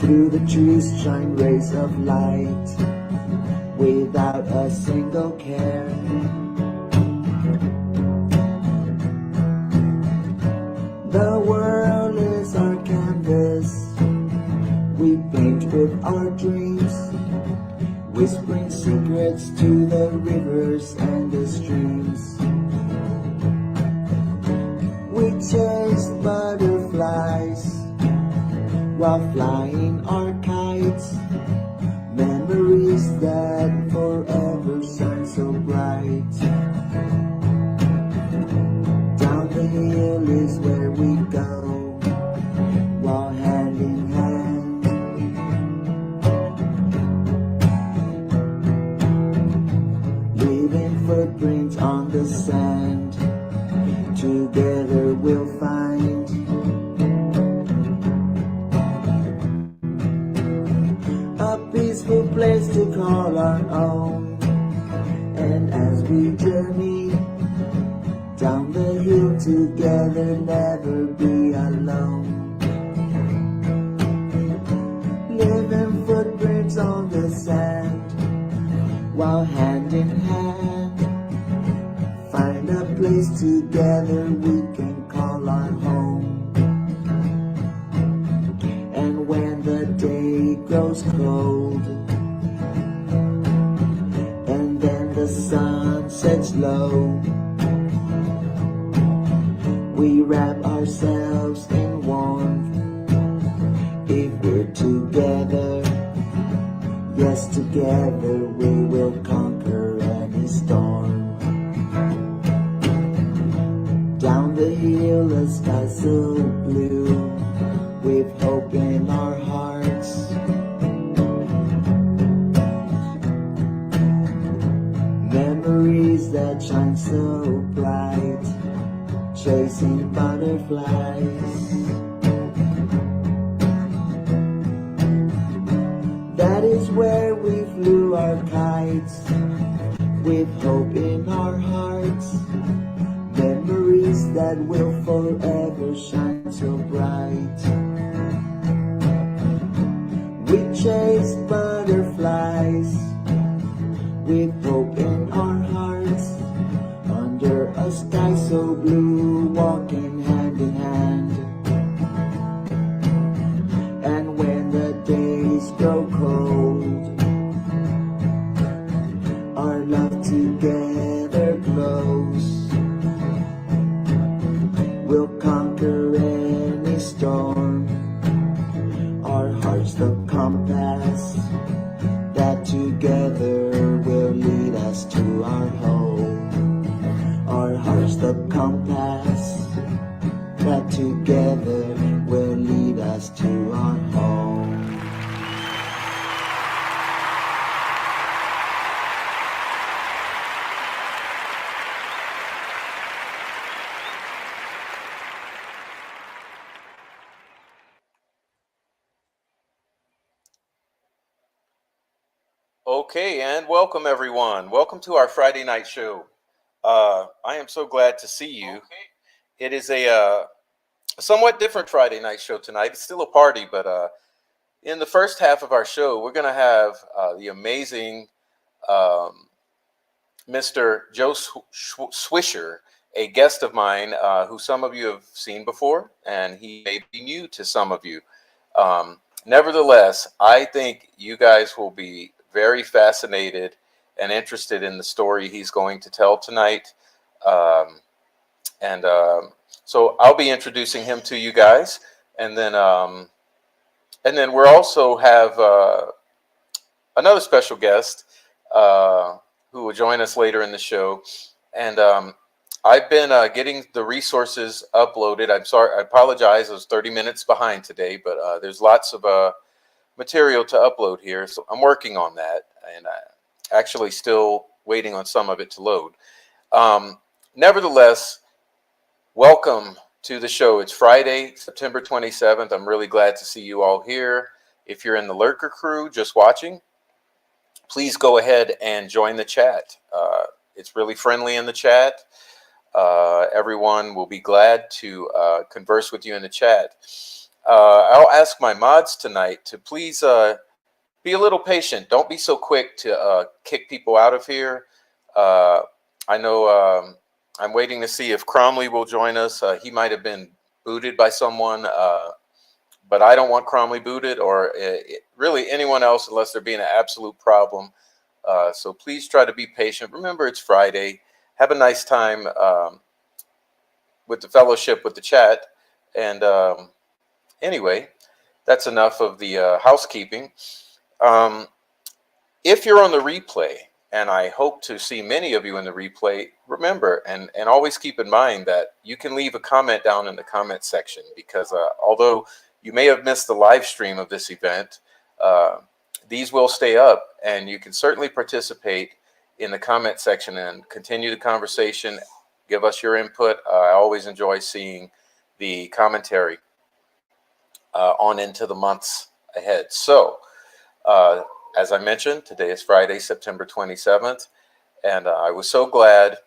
Through the trees shine rays of light, without a single care. The world is our canvas, we paint with our dreams, whispering secrets to the rivers and the streams. We chase butterflies while flying our kites, memories that forever shine so bright. we go, while hand in hand. Leaving footprints on the sand, together we'll find a peaceful place to call our own. And as we journey down the hill together, never be alone. Leaving footprints on the sand, while hand in hand. Find a place together we can call our home. And when the day grows cold, and then the sun sets low, we wrap ourselves in warmth. If we're together, yes, together we will conquer any storm. Down the hill, a sky so blue, with hope in our hearts. Memories that shine so bright, chasing butterflies. That is where we flew our kites, with hope in our hearts. Memories that will forever shine so bright. We chased butterflies, with hope in our hearts, under a sky so blue, walking hand in hand. And when the days grow cold, our love together glows. We'll conquer any storm. Our heart's the compass that together will lead us to our home. Our heart's the compass that together will lead us to our home. Okay, and welcome everyone. Welcome to our Friday night show. I am so glad to see you. It is a somewhat different Friday night show tonight. It's still a party, but in the first half of our show, we're going to have the amazing Mr. Joe Swisher, a guest of mine who some of you have seen before, and he may be new to some of you. Nevertheless, I think you guys will be very fascinated and interested in the story he's going to tell tonight. So I'll be introducing him to you guys, and then we'll also have another special guest who will join us later in the show. And I've been getting the resources uploaded. I'm sorry, I apologize. I was 30 minutes behind today, but there's lots of material to upload here, so I'm working on that, and actually still waiting on some of it to load. Nevertheless, welcome to the show. It's Friday, September 27th. I'm really glad to see you all here. If you're in the Lurker crew just watching, please go ahead and join the chat. It's really friendly in the chat. Everyone will be glad to converse with you in the chat. I'll ask my mods tonight to please be a little patient. Don't be so quick to kick people out of here. I know I'm waiting to see if Cromley will join us. He might have been booted by someone, but I don't want Cromley booted, or really anyone else, unless there being an absolute problem. So please try to be patient. Remember, it's Friday. Have a nice time with the fellowship, with the chat. And anyway, that's enough of the housekeeping. If you're on the replay, and I hope to see many of you in the replay. Remember, and always keep in mind that you can leave a comment down in the comment section, because although you may have missed the live stream of this event, these will stay up, and you can certainly participate in the comment section and continue the conversation. Give us your input. I always enjoy seeing the commentary on into the months ahead. So, as I mentioned, today is Friday, September 27th, and I was so glad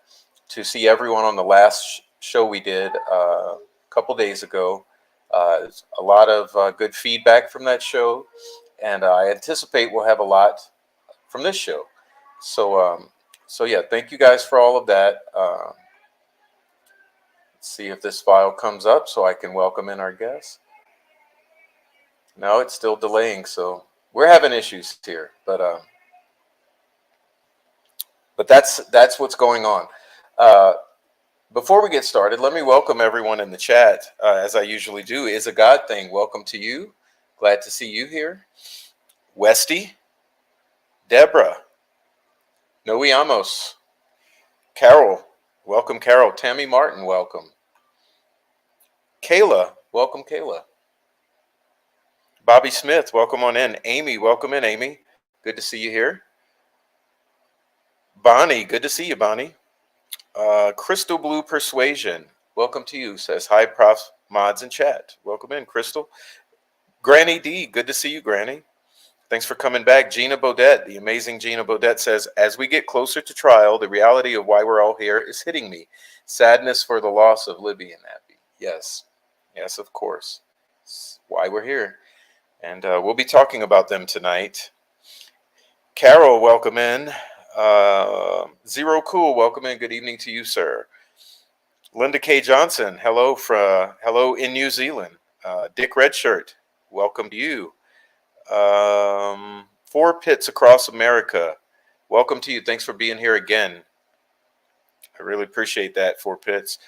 to see everyone on the last show we did a couple days ago. A lot of good feedback from that show, and I anticipate we'll have a lot from this show. So yeah, thank you guys for all of that. Let's see if this file comes up so I can welcome in our guests. No, it's still delaying, so we're having issues here, but that's what's going on. Before we get started, let me welcome everyone in the chat, as I usually do. Is a God thing. Welcome to you. Glad to see you here. Westy, Deborah, Noe Amos, Carol, welcome Carol. Tammy Martin, welcome. Kayla, welcome Kayla. Bobby Smith, welcome on in. Amy, welcome in, Amy. Good to see you here. Bonnie, good to see you, Bonnie. Crystal Blue Persuasion, welcome to you. Says hi, Prof, mods, and chat. Welcome in, Crystal. Granny D, good to see you, Granny. Thanks for coming back. Gina Bodette, the amazing Gina Bodette says, as we get closer to trial, the reality of why we're all here is hitting me. Sadness for the loss of Libby and Abby. Yes, yes, of course. It's why we're here. And we'll be talking about them tonight. Carol, welcome in. Zero Cool, welcome in. Good evening to you, sir. Linda K. Johnson, hello in New Zealand. Dick Redshirt, welcome to you. Four Pits Across America, welcome to you. Thanks for being here again. I really appreciate that, Four Pits.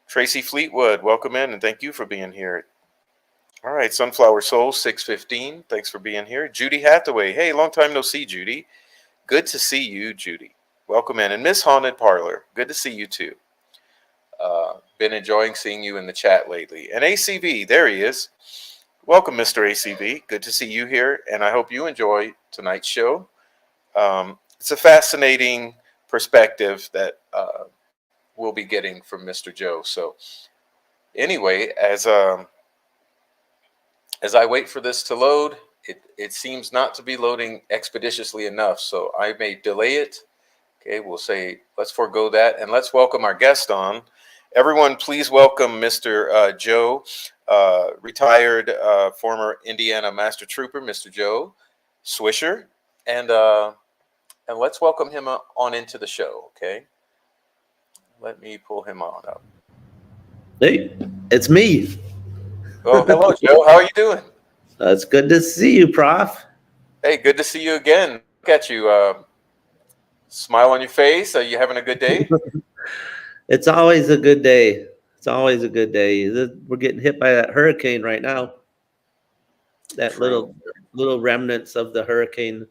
Tracy Fleetwood, welcome in, and thank you for being here. All right, Sunflower Soul 615, thanks for being here. Judy Hathaway, hey, long time no see, Judy. Good to see you, Judy. Welcome in. And Miss Haunted Parlor, good to see you too. Been enjoying seeing you in the chat lately. And ACV, there he is. Welcome, Mr. ACV. Good to see you here, and I hope you enjoy tonight's show. It's a fascinating perspective that we'll be getting from Mr. Joe. So anyway, as I wait for this to load, it seems not to be loading expeditiously enough, so I may delay it. Okay, we'll say let's forego that, and let's welcome our guest on. Everyone, please welcome Mr. Joe, retired former Indiana Master Trooper, Mr. Joe Swisher, and let's welcome him on into the show. Okay, let me pull him on up. Hey, it's me. Oh, hello, Joe. How are you doing? It's good to see you, Prof. Hey, good to see you again. Look at you. Smile on your face. Are you having a good day? It's always a good day. It's always a good day. We're getting hit by that hurricane right now. That True. little remnants of the Hurricane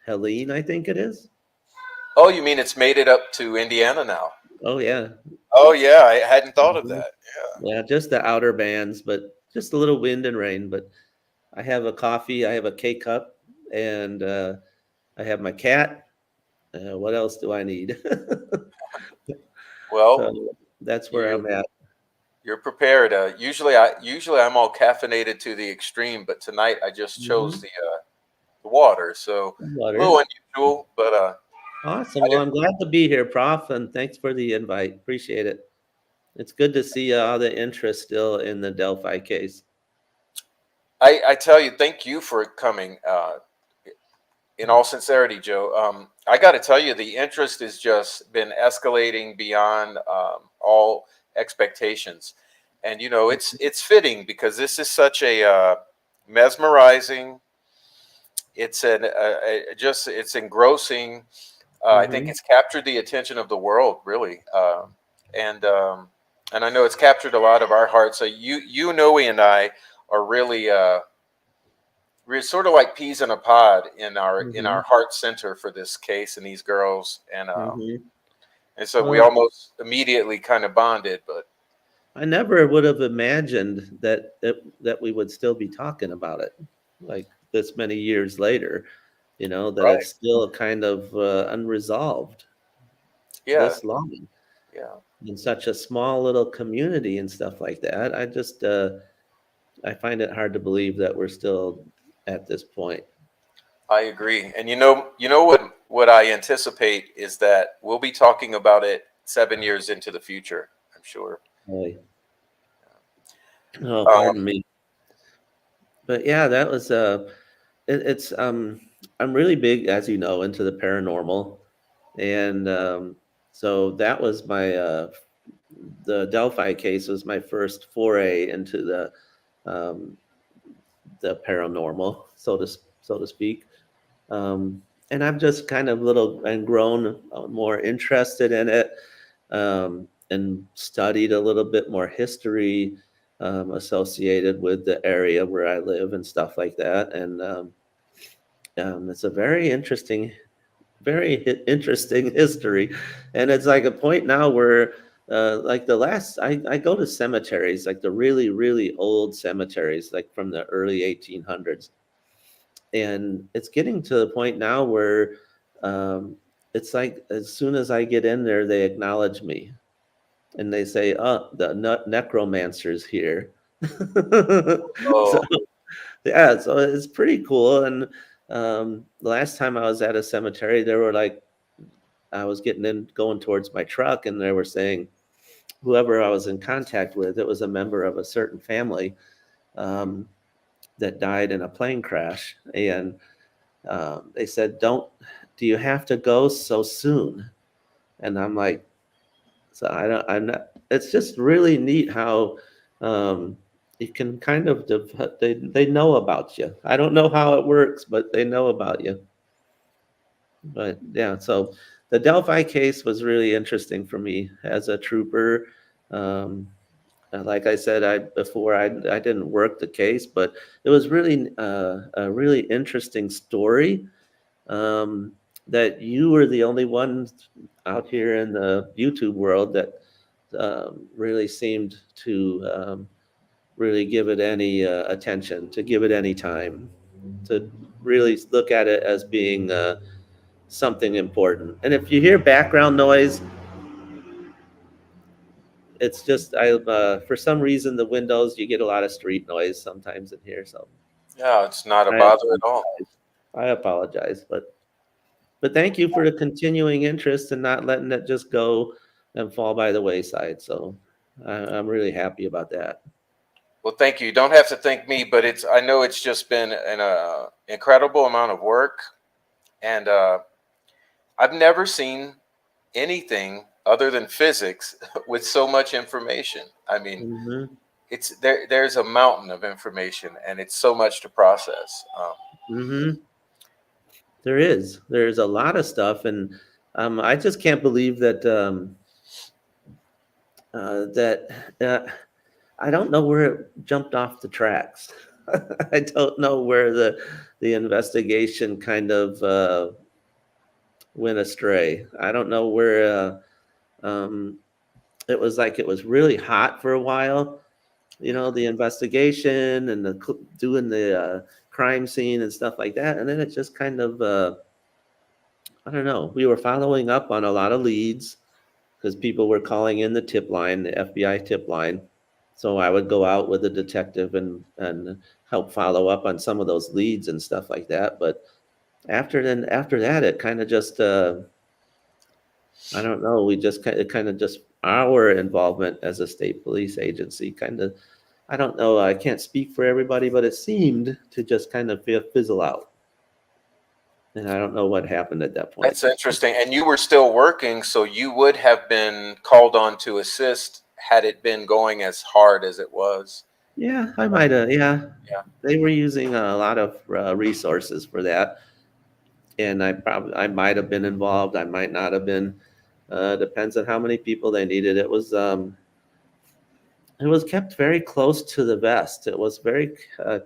Helene, I think it is. Oh, you mean it's made it up to Indiana now? Oh yeah. Oh yeah, I hadn't thought of that. Yeah, just the outer bands, but just a little wind and rain. But I have a coffee, I have a K-cup, and I have my cat. What else do I need? Well, So that's where I'm at. You're prepared. Usually I'm all caffeinated to the extreme, but tonight I just chose the water, so Water. a little unusual, but Awesome. Well, I'm glad to be here, Prof, and thanks for the invite. Appreciate it. It's good to see all the interest still in the Delphi case. I tell you, thank you for coming. In all sincerity, Joe, I got to tell you, the interest has just been escalating beyond all expectations, and you know it's fitting because this is such a mesmerizing. It's it's engrossing. I think it's captured the attention of the world, really, and I know it's captured a lot of our hearts. So you, Noe, and I are really we're sort of like peas in a pod in our Hmm. heart center for this case and these girls, Hmm. and so we Well, almost immediately kind of bonded. But I never would have imagined that we would still be talking about it like this many years later. That right, it's still kind of unresolved yeah, this long yeah, in such a small little community and stuff like that. I find it hard to believe that we're still at this point. I agree. And what I anticipate is that we'll be talking about it 7 years into the future. I'm sure. Boy. Oh, Um, pardon me. But yeah, that was it's I'm really big, as you know, into the paranormal, and so that was my the Delphi case was my first foray into um, the paranormal, so to speak. Um, and I've just kind of little and grown more interested in it, and studied a little bit more history associated with the area where I live and stuff like that. And it's a very interesting history, and it's like a point now where. Like I go to cemeteries, like the really, really old cemeteries, like from the early 1800s, and it's getting to the point now where um, it's like as soon as I get in there, they acknowledge me and they say, "Oh, the necromancer's here." So oh, yeah, so it's pretty cool. And the last time I was at a cemetery, they were like, I was getting in, going towards my truck, and they were saying, whoever I was in contact with, it was a member of a certain family um, that died in a plane crash, and they said, "Don't. Do you have to go so soon?" And I'm like, "So I don't. I'm not." It's just really neat how you can kind of they know about you. I don't know how it works, but they know about you. But yeah, so the Delphi case was really interesting for me as a trooper. Um, like I said, I didn't work the case, but it was really a really interesting story um, that you were the only one out here in the YouTube world that really seemed to really give it any attention, to give it any time, to really look at it as being something important. And if you hear background noise, it's just I for some reason the windows you get a lot of street noise sometimes in here, so yeah, it's not a I bother at all. apologize. I apologize, but thank you for the continuing interest and not letting it just go and fall by the wayside. So I'm really happy about that. Well, thank you. You don't have to thank me, but I know it's just been an incredible amount of work, and I've never seen anything other than physics with so much information. I mean, Hmm. it's there. There's a mountain of information, and it's so much to process. Hmm. There's a lot of stuff, and I just can't believe that I don't know where it jumped off the tracks. I don't know where the investigation kind of went astray. I don't know where it was like it was really hot for a while. The investigation and doing the crime scene and stuff like that, and then it just kind of I don't know. We were following up on a lot of leads because people were calling in the tip line, the FBI tip line. So I would go out with a detective and help follow up on some of those leads and stuff like that. But after that, it kind of just I don't know. We just kind of just our involvement as a state police agency kind of I don't know. I can't speak for everybody, but it seemed to just kind of fizzle out, and I don't know what happened at that point. That's interesting. And you were still working, so you would have been called on to assist had it been going as hard as it was. Yeah, I might have. Yeah, Yeah. they were using a lot of resources for that, and I might have been involved. I might not have been. Depends on how many people they needed. It was kept very close to the vest. It was very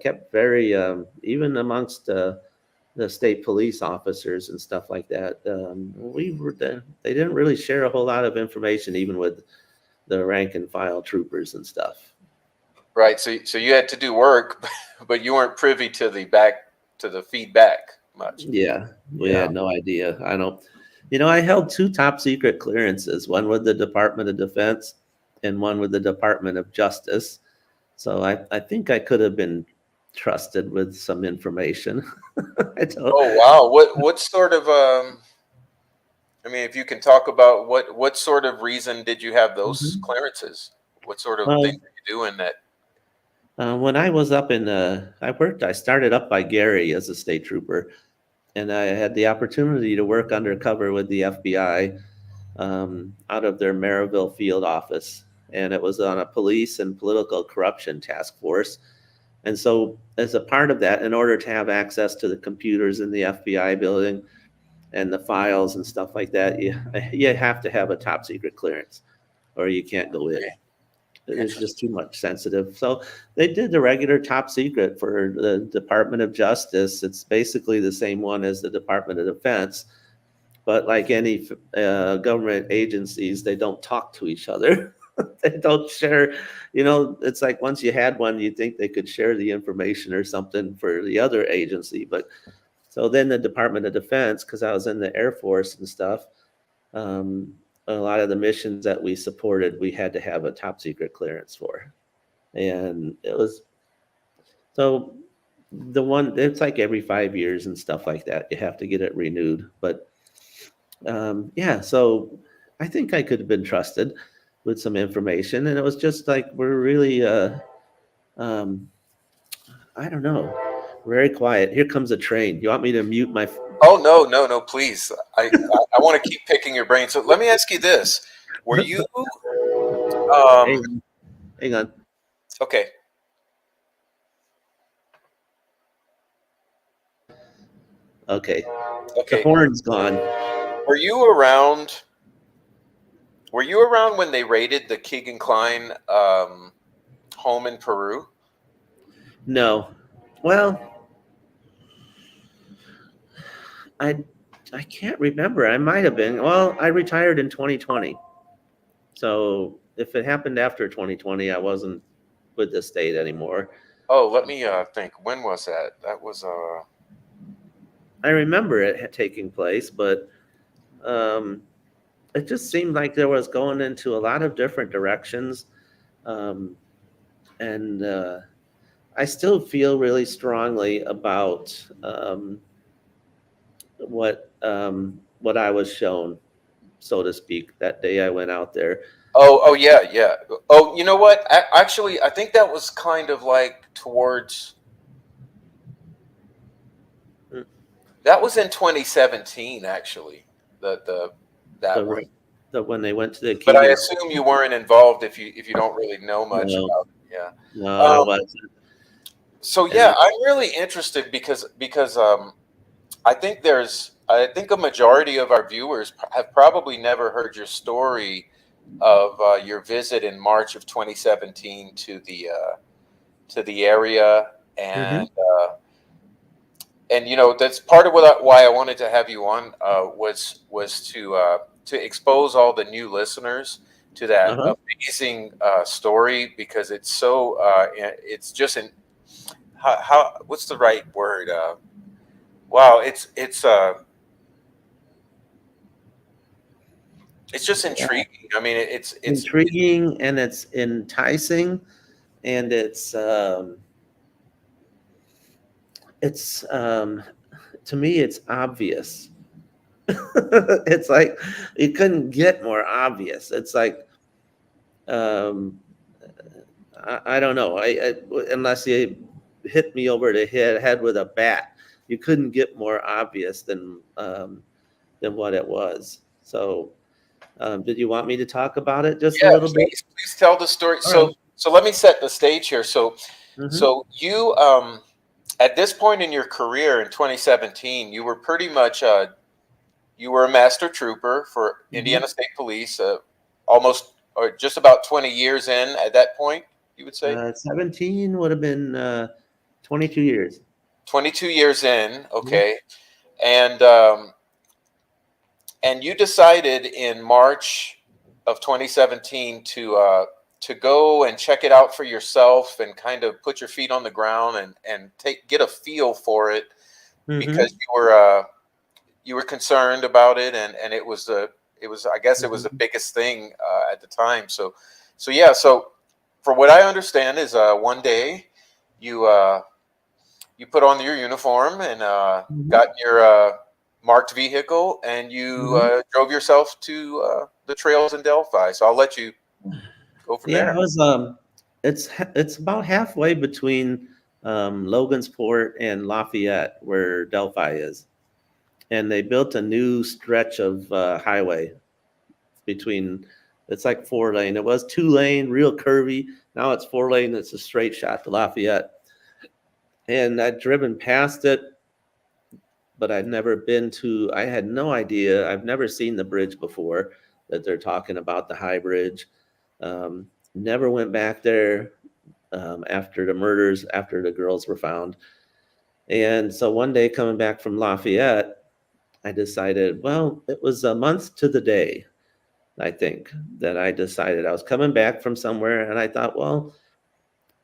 kept very even amongst the state police officers and stuff like that. They didn't really share a whole lot of information, even with the rank and file troopers and stuff. Right. So you had to do work, but you weren't privy to the feedback much. Yeah, we Yeah. had no idea. I don't, I held two top secret clearances, one with the Department of Defense and one with the Department of Justice. So I think I could have been trusted with some information. I don't. Oh wow. What sort of I mean, if you can talk about what sort of reason did you have those Mhm. clearances? What sort of things Well, are you doing that? when I was up in, I started up by Gary as a state trooper, and I had the opportunity to work undercover with the FBI out of their Maryville field office. And it was on a police and political corruption task force. And so, as a part of that, in order to have access to the computers in the FBI building and the files and stuff like that, you have to have a top secret clearance or you can't go in. Okay. It's just Interesting. too much sensitive. So they did the regular top secret for the Department of Justice. It's basically the same one as the Department of Defense, but like any government agencies, they don't talk to each other. They don't share. It's like once you had one, you think they could share the information or something for the other agency. But so then the Department of Defense, because I was in the Air Force and stuff, um, a lot of the missions that we supported, we had to have a top secret clearance for. And it was so the one, it's like every 5 years and stuff like that. You have to get it renewed. But yeah, so I think I could have been trusted with some information. And it was just like, we're really, um, I don't know, very quiet. Here comes a train. You want me to mute my. Oh no, no, no, please. I want to keep picking your brain. So let me ask you this. Were you um hang, hang on. okay. Okay. The Okay. horn's gone. Were you around were you around when they raided the Keegan Klein home in Peru? No. Well, I I can't remember. I might have been. Well, I retired in 2020. So if it happened after 2020, I wasn't with the state anymore. Oh, let me think. When was that? That was I remember it taking place, but um, it just seemed like there was going into a lot of different directions. Um, and I still feel really strongly about what I was shown, so to speak, that day I went out there. oh yeah, yeah. Oh, you know what? Actually, I think that was kind of like towards Mm, that was in 2017 actually. The that one. The the when they went to the But I Keegan. assume you weren't involved if you don't really know much No, about it. Yeah. no, I wasn't. So And yeah, I'm really interested because I think a majority of our viewers have probably never heard your story of your visit in March of 2017 to the area Mhm. and that's part of why I wanted to have you on was to expose all the new listeners to that Uh-huh. amazing story because it's just an how what's the right word wow it's just Yeah. intriguing. I mean it's Intriguing and it's enticing and it's to me it's obvious. It's like it couldn't get more obvious. It's like um I don't know. Unless you hit me over the head with a bat, you couldn't get more obvious than what it was. So, did you want me to talk about it just a yeah, little bit? please tell the story. All right. So let me set the stage here. Mm-hmm. So you at this point in your career in 2017, you were pretty much you were a master trooper for Mm-hmm. Indiana State Police, almost or just about 20 years in at that point, you would say? 17 would have been 22 years. 22 years in, Mhm. okay. And and you decided in March of 2017 to go and check it out for yourself and kind of put your feet on the ground and get a feel for it because Mhm. you were concerned about it, and it was, I guess it was the Mhm. biggest thing at the time. So yeah, so for what I understand is one day you you put on your uniform and Mhm. got in your marked vehicle and you Mhm. drove yourself to the trails in Delphi. So I'll let you go from Yeah, there. I was it's about halfway between Logansport and Lafayette where Delphi is. And they built a new stretch of highway between, it's like 4 lane. It was 2 lane, real curvy. Now it's 4 lane. It's a straight shot to Lafayette. And I'd driven past it, but I'd never been to, I had no idea. I've never seen the bridge before that they're talking about, the high bridge. Never went back there after the murders, after the girls were found. And so one day coming back from Lafayette, I decided, well, it was a month to the day, I think, that I decided I was coming back from somewhere. And I thought, well,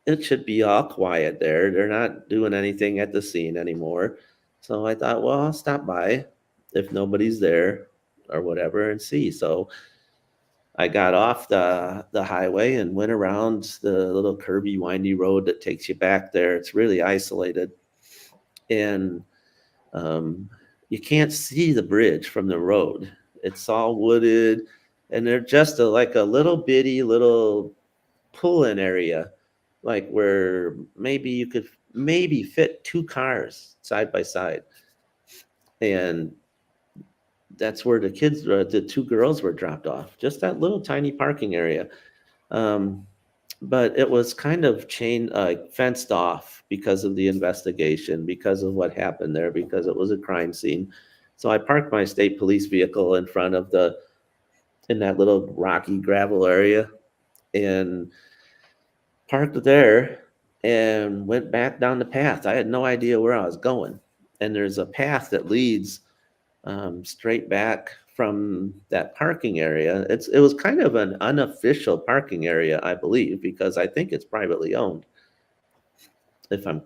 it should be all quiet there. They're not doing anything at the scene anymore. So I thought, well, I'll stop by if nobody's there or whatever and see. So I got off the highway and went around the little curvy, windy road that takes you back there. It's really isolated. And um, you can't see the bridge from the road. It's all wooded, and they're just like a little bitty little pull-in area, like where maybe you could maybe fit 2 cars side by side, and that's where the kids, the 2 girls, were dropped off. Just that little tiny parking area. Um, but it was kind of fenced off because of the investigation, because of what happened there, because it was a crime scene. So I parked my state police vehicle in front of in that little rocky gravel area and parked there and went back down the path. I had no idea where I was going. And there's a path that leads straight back from that parking area. It was kind of an unofficial parking area, I believe, because I think it's privately owned, if I'm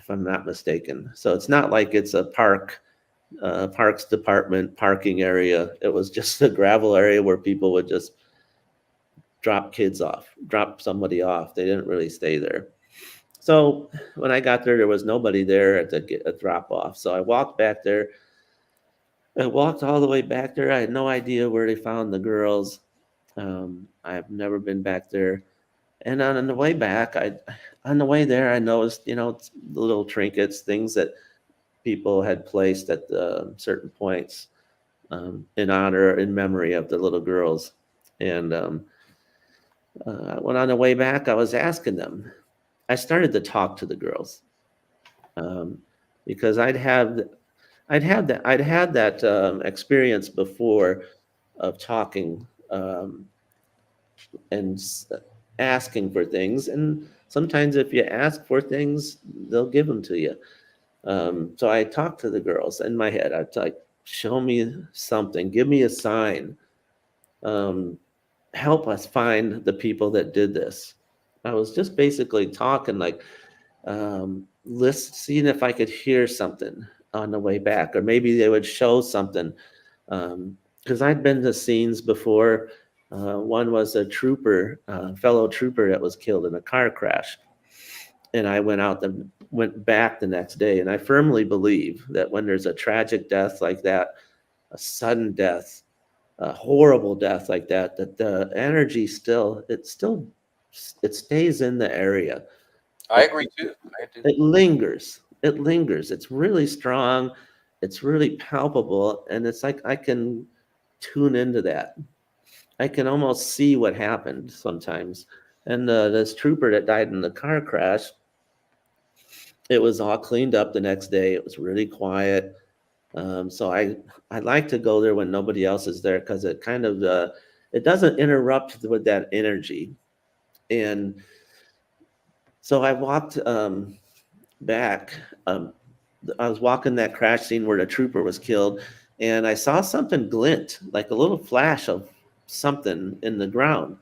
not mistaken. So it's not like it's a parks department parking area. It was just a gravel area where people would just drop somebody off. They didn't really stay there. So when I got there, there was nobody there at a drop off. So I walked back there. I walked all the way back there. I had no idea where they found the girls. I've never been back there. And on the way back, on the way there, I noticed, little trinkets, things that people had placed at certain points in honor, in memory of the little girls. And when on the way back, I was asking them. I started to talk to the girls um, because I'd had that experience before of talking and asking for things, and sometimes if you ask for things, they'll give them to you. So I talked to the girls in my head. I'd like, show me something, give me a sign, um, help us find the people that did this. I was just basically talking, like, seeing if I could hear something on the way back, or maybe they would show something. Because I'd been to scenes before. One was a trooper, fellow trooper that was killed in a car crash, and I went back the next day, and I firmly believe that when there's a tragic death like that, a sudden death, a horrible death like that, that the energy it stays in the area. I It agree too. I do. it lingers. It lingers. It's really strong. It's really palpable, and it's like I can tune into that. I can almost see what happened sometimes. And this trooper that died in the car crash, it was all cleaned up the next day. It was really quiet. So I like to go there when nobody else is there because it kind of it doesn't interrupt with that energy. And so I walked back. Um, I was walking that crash scene where the trooper was killed, and I saw something glint, like a little flash of something in the ground.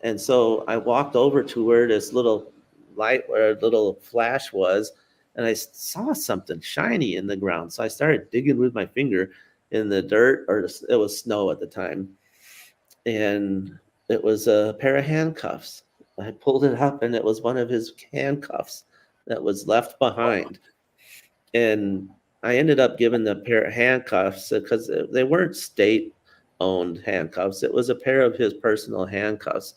And so I walked over to where this little light, where a little flash was, and I saw something shiny in the ground. So I started digging with my finger in the dirt, or it was snow at the time, and it was a pair of handcuffs. I pulled it up, and it was one of his handcuffs that was left behind. And I ended up giving the pair of handcuffs because they weren't state owned handcuffs. It was a pair of his personal handcuffs.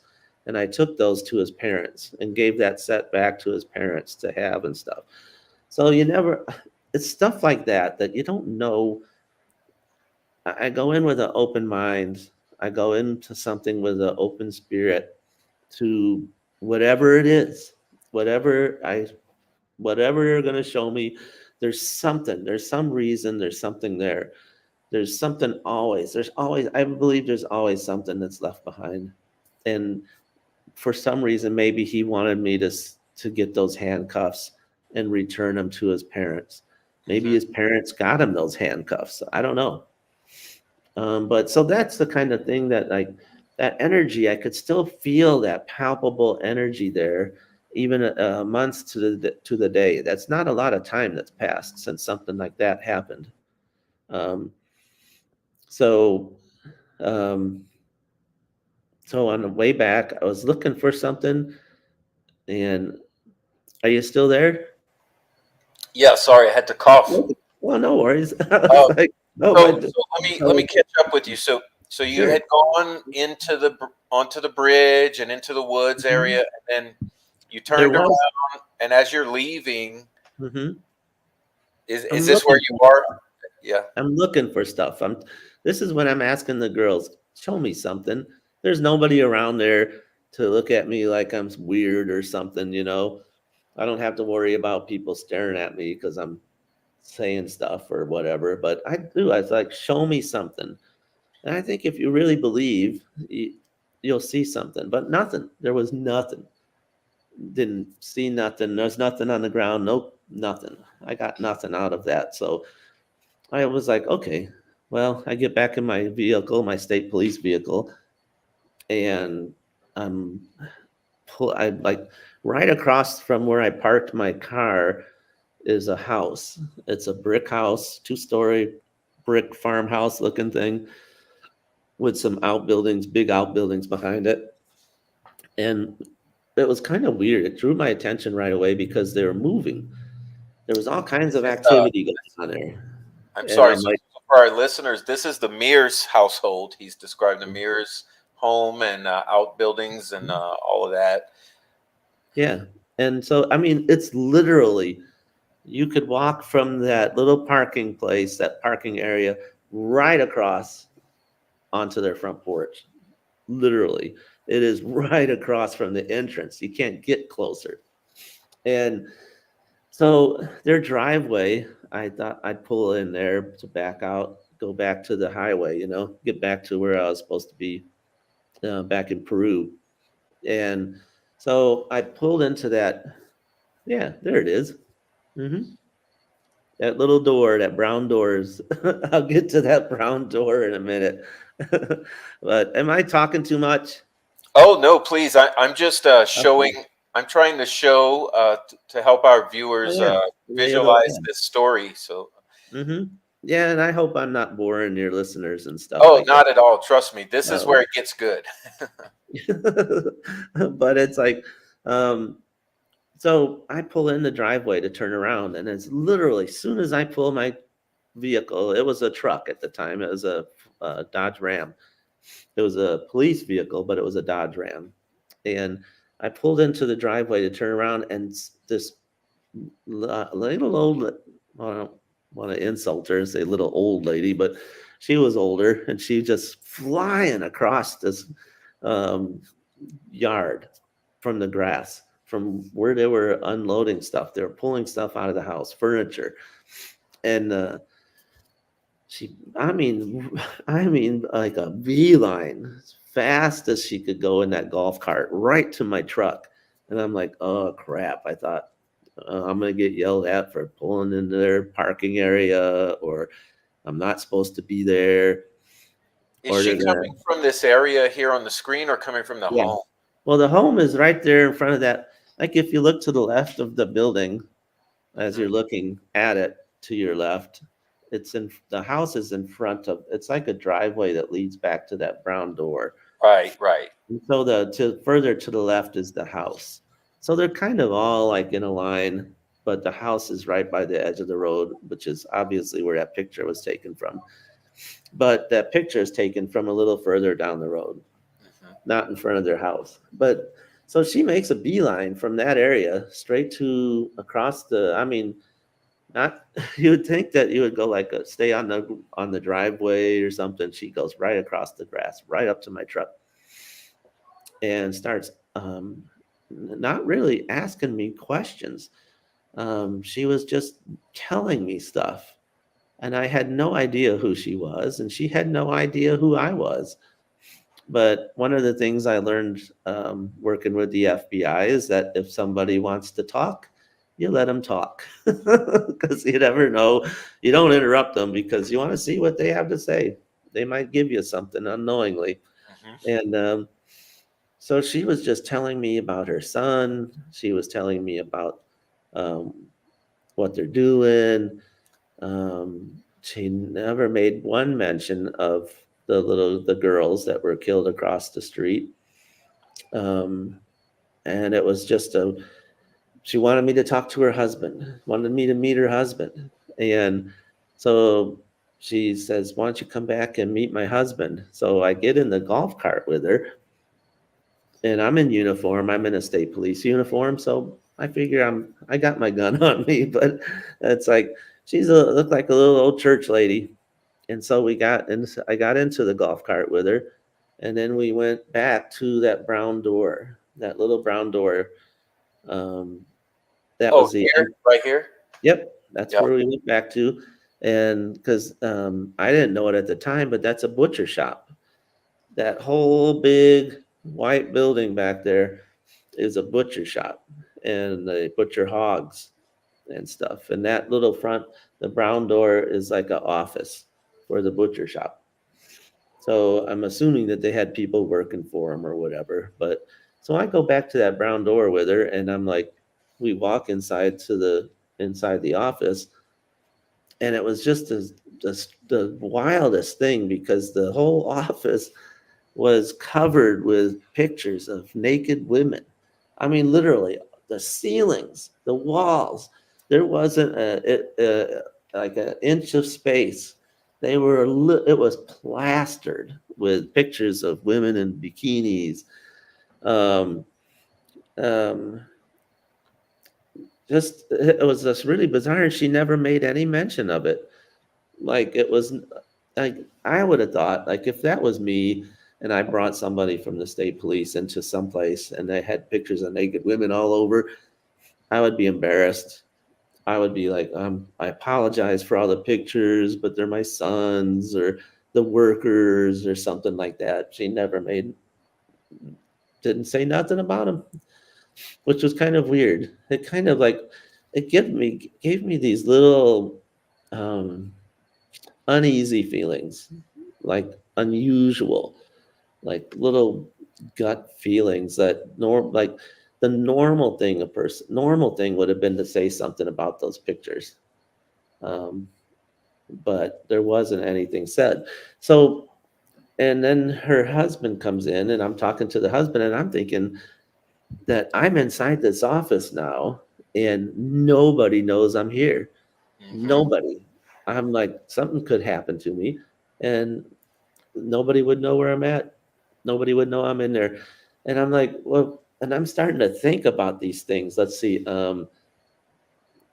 And I took those to his parents and gave that set back to his parents to have and stuff. So you never, it's stuff like that that you don't know. I go in with an open mind. I go into something with an open spirit to whatever it is, whatever I whatever you're going to show me, there's something, there's some reason, there's something there. There's something always, there's always, I believe there's always something that's left behind. And for some reason, maybe he wanted me to get those handcuffs and return them to his parents. Maybe his parents got him those handcuffs. I don't know. But so that's the kind of thing that, like, that energy, I could still feel that palpable energy there, even months to the day. That's not a lot of time that's passed since something like that happened. Um, so, um, so on the way back, I was looking for something. And are you still there? Yeah, sorry, I had to cough. Well, no worries. I was Uh, like, no, so, my, let me catch up with you. So you sure. had gone onto the bridge and into the woods Mhm. area, and then you There turned around. was. And as you're leaving, Hmm. is I'm this where looking you for. are? Yeah. I'm looking for stuff. This is when I'm asking the girls, show me something. There's nobody around there to look at me like I'm weird or something, you know. I don't have to worry about people staring at me because I'm saying stuff or whatever. But I do. I was like, show me something. And I think if you really believe, you'll see something. But nothing. There was nothing. Didn't see nothing. There's nothing on the ground. Nope, nothing. I got nothing out of that. So I was like, okay, well, I get back in my vehicle, my state police vehicle, and I'm I like right across from where I parked my car is a house. It's a brick house, 2-story brick farmhouse looking thing with some outbuildings, big outbuildings behind it. And it was kind of weird. It drew my attention right away because they were moving. There was all kinds This of is, activity going on there. I'm And sorry. I'm So like, for our listeners, this is the Mears household. He's described the Mears home and outbuildings and all of that. yeah. And so, I mean, it's literally, you could walk from that little parking place, that parking area, right across onto their front porch. Literally, it is right across from the entrance. You can't get closer. And so their driveway, I thought I'd pull in there to back out, go back to the highway, you know, get back to where I was supposed to be, back in Peru. And so I pulled into that. Yeah, there it is. Mm-hmm. That little door, that brown doors. I'll get to that brown door in a minute. But am I talking too much? Oh no, please! I'm just Okay. showing. I'm trying to show to help our Oh viewers yeah. Lay it all visualize down. this story. So, Mm-hmm. Yeah, and I hope I'm not boring your listeners and stuff oh, like that. not at all. Trust me, this is Oh. where it gets good. But it's like, um, so I pull in the driveway to turn around, and it's literally as soon as I pull my vehicle, it was a truck at the time. It was a Dodge Ram. It was a police vehicle, but it was a Dodge Ram. And I pulled into the driveway to turn around, and this little old, I don't want to insult her and say little old lady, but she was older, and she just flying across this um, yard from the grass, from where they were unloading stuff. They were pulling stuff out of the house, furniture. And she, I mean, like a beeline, fast as she could go in that golf cart right to my truck. And I'm like, oh crap. I thought I'm going to get yelled at for pulling into their parking area, or I'm not supposed to be there. Is Or she they're going to, coming from this area here on the screen or coming from the yeah. home? Well, the home is right there in front of that. Like if you look to the left of the building, as you're Mhm. looking at it to your left, it's in the house is in front of, it's like a driveway that leads back to that brown door. Right, right. And so the to further to the left is the house. So they're kind of all like in a line, but the house is right by the edge of the road, which is obviously where that picture was taken from. But that picture is taken from a little further down the road, Mhm. not in front of their house. But so she makes a beeline from that area straight to across the, I mean, not you would think that you would go like stay on the driveway or something. She goes right across the grass, right up to my truck, and starts not really asking me questions. She was just telling me stuff, and I had no idea who she was, and she had no idea who I was. But one of the things I learned working with the FBI is that if somebody wants to talk, you let them talk because you never know. You don't interrupt them because you want to see what they have to say. They might give you something unknowingly. Mhm. And so she was just telling me about her son. She was telling me about um, what they're doing. She never made one mention of the girls that were killed across the street. Um, and it was just a she wanted me to talk to her husband, wanted me to meet her husband. And so she says, why don't you come back and meet my husband? So I get in the golf cart with her, and I'm in uniform. I'm in a state police uniform. So I figure I got my gun on me, but it's like looked like a little old church lady. And so I got into the golf cart with her, and then we went back to that brown door, that little brown door. Um, that Oh, was the here, right here. Yep, that's Yep. where we went back to. And because I didn't know it at the time, but that's a butcher shop. That whole big white building back there is a butcher shop, and they butcher hogs and stuff. And that little front, the brown door is like an office for the butcher shop. So I'm assuming that they had people working for them or whatever. But so I go back to that brown door with her, and I'm like, we walk inside the office, and it was just the wildest thing because the whole office was covered with pictures of naked women. I mean, literally, the ceilings, the walls. There wasn't like an inch of space. It was plastered with pictures of women in bikinis. Um, um, just it was just really bizarre, and she never made any mention of it. Like it was like I would have thought like if that was me and I brought somebody from the state police into some place and they had pictures of naked women all over, I would be embarrassed. I would be like, I apologize for all the pictures, but they're my sons or the workers or something like that. She never didn't say nothing about them, which was kind of weird. It kind of like it gave me these little um, uneasy feelings, like unusual, like little gut feelings that like the normal thing would have been to say something about those pictures. Um, but there wasn't anything said. So, and then her husband comes in, and I'm talking to the husband, and I'm thinking that I'm inside this office now, and nobody knows I'm here. Mhm. Nobody. I'm like, something could happen to me, and nobody would know where I'm at. Nobody would know I'm in there. And I'm like, well, and I'm starting to think about these things. Let's see.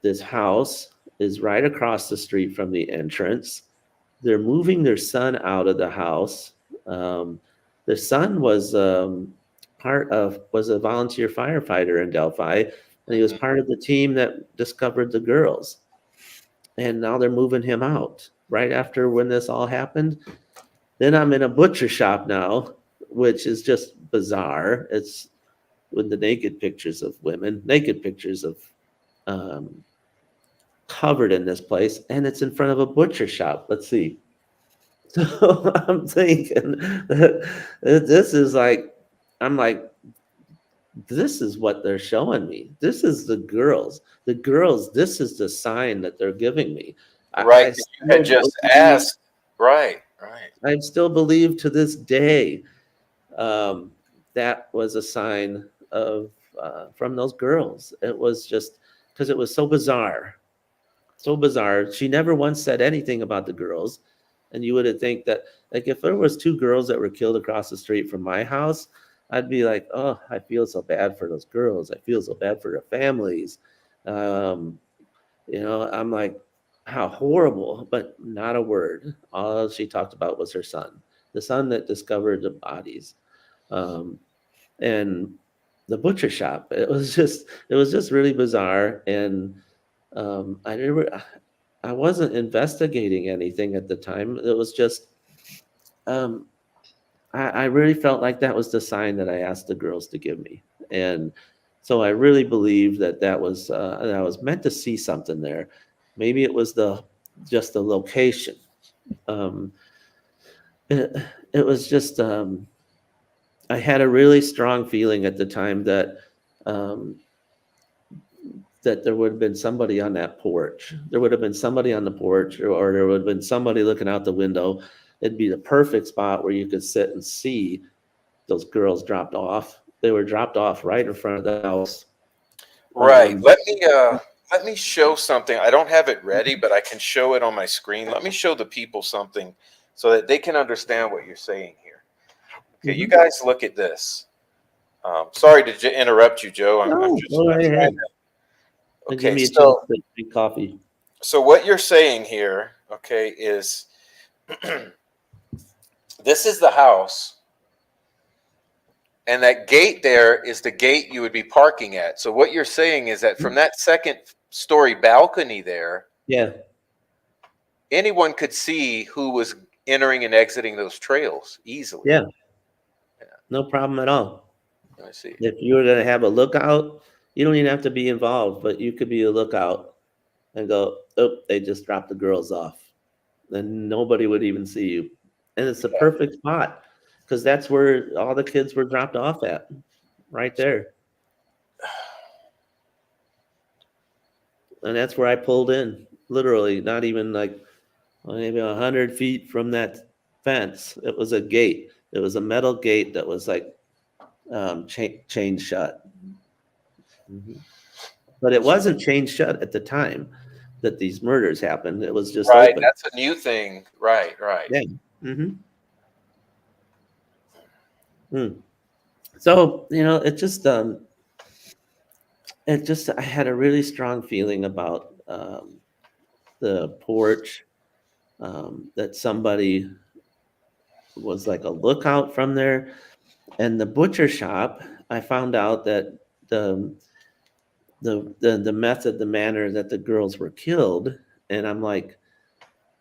This house is right across the street from the entrance. They're moving their son out of the house. The son was a volunteer firefighter in Delphi, and he was Mhm. part of the team that discovered the girls. And now they're moving him out right after when this all happened. Then I'm in a butcher shop now which is just bizarre. It's with the naked pictures of women, naked pictures of um, covered in this place, and it's in front of a butcher shop. Let's see. So I'm thinking that this is like, I'm like, this is what they're showing me. This is the girls. The girls, this is the sign that they're giving me. Right. I That you had still just believe, asked. Right. Right. I still believe to this day um, that was a sign of from those girls. It was just because it was so bizarre, so bizarre. She never once said anything about the girls, and you would think that, like, if there was two girls that were killed across the street from my house, I'd be like, oh, I feel so bad for those girls. I feel so bad for their families. Um, I'm like, how horrible, but not a word. All she talked about was her son, the son that discovered the bodies. Um, and the butcher shop. It was just really bizarre, and I wasn't investigating anything at the time. It was just um, I really felt like that was the sign that I asked the girls to give me, and so I really believe that I was meant to see something there. Maybe it was the just the location. Um, it, it was just I had a really strong feeling at the time um, that there would have been somebody on that porch. There would have been somebody on the porch, or there would have been somebody looking out the window. It'd be the perfect spot where you could sit and see those girls dropped off. They were dropped off right in front of the house. Right. Um, Let me show something. I don't have it ready, but I can show it on my screen. Let me show the people something so that they can understand what you're saying here. Okay, you mhm. guys look at this. Sorry to interrupt you, Joe. I'm No, just go I'm right trying ahead. to. And give Okay, me a chance so to drink coffee. so what you're saying here, okay, is this is the house, and that gate there is the gate you would be parking at. So what you're saying is that from that second story balcony there, Yeah, anyone could see who was entering and exiting those trails easily. yeah, Yeah, no problem at all. let me see. If you were to have a lookout, you don't even have to be involved, but you could be a lookout and go, oh, they just dropped the girls off. Then nobody would even see you. And it's the Yeah. perfect spot because that's where all the kids were dropped off at, right there. And that's where I pulled in, literally, not even like maybe 100 feet from that fence. It was a gate. It was a metal gate that was like chained shut. Mhm. But it wasn't chained shut at the time that these murders happened. It was just Right, open. that's a new thing. Right, right. Yeah. hmm Mm. So it just I had a really strong feeling about the porch, that somebody was like a lookout from there, and the butcher shop. I found out that the the method, the manner that the girls were killed, and I'm like,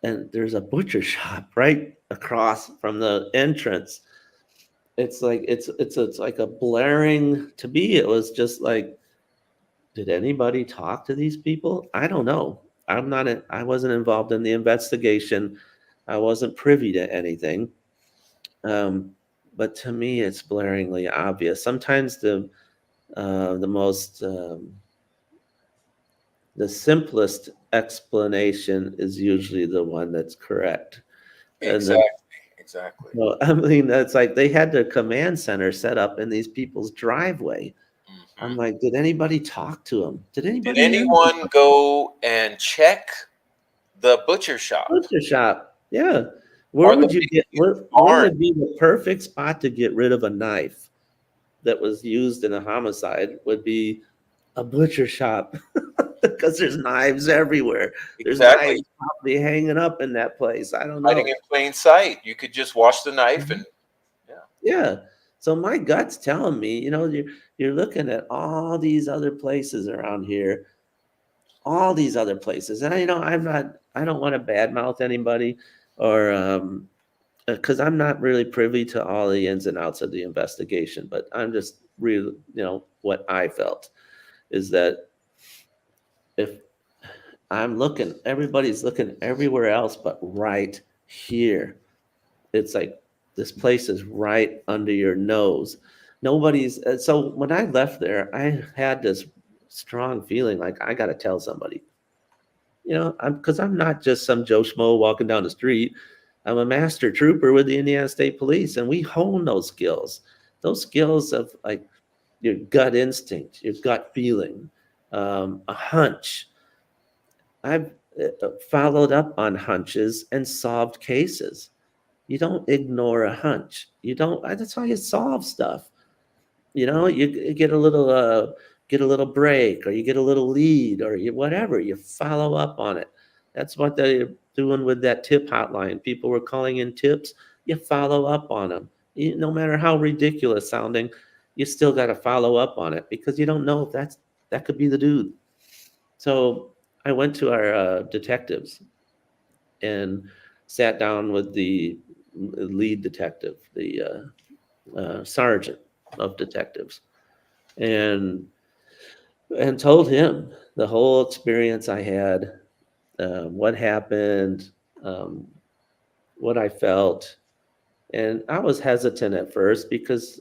and there's a butcher shop right across from the entrance. It's like it's like a blaring to me. It was just like, did anybody talk to these people? I don't know. I wasn't involved in the investigation. I wasn't privy to anything. Um, but to me, it's blaringly obvious. Sometimes the most the simplest explanation is usually the one that's correct. And Exactly, exactly. well, I mean, that's like they had their command center set up in these people's driveway. I'm Mhm. like, did anybody talk to them? Did Did anybody hear them? anyone go and check the butcher shop Butcher shop. Yeah. Where or the would you get where barn? would be the perfect spot to get rid of a knife that was used in a homicide would be a butcher shop because there's knives everywhere. There's Exactly, knives probably hanging up in that place. I don't hiding know. in plain sight. You could just wash the knife Mhm. and yeah. Yeah. So my gut's telling me, you're looking at all these other places around here, all these other places. And I don't want to badmouth anybody or because I'm not really privy to all the ins and outs of the investigation, but I'm just really, what I felt is that if I'm looking, everybody's looking everywhere else but right here. It's like this place is right under your nose. So when I left there, I had this strong feeling like I got to tell somebody. I'm not just some Joe Schmo walking down the street. I'm a master trooper with the Indiana State Police, and we hone those skills of like your gut instinct, your gut feeling, a hunch. I've followed up on hunches and solved cases. You don't ignore a hunch. You don't. That's how you solve stuff. You get a little break, or you get a little lead, or whatever. You follow up on it. That's what they're doing with that tip hotline. People were calling in tips. You follow up on them. No matter how ridiculous sounding, you still got to follow up on it because you don't know if that could be the dude. So I went to our detectives and sat down with the lead detective, the sergeant of detectives, and told him the whole experience I had, what happened, um, what I felt. And I was hesitant at first because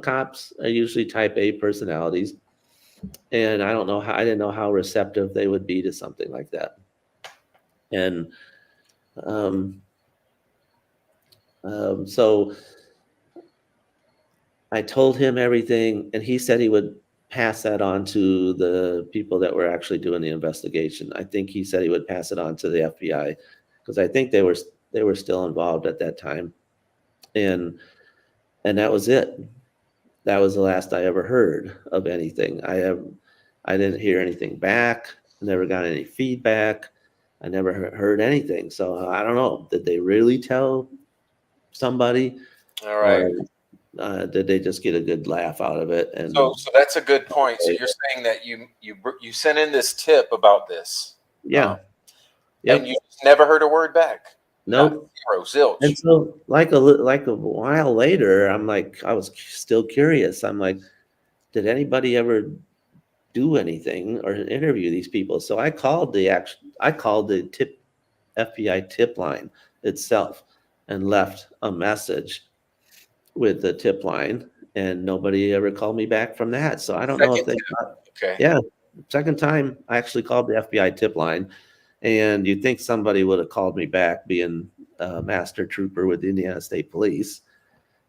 cops are usually type A personalities, and I didn't know how receptive they would be to something like that. And um, so I told him everything, and he said he would pass that on to the people that were actually doing the investigation. I think he said he would pass it on to the FBI because I think they were still involved at that time, and that was it. That was the last I ever heard of anything. I didn't hear anything back. I never got any feedback. I never heard anything. So I don't know. Did they really tell somebody, All right. or did they just get a good laugh out of it? So, And so that's a good point. So you're saying that you sent in this tip about this, um, yeah, and you yep, just never heard a word back. Not nope. zero, And zilch. so, like a while later, I was still curious. I'm like, did anybody ever do anything or interview these people? So I called the FBI tip line itself and left a message with the tip line, and nobody ever called me back from that. So I don't know if Second they tip. thought, Okay. yeah, second time I actually called the FBI tip line, and you'd think somebody would have called me back, being a master trooper with the Indiana State Police,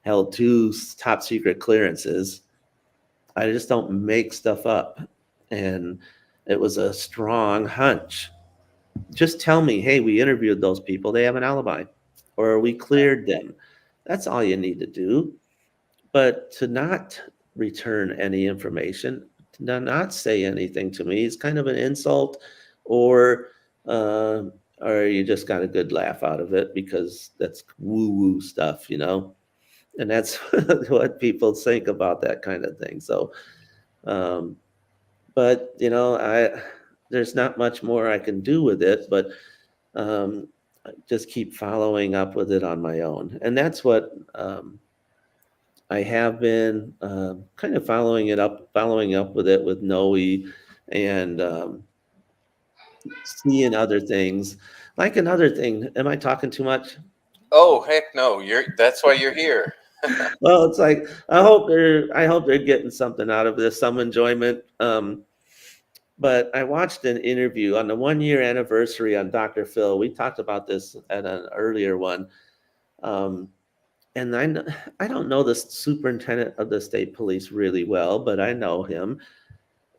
held two top secret clearances. I just don't make stuff up. And it was a strong hunch. Just tell me, hey, we interviewed those people, they have an alibi, or we cleared them. That's all you need to do. But to not return any information, to not say anything to me is kind of an insult, or uh, or you just got a good laugh out of it because that's woo woo stuff. And that's what people think about that kind of thing. So, um, but there's not much more I can do with it, but um, just keep following up with it on my own, and that's what I have been kind of following up with it with Noe, and seeing other things. Like another thing, am I talking too much? Oh heck no! That's why you're here. Well, it's like I hope they're getting something out of this, some enjoyment. But I watched an interview on the 1 year anniversary on Dr. Phil. We talked about this at an earlier one. Um, and I don't know the superintendent of the state police really well, but I know him.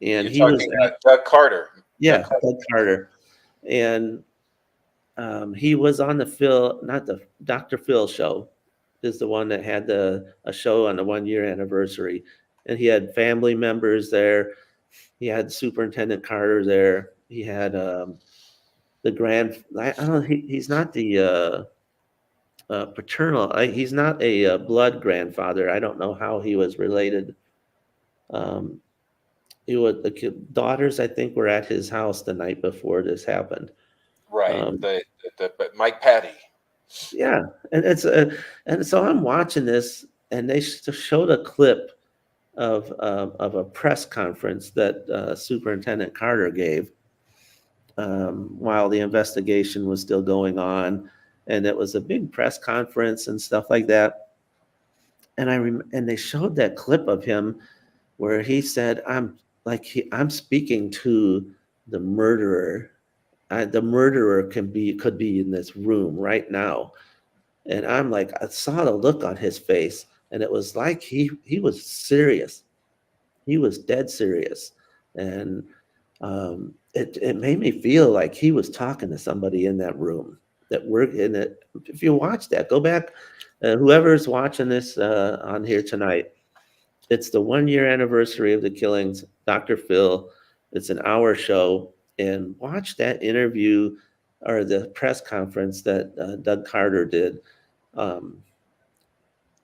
And You're he was talking Doug Carter. Doug Yeah, Carter. Doug Carter. And he was on the Phil, not the Dr. Phil show, is the one that had a show on the 1 year anniversary. And he had family members there. He had Superintendent Carter there. He had I don't know, he's not the paternal, he's not a blood grandfather. I don't know how he was related. Um, daughters, I think, were at his house the night before this happened. Right. Um, The but Mike Patty. Yeah, and and so I'm watching this, and they showed a clip of a press conference that Superintendent Carter gave while the investigation was still going on, and it was a big press conference and stuff like that. And and they showed that clip of him where he said, I'm speaking to the murderer. The murderer could be in this room right now." And I'm like, I saw the look on his face, and it was like he was serious. He was dead serious, and it made me feel like he was talking to somebody in that room that worked in it. If you watch that, go back. Whoever's watching this on here tonight, it's the 1 year anniversary of the killings. Dr. Phil. It's an hour show, and watch that interview or the press conference that Doug Carter did um,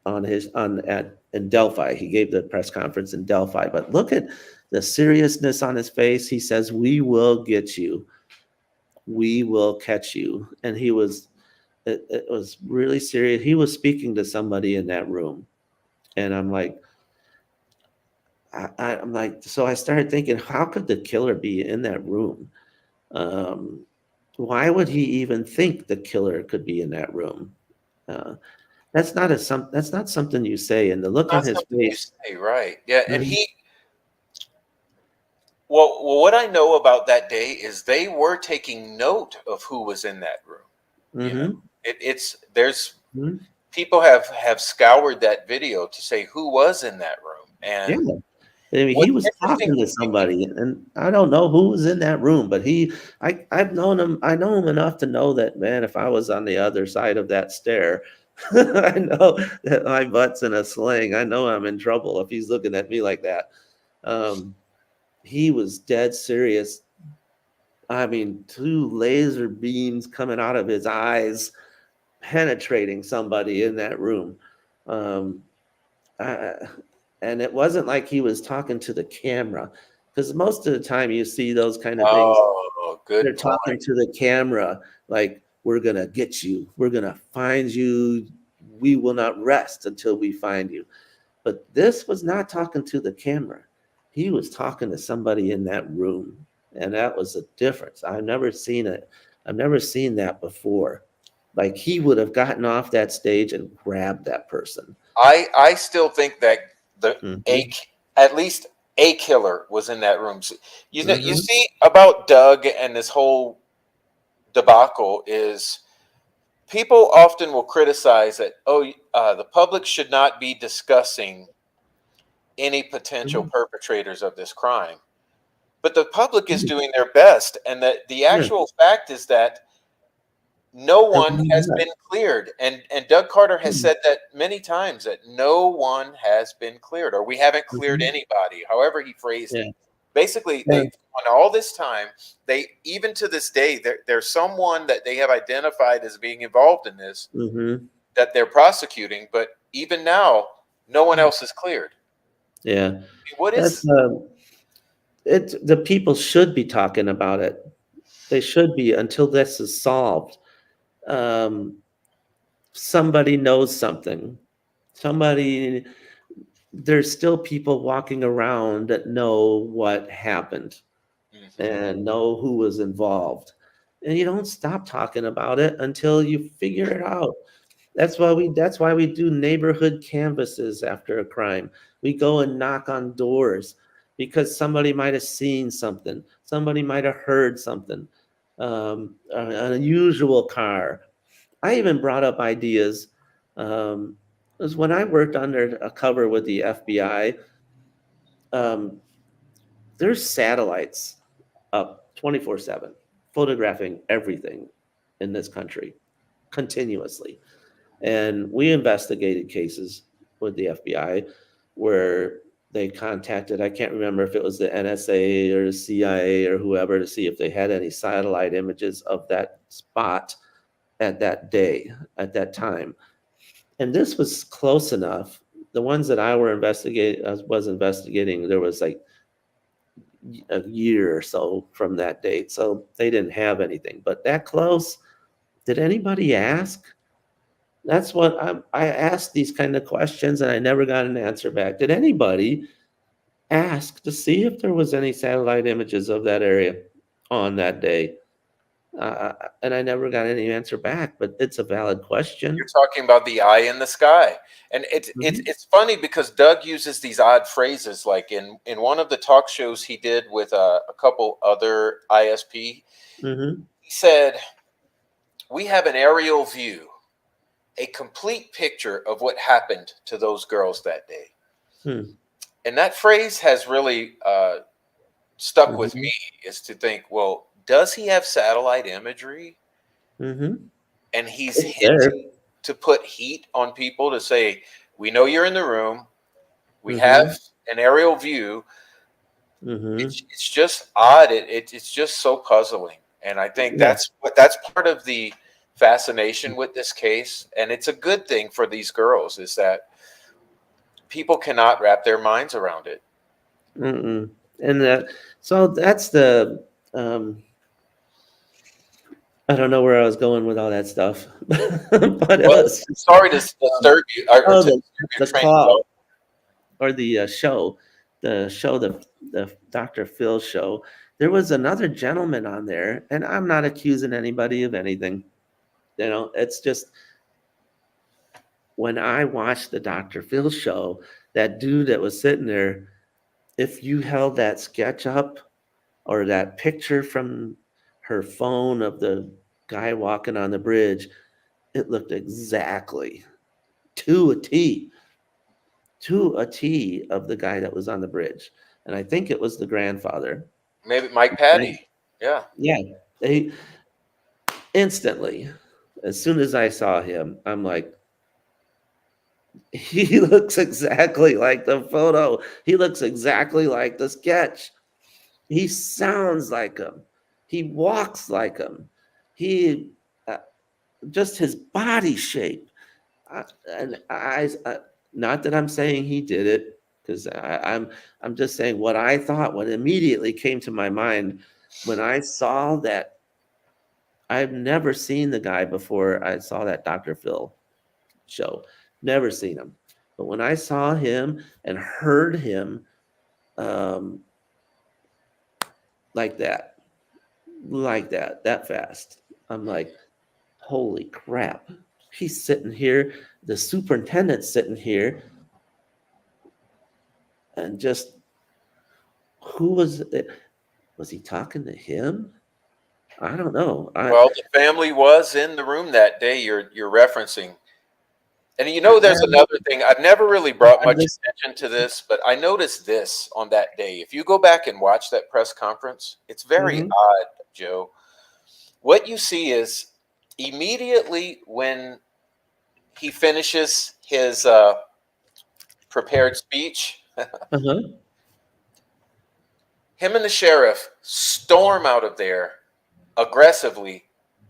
on his on at in Delphi. He gave the press conference in Delphi, but look at the seriousness on his face. He says, "We will get you. We will catch you." And it was really serious. He was speaking to somebody in that room, and I'm like, I'm like, so I started thinking, how could the killer be in that room? Um, why would he even think the killer could be in that room? Uh, that's not something you say. And the look on Not his something you face. say, right? Yeah, and Mhm. what I know about that day is they were taking note of who was in that room. You know, Mhm. it's there's Mhm. people have scoured that video to say who was in that room. Yeah. And I mean, he what's was interesting talking to to me, somebody, and I don't know who was in that room, but I've known him. I know him enough to know that, man, if I was on the other side of that stair, I know that my butt's in a sling. I know I'm in trouble if he's looking at me like that. Um, he was dead serious. I mean, two laser beams coming out of his eyes, penetrating somebody in that room. Um, I, and it wasn't like he was talking to the camera, because most of the time you see those kind of things, oh, they're good talking point. to the camera like, "We're gonna get you, we're gonna find you, we will not rest until we find you." But this was not talking to the camera. He was talking to somebody in that room, and that was a difference. I've never seen it. I've never seen that before. Like, he would have gotten off that stage and grabbed that person. I still think that the a Hmm. at least a killer was in that room. So, you Hmm. see about Doug and this whole debacle is people often will criticize that, the public should not be discussing any potential Mhm. perpetrators of this crime, but the public is doing their best, and that the Yeah, actual fact is that no they're one doing has that. been cleared. And Doug Carter has Mhm. said that many times, that no one has been cleared, or we haven't cleared Mhm. anybody, however he phrased it. Yeah, Basically, yeah. they on all this time, they even to this day, there's someone that they have identified as being involved in this, Mhm. that they're prosecuting, but even now, no one else is cleared. Yeah. What That's, is the people should be talking about it. They should be until this is solved. Um, Somebody knows something. Somebody There's still people walking around that know what happened Mhm. and know who was involved. And you don't stop talking about it until you figure it out. That's why we do neighborhood canvases after a crime. We go and knock on doors because somebody might have seen something. Somebody might have heard something. An unusual car. I even brought up ideas. Was when I worked under a cover with the FBI. Um, there's satellites up 24/7, photographing everything in this country continuously. And we investigated cases with the FBI where they contacted, I can't remember if it was the NSA or the CIA or whoever, to see if they had any satellite images of that spot at that day, at that time. And this was close enough. The ones that was investigating, there was like a year or so from that date. So they didn't have anything. But that close, did anybody ask? That's what I asked these kind of questions and I never got an answer back. Did anybody ask to see if there was any satellite images of that area on that day? And I never got any answer back, but it's a valid You're question. talking about the eye in the sky, and it's Hmm. it's funny because Doug uses these odd phrases. Like in one of the talk shows he did with a couple other ISP, Hmm. he said, "We have an aerial view, a complete picture of what happened to those girls that day." Hmm. And that phrase has really stuck with Hmm. me. Is to think, well, does he have satellite imagery? Hmm. And he's It's there. hinting to put heat on people to say, "We know you're in the room. We have Hmm. an aerial view." Hmm. It's just odd. It's just so puzzling, and I think Yeah. that's part of the fascination with this case, and it's a good thing for these girls is that people cannot wrap their minds around it. Mm-mm. And so that's the um, I don't know where I was going with all that stuff, but it Well, was sorry to um, disturb you or oh to disturb your the train of call thought. or the Dr. Phil show. There was another gentleman on there, and I'm not accusing anybody of anything. It's just when I watched the Dr. Phil show, that dude that was sitting there, if you held that sketch up or that picture from her phone of the guy walking on the bridge, it looked exactly to a T, to a T of the guy that was on the bridge. And I think it was the grandfather. Maybe Mike Right? Patty. Yeah. Yeah. They instantly, as soon as I saw him, I'm like, he looks exactly like the photo. He looks exactly like the sketch. He sounds like him. He walks like him. He uh, just his body shape. I, and not that I'm saying he did it, because I'm just saying what I thought. What immediately came to my mind when I saw that. I've never seen the guy before. I saw that Dr. Phil show. Never seen him, but when I saw him and heard him um, like that, that fast, I'm like, holy crap! He's sitting here. The superintendent's sitting here, and just who was it? Was he talking to him? I don't know. Well, the family was in the room that day you're referencing. And you I, know, there's another thing. I've never really brought I'm much just. attention to this, but I noticed this on that day. If you go back and watch that press conference, it's very Hmm. odd, Joe. What you see is immediately when he finishes his prepared speech, Uh-huh. him and the sheriff storm out of there aggressively,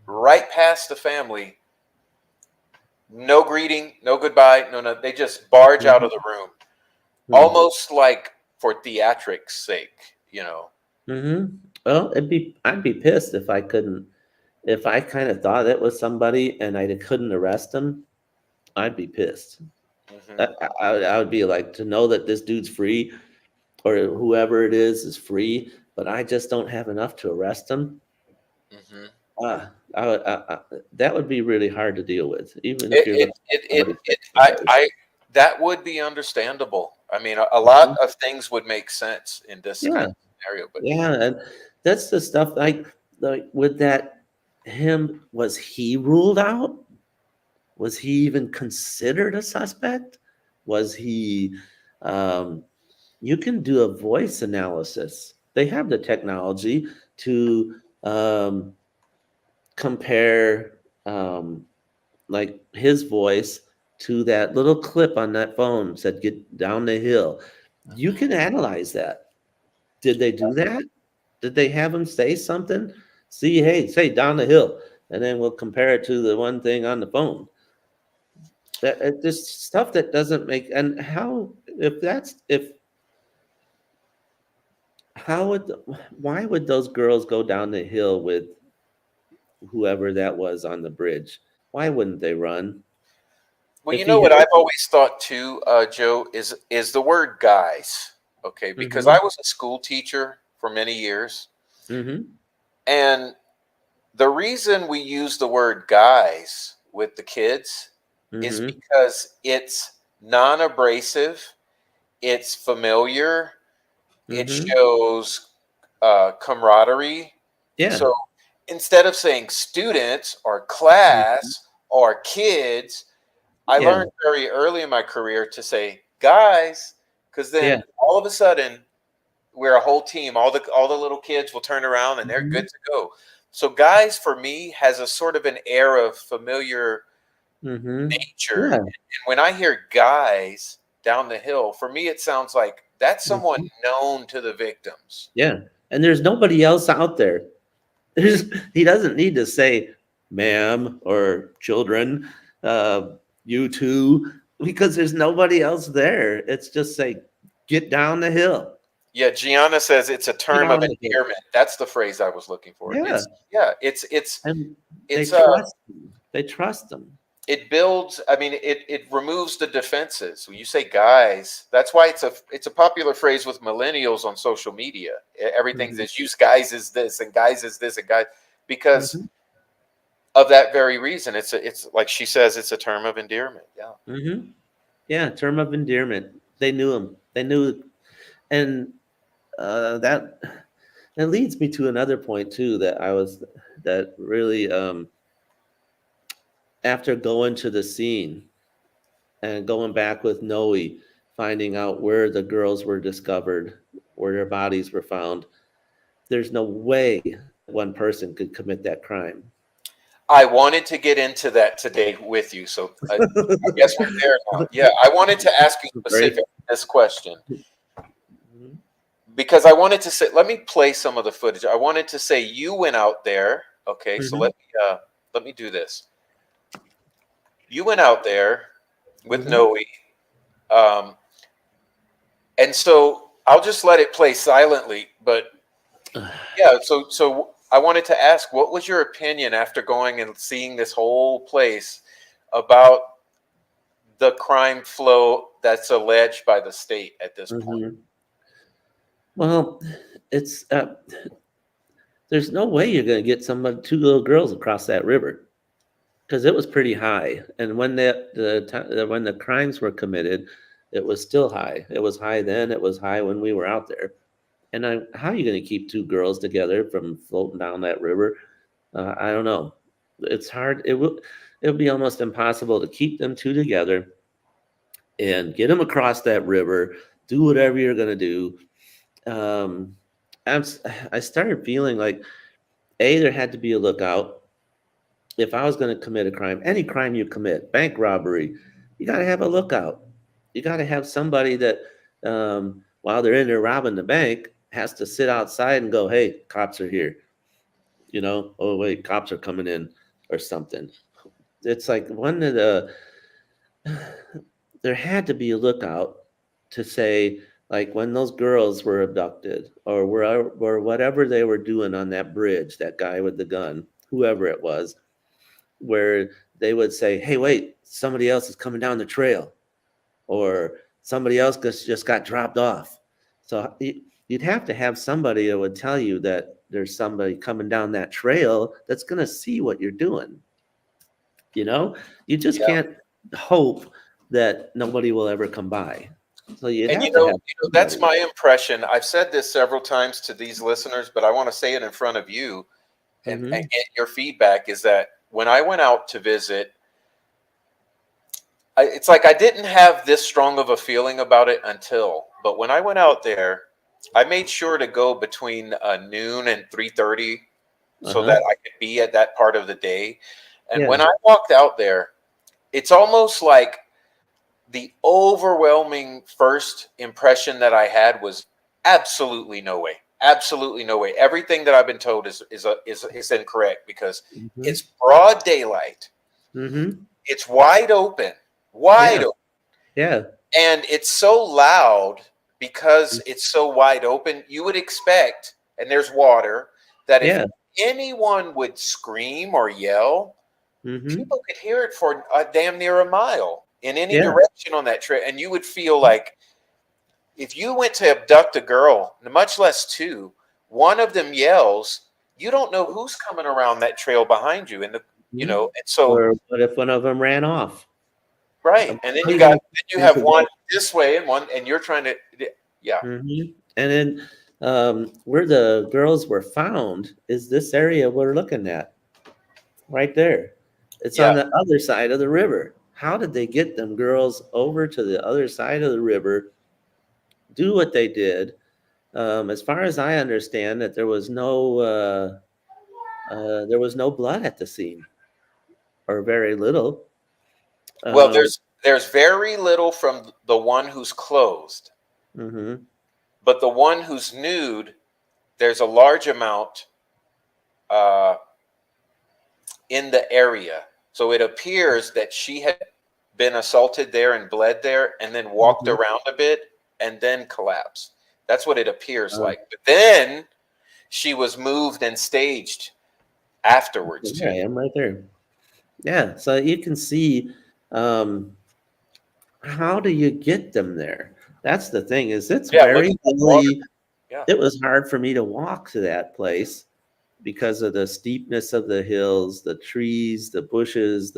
right past the family. No greeting, no goodbye, no, no. They just barge out of the room, almost like for theatrics' sake, you know. Hmm. Well, I'd be pissed if I couldn't. If I kind of thought it was somebody and I couldn't arrest him, I'd be pissed. Hmm. I would be like, to know that this dude's free or whoever it is free, but I just don't have enough to arrest him. Hmm. That would be really hard to deal with, even if It, you're it, looking at it, it, somebody it, fixing cars. that would be understandable. I mean, a lot Mhm. of things would make sense in this kind Yeah, of scenario, but yeah, and that's the stuff like with that him. Was he ruled out? Was he even considered a suspect? Was he? Um, you can do a voice analysis. They have the technology to compare like his voice to that little clip on that phone said get down the hill. You Mhm. can analyze that. Did they do that? Did they have him say something? See, hey, say down the hill, and then we'll compare it to the one thing on the phone. That just stuff that doesn't make. And how, if that's if how would why would those girls go down the hill with whoever that was on the bridge? Why wouldn't they run? Well, you If know he what had, I've always thought too, Joe, is the word guys. Okay, because I mm-hmm, was a school teacher for many years, mm-hmm, and the reason we use the word guys with the kids is mm-hmm, because it's non-abrasive, it's familiar, it mm-hmm, shows camaraderie. yeah, So instead of saying students or mhm, class or kids, I yeah, learned very early in my career to say guys, because yeah, then all of a sudden we're a whole team. All the little kids will turn around and they're mm-hmm, good to go. So guys for me has a sort of an air of familiar mm-hmm, nature. yeah, And when I hear guys down the hill, for me it sounds like that's someone mhm, known to the victims. yeah. And there's nobody else out there. He doesn't need to say ma'am or children, uh, you too, because there's nobody else there. It's just say, get down the hill. Yeah, Gianna says it's a Get term of on the hill. endearment. That's the phrase I was looking for. Yeah. It's yeah, it's And they it's trust them. They trust them. it builds. I mean, it removes the defenses. When you say guys, that's why it's a popular phrase with millennials on social media. Everything's Hmm. this use guys is this and guys is this and guys because Hmm. of that very reason. It's like she says, it's a term of endearment. Yeah. Hmm. Yeah. Term of endearment. They knew him. They knew, and that that leads me to another point too that really after going to the scene and going back with Noe, finding out where the girls were discovered, where their bodies were found. There's no way that one person could commit that crime. I wanted to get into that today with you, so I guess we're there now. Yeah, I wanted to ask you Right? specifically this question Mhm. because I wanted to say, let me play some of the footage. I wanted to say you went out there. Okay, so Mhm. let me do this. You went out there with Mhm. Noe, um, and so I'll just let it play silently. But yeah, so I wanted to ask, what was your opinion after going and seeing this whole place about the crime flow that's alleged by the state at this point? Mhm. Well, it's there's no way you're going to get two little girls across that river because it was pretty high, and when the crimes were committed, it was still high. It was high then. It was high when we were out there. And how are you going to keep two girls together from floating down that river? I don't know. It's hard. It would be almost impossible to keep them two together and get them across that river. Do whatever you're going to do. Um, I'm, s- I started feeling like there had to be a lookout. If I was going to commit a crime, any crime you commit, bank robbery, you got to have a lookout. You got to have somebody that, while they're in there robbing the bank, has to sit outside and go, "Hey, cops are here." Oh wait, cops are coming in, or something. It's like one of the there had to be a lookout to say, like, when those girls were abducted or whatever they were doing on that bridge, that guy with the gun, whoever it was, where they would say, "Hey, wait, somebody else is coming down the trail," or somebody else just got dropped off. So you'd have to have somebody that would tell you that there's somebody coming down that trail that's going to see what you're doing. You just Yeah. can't hope that nobody will ever come by. So you'd And have to have that's somebody. my impression. I've said this several times to these listeners, but I want to say it in front of you and Hmm. get your feedback is that when I went out to visit, it's like I didn't have this strong of a feeling about it but when I went out there, I made sure to go between noon and 3:30 so Uh-huh. that I could be at that part of the day. And when Yeah. I walked out there, it's almost like the overwhelming first impression that I had was absolutely no way. Absolutely no way. Everything that I've been told is incorrect because Hmm. it's broad daylight. Hmm. It's wide Yeah. open, Yeah. and it's so loud because it's so wide open. You would expect, and there's water, that if Yeah. anyone would scream or yell, Hmm. people could hear it for damn near a mile. in any Yeah. direction on that trail, and you would feel like if you went to abduct a girl, much less two, one of them yells, you don't know who's coming around that trail behind you, and Mhm. and so Or what if one of them ran off? right, and then How are you gonna you think have of one that? this way and one, and you're trying to, yeah, Mhm. And then where the girls were found is this area we're looking at right there. It's yeah. on the other side of the river. How did they get them girls over to the other side of the river, do what they did? As far as I understand, that there was no blood at the scene, or very little. Well, Um, there's very little from the one who's clothed, mhm, but the one who's nude, there's a large amount uh, in the area. So it appears that she had been assaulted there and bled there, and then walked mhm. around a bit and then collapsed. That's what it appears Uh, like. But then she was moved and staged afterwards there I too. am, right there. Yeah, so you can see, um, how do you get them there? That's the thing, is it's Yeah, look very at that water. hilly. Yeah. It was hard for me to walk to that place because of the steepness of the hills, the trees, the bushes,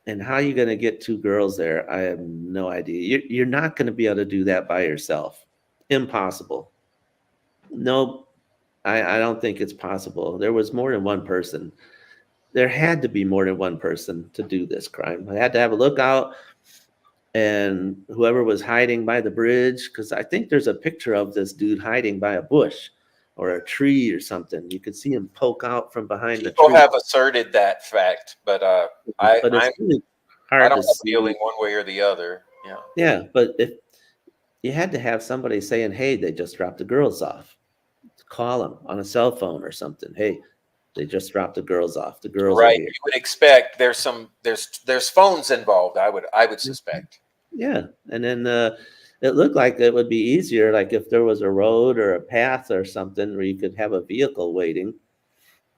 and how you gonna get two girls there? I have no idea. You're not gonna be able to do that by yourself. Impossible. Nope. I don't think it's possible. There was more than one person. There had to be more than one person to do this crime. I had to have a lookout, and whoever was hiding by the bridge, because I think there's a picture of this dude hiding by a bush or a tree or something. You could see him poke out from behind the People tree. have asserted that fact, but I But it's really I hard don't to have a feeling see. one way or the other. Yeah. Yeah, but if you had to have somebody saying, "Hey, they just dropped the girls off," call them on a cell phone or something. "Hey, they just dropped the girls off. The girls are Right. here." You would expect there's phones involved, I would Mhm. suspect. Yeah, and then it looked like it would be easier, like if there was a road or a path or something where you could have a vehicle waiting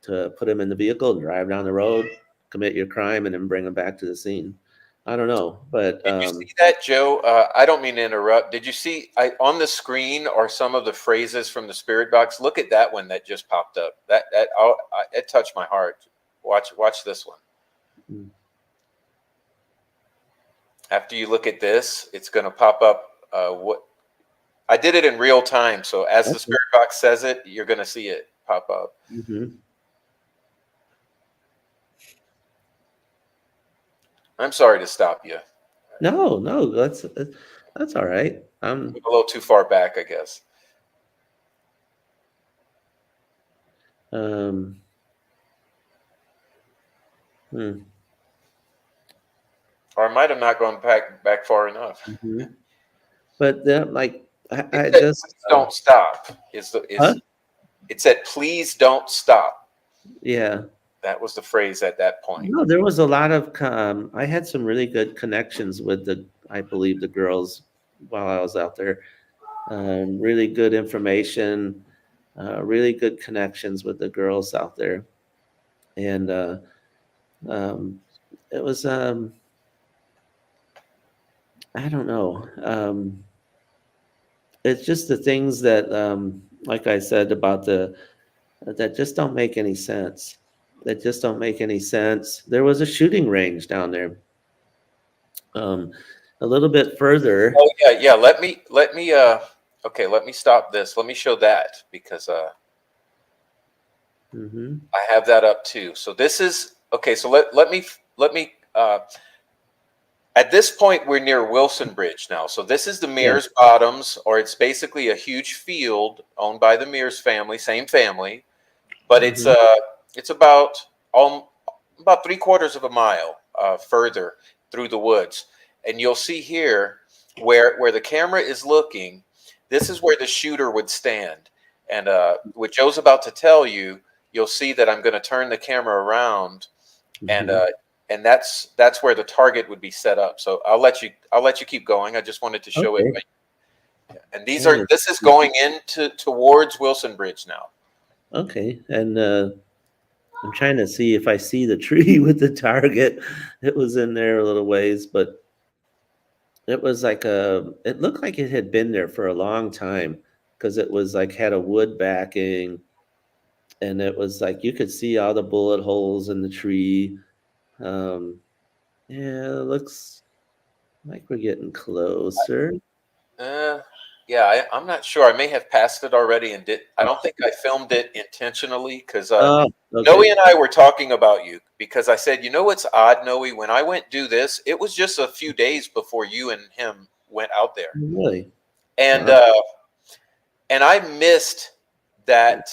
to put them in the vehicle and drive down the road, commit your crime, and then bring them back to the scene. I don't know, but Did you see that, Joe? I don't mean to interrupt. Did you see on the screen are some of the phrases from the spirit box? Look at that one that just popped up. It touched my heart. Watch this one. mm, After you look at this, it's going to pop up. What I did it in real time, so as the okay. spirit box says it, you're going to see it pop up. Mhm. I'm sorry to stop you. No, no, that's all right. A little too far back, I guess. Um, hmm, Or I might have not gone back far enough. mhm. But like It I said, just "Please don't stop." huh? It said, "Please don't stop." Yeah. That was the phrase at that point. No, there was a lot of I had some really good connections with I believe the girls while I was out there. Really good information, really good connections with the girls out there, and um, it was I don't know. It's just the things that, like I said about that just don't make any sense. That just don't make any sense. There was a shooting range down there, um, a little bit further. Oh yeah, yeah. Let me okay, let me stop this. Let me show that because Hmm. I have that up too. So this is okay, so let me at this point we're near Wilson Bridge now. So this is the Yeah. Mears Bottoms, or it's basically a huge field owned by the Mears family, same family, but Hmm. it's about 3/4 of a mile further through the woods, and you'll see here where the camera is looking. This is where the shooter would stand, and what Joe's about to tell you, you'll see that I'm going to turn the camera around, and Hmm. uh, and that's where the target would be set up. So I'll let you keep going. I just wanted to show it. Okay. And Yeah. this is going into towards Wilson Bridge now. Okay. And I'm trying to see if I see the tree with the target. It was in there a little ways, but it was like it looked like it had been there for a long time because it was like had a wood backing, and it was like you could see all the bullet holes in the tree. Um, yeah, it looks like we're getting closer. Uh, yeah, I'm not sure. I may have passed it already and did. I don't think I filmed it intentionally because Oh, Noe okay. and I were talking about you because I said, you know what's odd, Noe? When I went do this, it was just a few days before you and him went out there, Really? and Wow. uh, and I missed that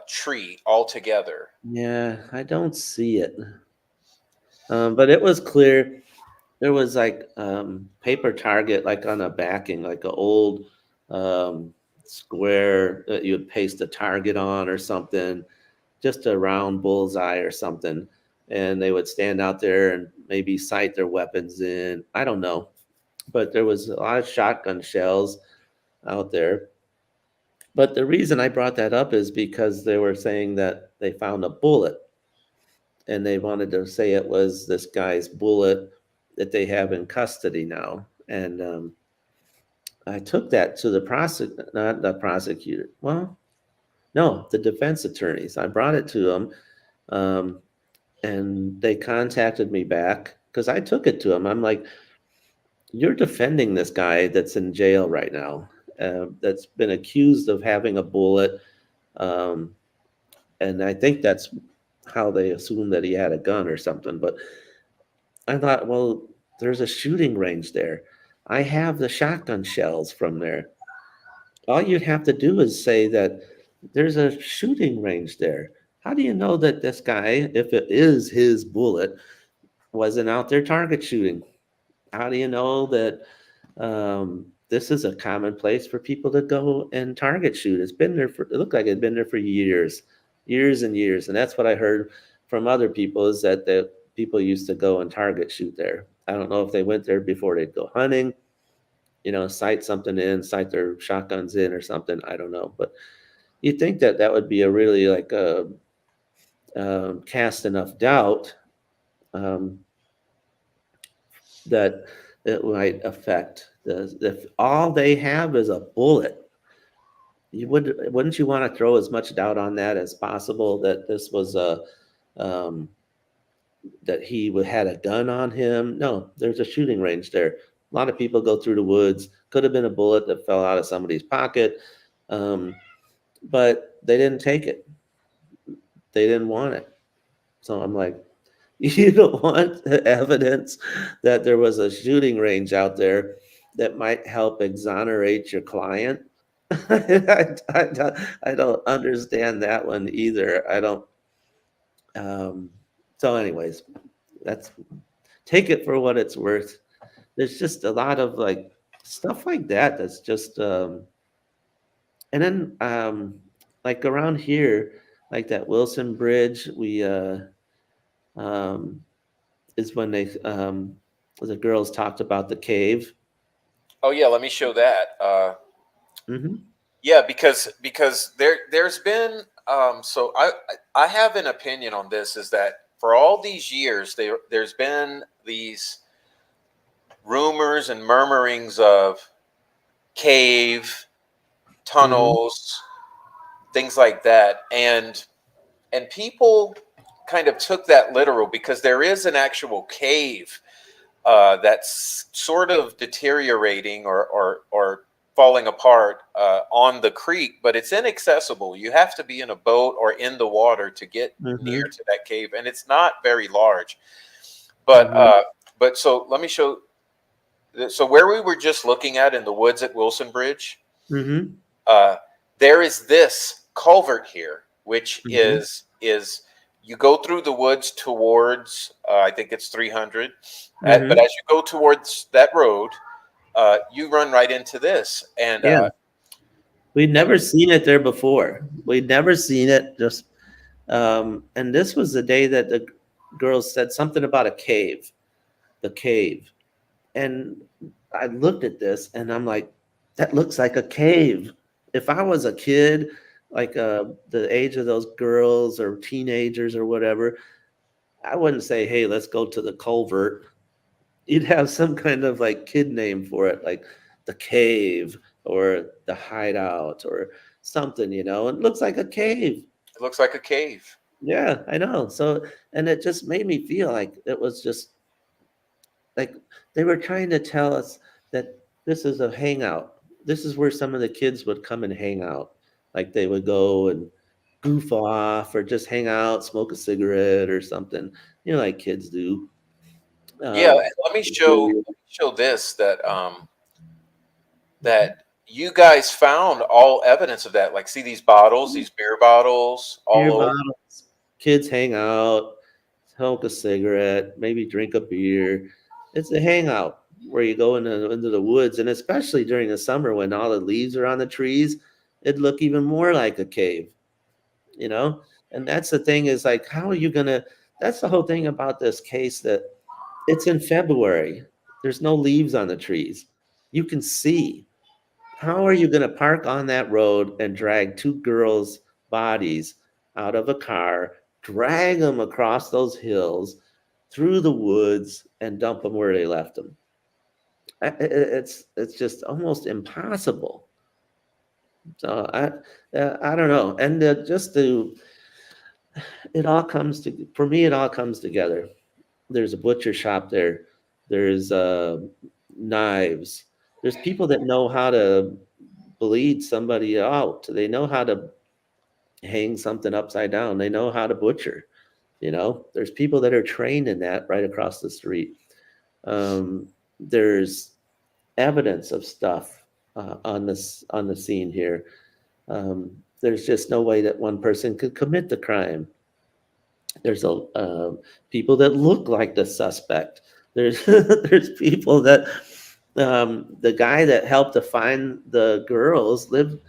tree altogether. Yeah, I don't see it. But it was clear. There was like paper target, like on a backing, like an old square that you would paste a target on or something, just a round bullseye or something. And they would stand out there and maybe sight their weapons in. I don't know. But there was a lot of shotgun shells out there. But the reason I brought that up is because they were saying that they found a bullet and they wanted to say it was this guy's bullet that they have in custody now. And I took that to the not the prosecutor. Well, no, the defense attorneys. I brought it to them, um, and they contacted me back because I took it to them. I'm like, "You're defending this guy that's in jail right now, that's been accused of having a bullet." Um, and I think that's how they assumed that he had a gun or something. But I thought, well, there's a shooting range there. I have the shotgun shells from there. All you'd have to do is say that there's a shooting range there. How do you know that this guy, if it is his bullet, wasn't out there target shooting? How do you know that this is a common place for people to go and target shoot? It's been there for, it looked like it had been there for years, years and years. And that's what I heard from other people is that the people used to go and target shoot there. I don't know if they went there before they'd go hunting, sight something in, sight their shotguns in or something. I don't know. But you'd think that that would be a really like a cast enough doubt um, that it might affect if all they have is a bullet. Wouldn't you want to throw as much doubt on that as possible that this was a um, that he had a gun on him? No, there's a shooting range there. A lot of people go through the woods. Could have been a bullet that fell out of somebody's pocket, um, but they didn't take it. They didn't want it. So I'm like, you don't want evidence that there was a shooting range out there that might help exonerate your client. I don't understand that one either. I don't. Um, so, anyways, that's take it for what it's worth. There's just a lot of like stuff like that. That's just, and then like around here, like that Wilson Bridge, we um, is when the girls talked about the cave. Oh yeah, let me show that. Hmm. Yeah, because there's been so I have an opinion on this is that for all these years there's been these rumors and murmurings of cave Hmm. tunnels, things like that, and people kind of took that literal because there is an actual cave that's sort of deteriorating or falling apart on the creek, but it's inaccessible. You have to be in a boat or in the water to get near Hmm. to that cave, and it's not very large. But Hmm. so let me show. So where we were just looking at in the woods at Wilson Bridge, Hmm. uh, there is this culvert here, which Hmm. is you go through the woods towards I think it's 300, but Hmm. as you go towards that road, you run right into this, Yeah, we'd never seen it there before. We'd never seen it. Just and this was the day that the girls said something about a cave, the cave, and I looked at this and I'm like, that looks like a cave. If I was a kid like the age of those girls or teenagers or whatever, I wouldn't say, hey, let's go to the culvert. You'd have some kind of like kid name for it, like the cave or the hideout or something, it looks like a cave. It looks like a cave. Yeah, I know. So, and it just made me feel like it was just like they were trying to tell us that this is a hangout. This is where some of the kids would come and hang out. Like they would go and goof off or just hang out, smoke a cigarette or something, like kids do. Yeah, Um, and let me show this that you guys found all evidence of that. Like, see these bottles, these beer bottles beer all over. bottles, kids hang out, smoke a cigarette, maybe drink a beer. It's a hangout where you go into the woods, and especially during the summer when all the leaves are on the trees, it'd look even more like a cave, you know? And that's the thing is like, how are you gonna? That's the whole thing about this case that it's in February. There's no leaves on the trees. You can see. How are you going to park on that road and drag two girls' bodies out of a car, drag them across those hills, through the woods, and dump them where they left them? It's just almost impossible. So I don't know, and just to it all comes to for me, it all comes together. There's a butcher shop there. There's knives. There's people that know how to bleed somebody out. They know how to hang something upside down. They know how to butcher. There's people that are trained in that right across the street. There's evidence of stuff on the scene here. There's just no way that one person could commit the crime. There's people that look like the suspect. There's there's people that the guy that helped to find the girls lived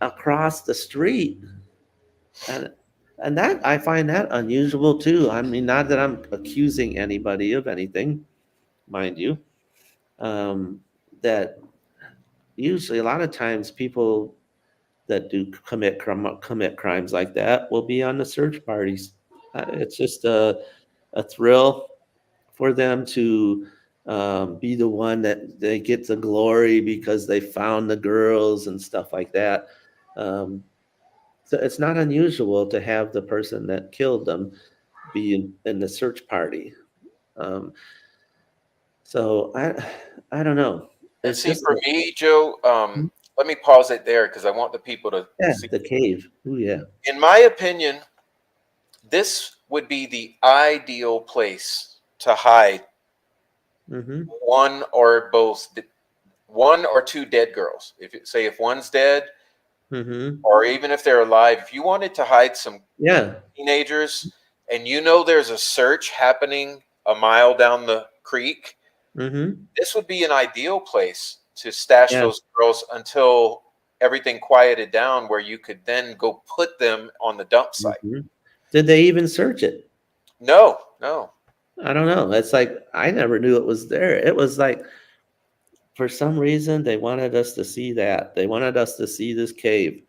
across the street, and that I find that unusual too. I mean, not that I'm accusing anybody of anything, mind you. Um, that usually a lot of times people that do commit crimes like that will be on the search parties. It's just a thrill for them to be the one that they get the glory because they found the girls and stuff like that. Um, so it's not unusual to have the person that killed them be in the search party. Um, so I don't know. And It's see, just for me, Joe, let me pause it there because I want the people to yeah, see. the cave. Oh yeah. In my opinion, this would be the ideal place to hide Mm-hmm. one or both, one or two dead girls. If one's dead, Mm-hmm. or even if they're alive, if you wanted to hide some Yeah. teenagers, and there's a search happening a mile down the creek, Mm-hmm. this would be an ideal place to stash Yeah. those girls until everything quieted down, where you could then go put them on the dump site. Mm-hmm. Did they even search it? No, no. I don't know. It's like I never knew it was there. It was like for some reason they wanted us to see that. They wanted us to see this cave.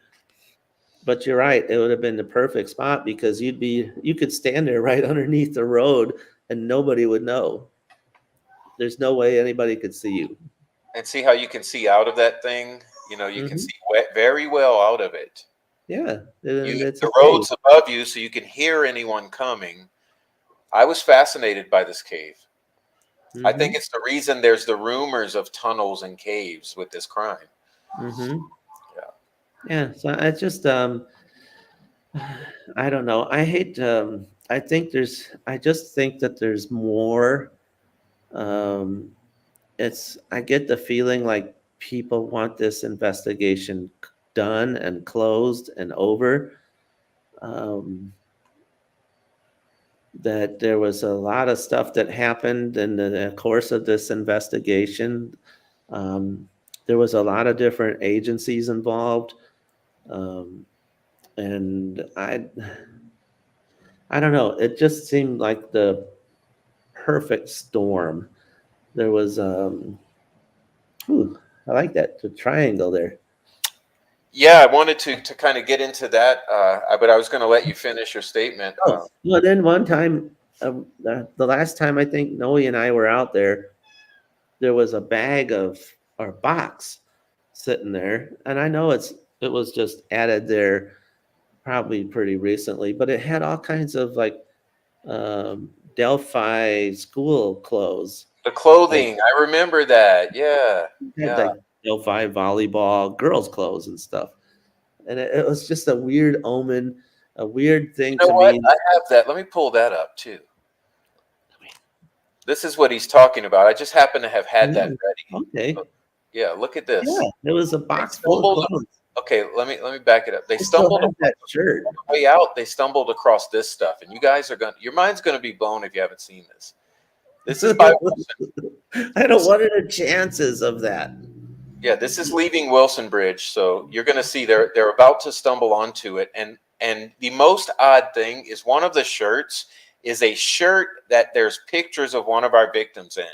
But you're right, it would have been the perfect spot because you could stand there right underneath the road and nobody would know. There's no way anybody could see you. And see how you can see out of that thing? You can Hmm. see very well out of it. Yeah, and it's a The cave. road's above you, so you can hear anyone coming. I was fascinated by this cave. I think Hmm. it's the reason there's the rumors of tunnels and caves with this crime. Hmm. Yeah. Yeah, so I just I don't know. I hate I just think that there's more. Um I get the feeling like people want this investigation done and closed and over. Um, that there was a lot of stuff that happened in the course of this investigation. Um, there was a lot of different agencies involved, um, and I don't know. It just seemed like the perfect storm. There was I like that the triangle there. Yeah, I wanted to kind of get into that, but I was going to let you finish your statement. Oh, well, then one time, the last time I think Noe and I were out there, there was a bag of or box sitting there, and I know it was just added there probably pretty recently, but it had all kinds of like Delphi school clothes. The Like clothing, I remember that. Yeah, it had yeah. like Delphi volleyball girls' clothes and stuff, and it was just a weird omen, a weird You thing know to what? me. I have that. Let me pull that up too. This is what he's talking about. I just happen to have had that Yeah, ready. okay, Yeah, look at yeah, this. there was a They box full of stumbled. clothes. Okay, let me back it up. They I still stumbled have on that shirt. the way out. They stumbled across this stuff, and you guys are going. Your mind's going to be blown if you haven't seen this. This is by Wilson. I don't. This, What are the chances of that? yeah, this is leaving Wilson Bridge. So you're going to see they're about to stumble onto it, and the most odd thing is one of the shirts is a shirt that there's pictures of one of our victims in.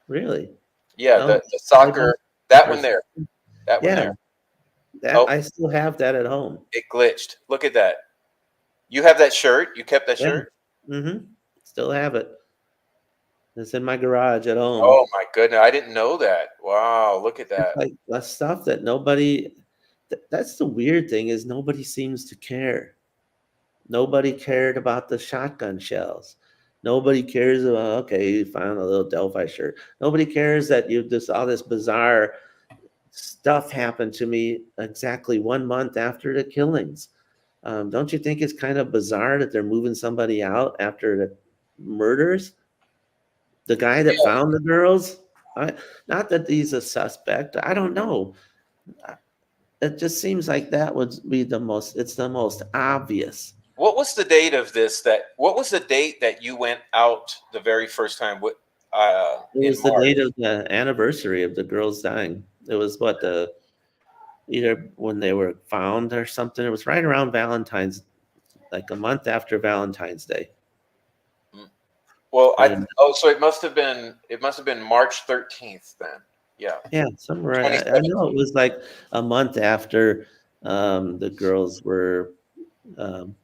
Really? Yeah, Oh, the they both soccer, that are. one there, that one Yeah, there. that Oh, I still have that at home. it glitched. Look at that. You have that shirt. You kept that Yeah. shirt. Mm-hmm. Still have it. It's in my garage at home. Oh my goodness, I didn't know that. Wow, look at It's that. like the stuff that nobody. That's the weird thing is nobody seems to care. Nobody cared about the shotgun shells. Nobody cares about okay, you found a little Delphi shirt. Nobody cares that you just all this bizarre stuff happened to me exactly 1 month after the killings. Don't you think it's kind of bizarre that they're moving somebody out after the murders? The guy that Yeah. found the girls? I, not that he's a suspect. I don't know. It just seems like that would be it's the most obvious. What was the date of this? What was the date that you went out the very first time? With It in was the March? date of the anniversary of the girls dying. It was what either when they were found or something. It was right around Valentine's, like a month after Valentine's Day. Mm. Well, And so it must have been March 13th then. Yeah, yeah, somewhere I know 2017 it was like a month after the girls were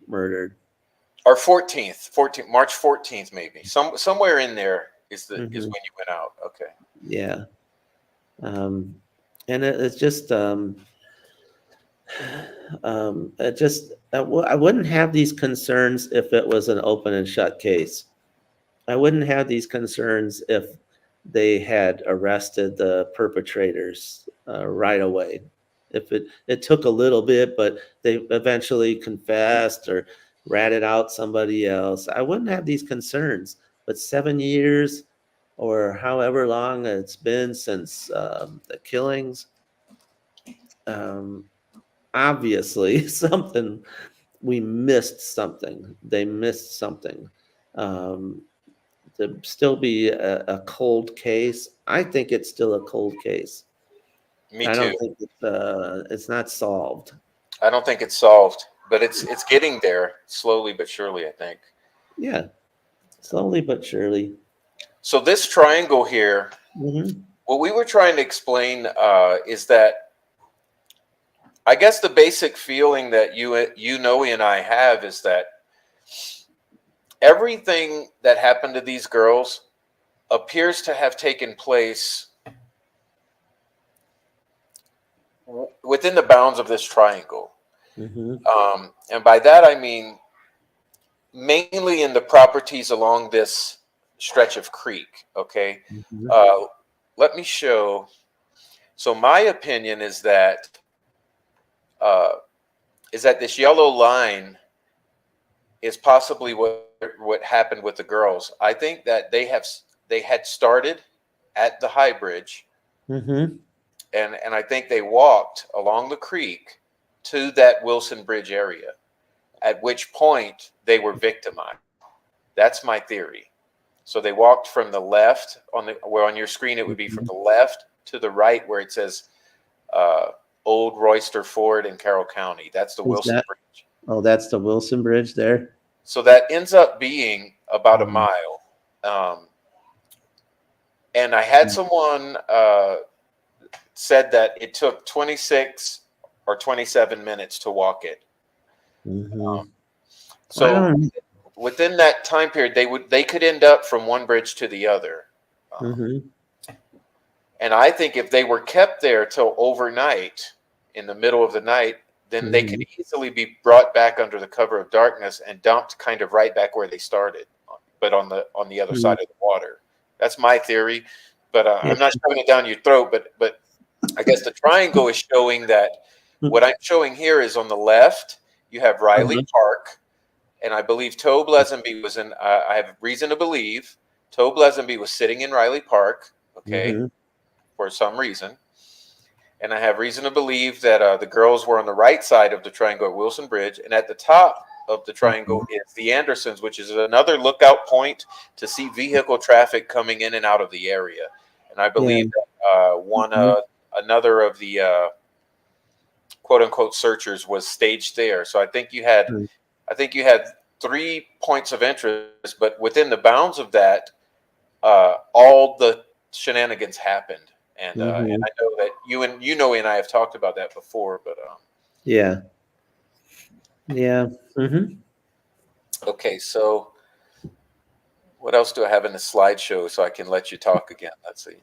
murdered. or 14th, March 14th maybe. Somewhere in there is Hmm. when you went out. Okay. Yeah, um, and it's just it just I wouldn't have these concerns if it was an open and shut case. I wouldn't have these concerns if they had arrested the perpetrators right away. If it took a little bit, but they eventually confessed or ratted out somebody else, I wouldn't have these concerns. But 7 years or however long it's been since the killings, um, obviously something we missed something. They missed something. Um, to still be a cold case. I think it's still a cold case. Me I too. don't think it's not solved. I don't think it's solved, but it's getting there slowly but surely, I think. Yeah, slowly but surely. So this triangle here, Hmm. what we were trying to explain is that I guess the basic feeling that Noe, and I have is that everything that happened to these girls appears to have taken place within the bounds of this triangle. Hmm. And by that I mean mainly in the properties along this stretch of creek. Okay, Hmm. uh, let me show. So my opinion uh, is that this yellow line is possibly what happened with the girls. I think that they had started at the high bridge, Hmm. and I think they walked along the creek to that Wilson Bridge area. At which point they were victimized. That's my theory. So they walked from the left where on your screen it would be from Hmm. the left to the right where it says uh, Old Royster Ford in Carroll County. That's the Is Wilson that? Bridge. Oh, that's the Wilson Bridge there. So that ends up being about a Mhm. mile. Um, and I had someone said that it took 26 or 27 minutes to walk it. Mm-hmm. I So don't. within that time period, they could end up from one bridge to the other. Mm-hmm. And I think if they were kept there till overnight, in the middle of the night, then they could Mm-hmm. easily be brought back under the cover of darkness and dumped kind of right back where they started, but on the other Mm-hmm. side of the water. That's my theory, but Yeah. I'm not shoving it down your throat. But I guess the triangle is showing that what I'm showing here is on the left. You have Riley Uh-huh. Park, and I believe Tobe Lesenby was in. I have reason to believe Tobe Lesenby was sitting in Riley Park. Okay, Mm-hmm. for some reason. And I have reason to believe that the girls were on the right side of the triangle at Wilson Bridge. And at the top of the triangle is the Andersons, which is another lookout point to see vehicle traffic coming in and out of the area. And I Yeah. believe that another of the quote unquote searchers was staged there. So I think you had 3 points of interest, but within the bounds of that, all the shenanigans happened, and Mm-hmm. I know that you and I have talked about that before. But Yeah. Yeah. Mm-hmm. okay, so what else do I have in the slideshow so I can let you talk again? Let's see.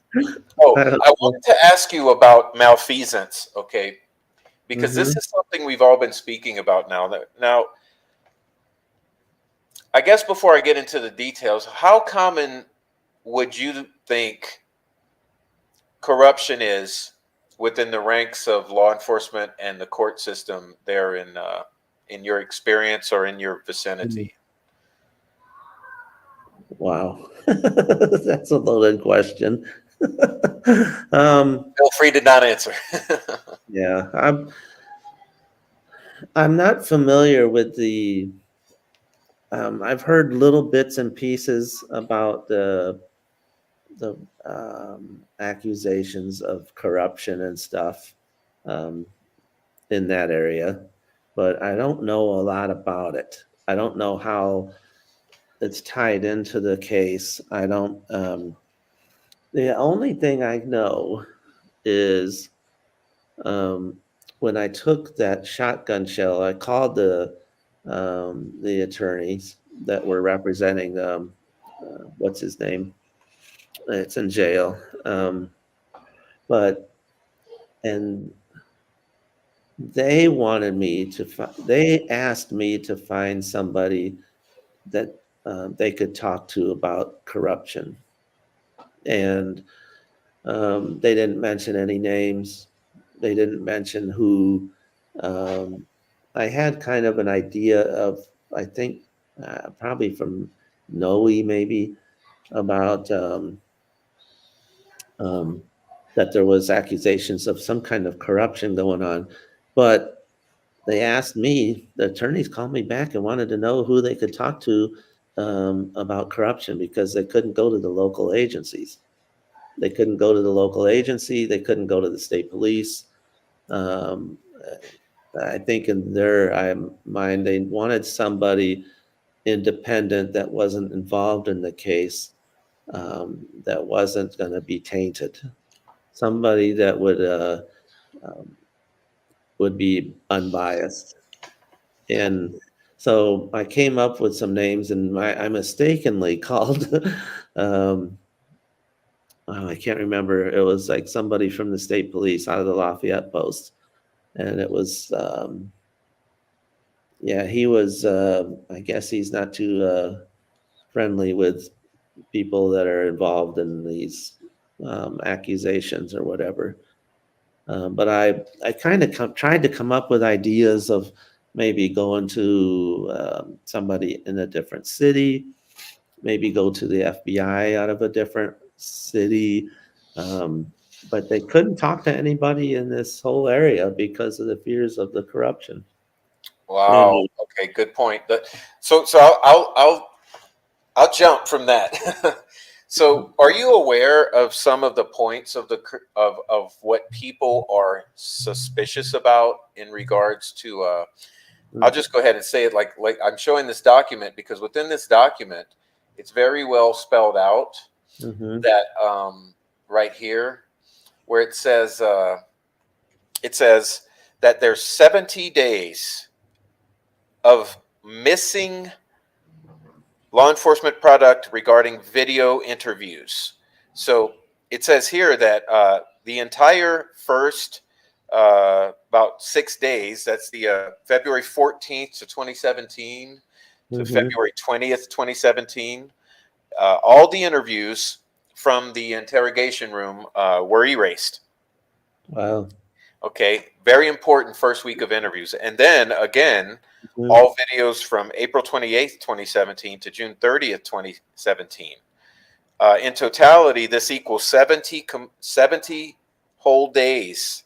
Oh, I don't I know. wanted to ask you about malfeasance, okay? Because this Mm-hmm. is something we've all been speaking about now. Now, I guess before I get into the details, how common would you think corruption is within the ranks of law enforcement and the court system there in your experience or in your Mm. vicinity? Wow. That's a loaded question. um, Feel free to not answer. yeah. I'm not familiar with the I've heard little bits and pieces about the accusations of corruption and stuff um, in that area, but I don't know a lot about it. I don't know how it's tied into the case. I don't. The only thing I know is um, when I took that shotgun shell, I called the attorneys that were representing what's his name? It's in jail. But and they wanted me to they asked me to find somebody that they could talk to about corruption, and they didn't mention any names. They didn't mention who. Um, I had kind of an idea of, I think, probably from Noe maybe, about um, that there was accusations of some kind of corruption going on. But they asked me, the attorneys called me back and wanted to know who they could talk to about corruption because they couldn't go to the local agencies. They couldn't go to the local agency. They couldn't go to the state police. Um, I think in their mind, they wanted somebody independent that wasn't involved in the case, that wasn't going to be tainted. Somebody that um, would be unbiased. And so I came up with some names, and I mistakenly called. um, oh, I can't remember. It was like somebody from the state police out of the Lafayette Post, and it was yeah, he was. I guess he's not too friendly with people that are involved in these accusations or whatever. But I kind of tried to come up with ideas of maybe going to somebody in a different city, maybe go to the FBI out of a different city. Um, but they couldn't talk to anybody in this whole area because of the fears of the corruption. And Wow. Okay. Good point. So I'll jump from that. So, are you aware of some of the points of of what people are suspicious about in regards to? I'll just go ahead and say it like I'm showing this document because within this document, it's very well spelled out mm-hmm, that right here where it says that there's 70 days of missing law enforcement product regarding video interviews. So it says here that the entire first about 6 days, that's the February 14th to 2017 to Mm-hmm. February 20th, 2017, all the interviews from the interrogation room were erased. Wow. Okay, very important first week of interviews. And then again, Mm-hmm. all videos from April 28th, 2017 to June 30th, 2017. In totality, this equals 70 whole days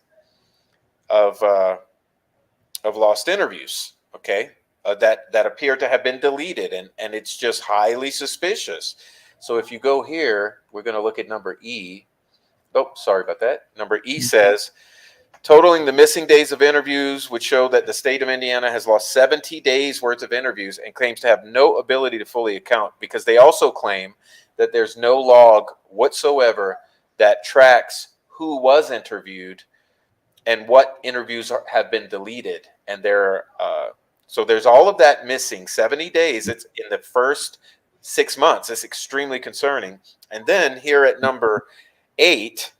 of lost interviews. Okay, that appear to have been deleted, and it's just highly suspicious. So if you go here, we're going to look at number E. Oh, sorry about that. Number E says, totaling the missing days of interviews would show that the state of Indiana has lost 70 days worth of interviews and claims to have no ability to fully account, because they also claim that there's no log whatsoever that tracks who was interviewed and what interviews have been deleted. And so there's all of that missing. 70 days. It's in the first 6 months. It's extremely concerning. And then here at number 8,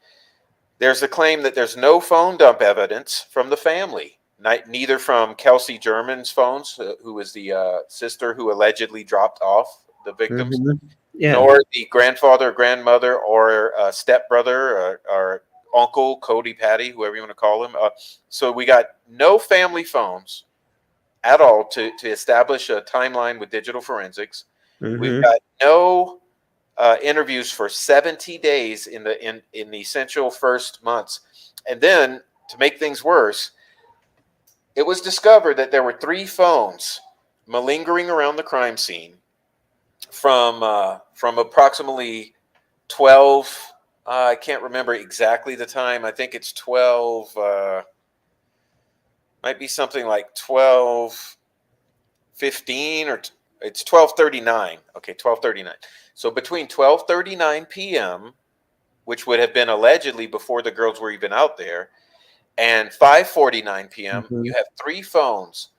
there's a claim that there's no phone dump evidence from the family, neither from Kelsey German's phones, who is the sister who allegedly dropped off the victims, Mm-hmm. Yeah. nor the grandfather, grandmother, or stepbrother, or uncle, Cody, Patty, whoever you want to call him. So we got no family phones at all to establish a timeline with digital forensics. We've Mm-hmm. got no interviews for 70 days in the essential first months. And then, to make things worse, it was discovered that there were 3 phones malingering around the crime scene from approximately 12. I can't remember exactly the time. I think it's 12. Might be something like 12:15, or it's 12:39. Okay, 12:39. So between 12:39 p.m., which would have been allegedly before the girls were even out there, and 5:49 p.m., Mm-hmm. you have 3 phones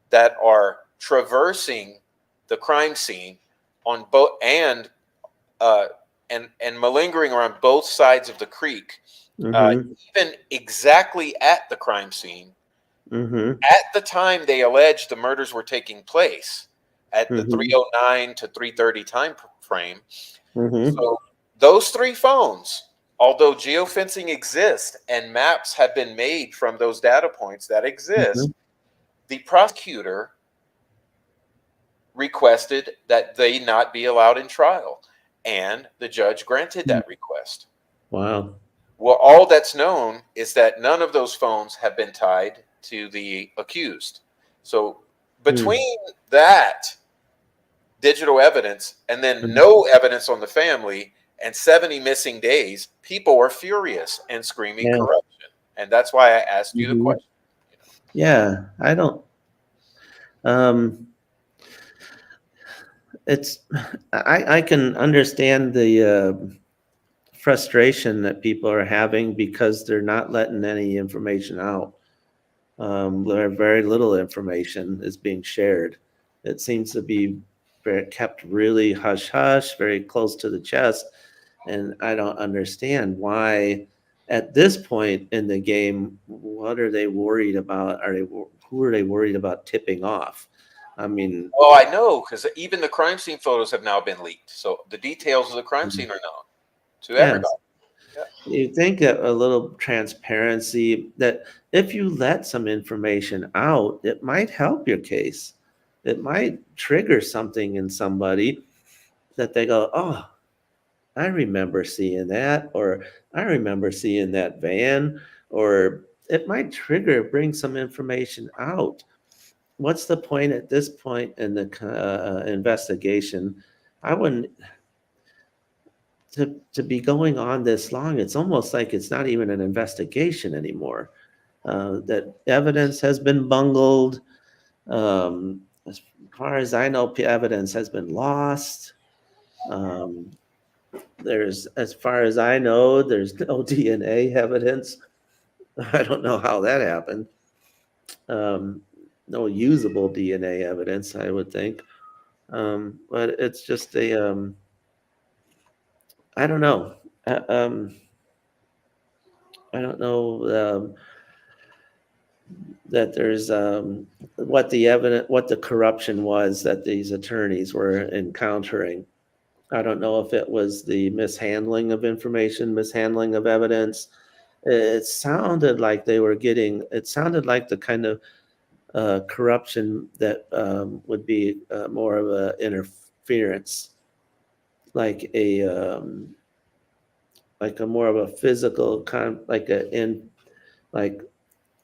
that are traversing the crime scene on both uh, and malingering around both sides of the creek, Mm-hmm. even exactly at the crime scene Mm-hmm. at the time they alleged the murders were taking place, at the Mm-hmm. 3:09 to 3:30 time frame. Mm-hmm. So those 3 phones, although geofencing exists and maps have been made from those data points that Mm-hmm. exist, the prosecutor requested that they not be allowed in trial, and the judge granted that request. Wow. Well, all that's known is that none of those phones have been tied to the accused. So Mm-hmm. between that digital evidence and then no evidence on the family and 70 missing days, people are furious and screaming Yeah. corruption. And that's why I asked you the Mm-hmm. question. Yeah. I don't. Um. It's. I can understand the frustration that people are having because they're not letting any information out. Very little information is being shared. It seems to be kept really hush hush, very close to the chest. And I don't understand why, at this point in the game, what are they worried about? Who are they worried about tipping off? I mean, Well, I know, because even the crime scene photos have now been leaked. So the details of the crime scene are known to yeah, everybody. Yeah. you think that a little transparency, that if you let some information out, it might help your case. It might trigger something in somebody that they go, oh, I remember seeing that, or I remember seeing that van, or it might bring some information out. What's the point at this point in the investigation? I wouldn't, to be going on this long. It's almost like it's not even an investigation anymore. That evidence has been bungled. As far as I know, evidence has been lost. Um, as far as I know, there's no DNA evidence. I don't know how that happened. um, no usable DNA evidence, I would think. But it's just I don't know. Uh, um, I don't know that there's what the evidence, what the corruption was that these attorneys were encountering. I don't know if it was the mishandling of information, mishandling of evidence. It sounded like they were getting. It sounded like the kind of corruption that would be more of a interference, like like a more of a physical kind, like a in like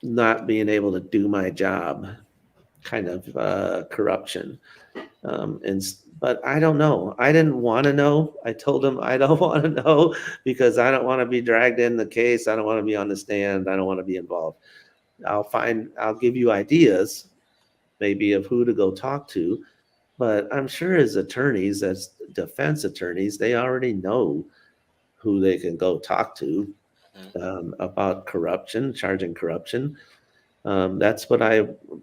not being able to do my job kind of corruption. But I don't know. I didn't want to know. I told him I don't want to know because I don't want to be dragged in the case. I don't want to be on the stand. I don't want to be involved. I'll give you ideas maybe of who to go talk to, but I'm sure his attorneys, as defense attorneys, they already know who they can go talk to Mhm. about corruption, charging corruption. That's what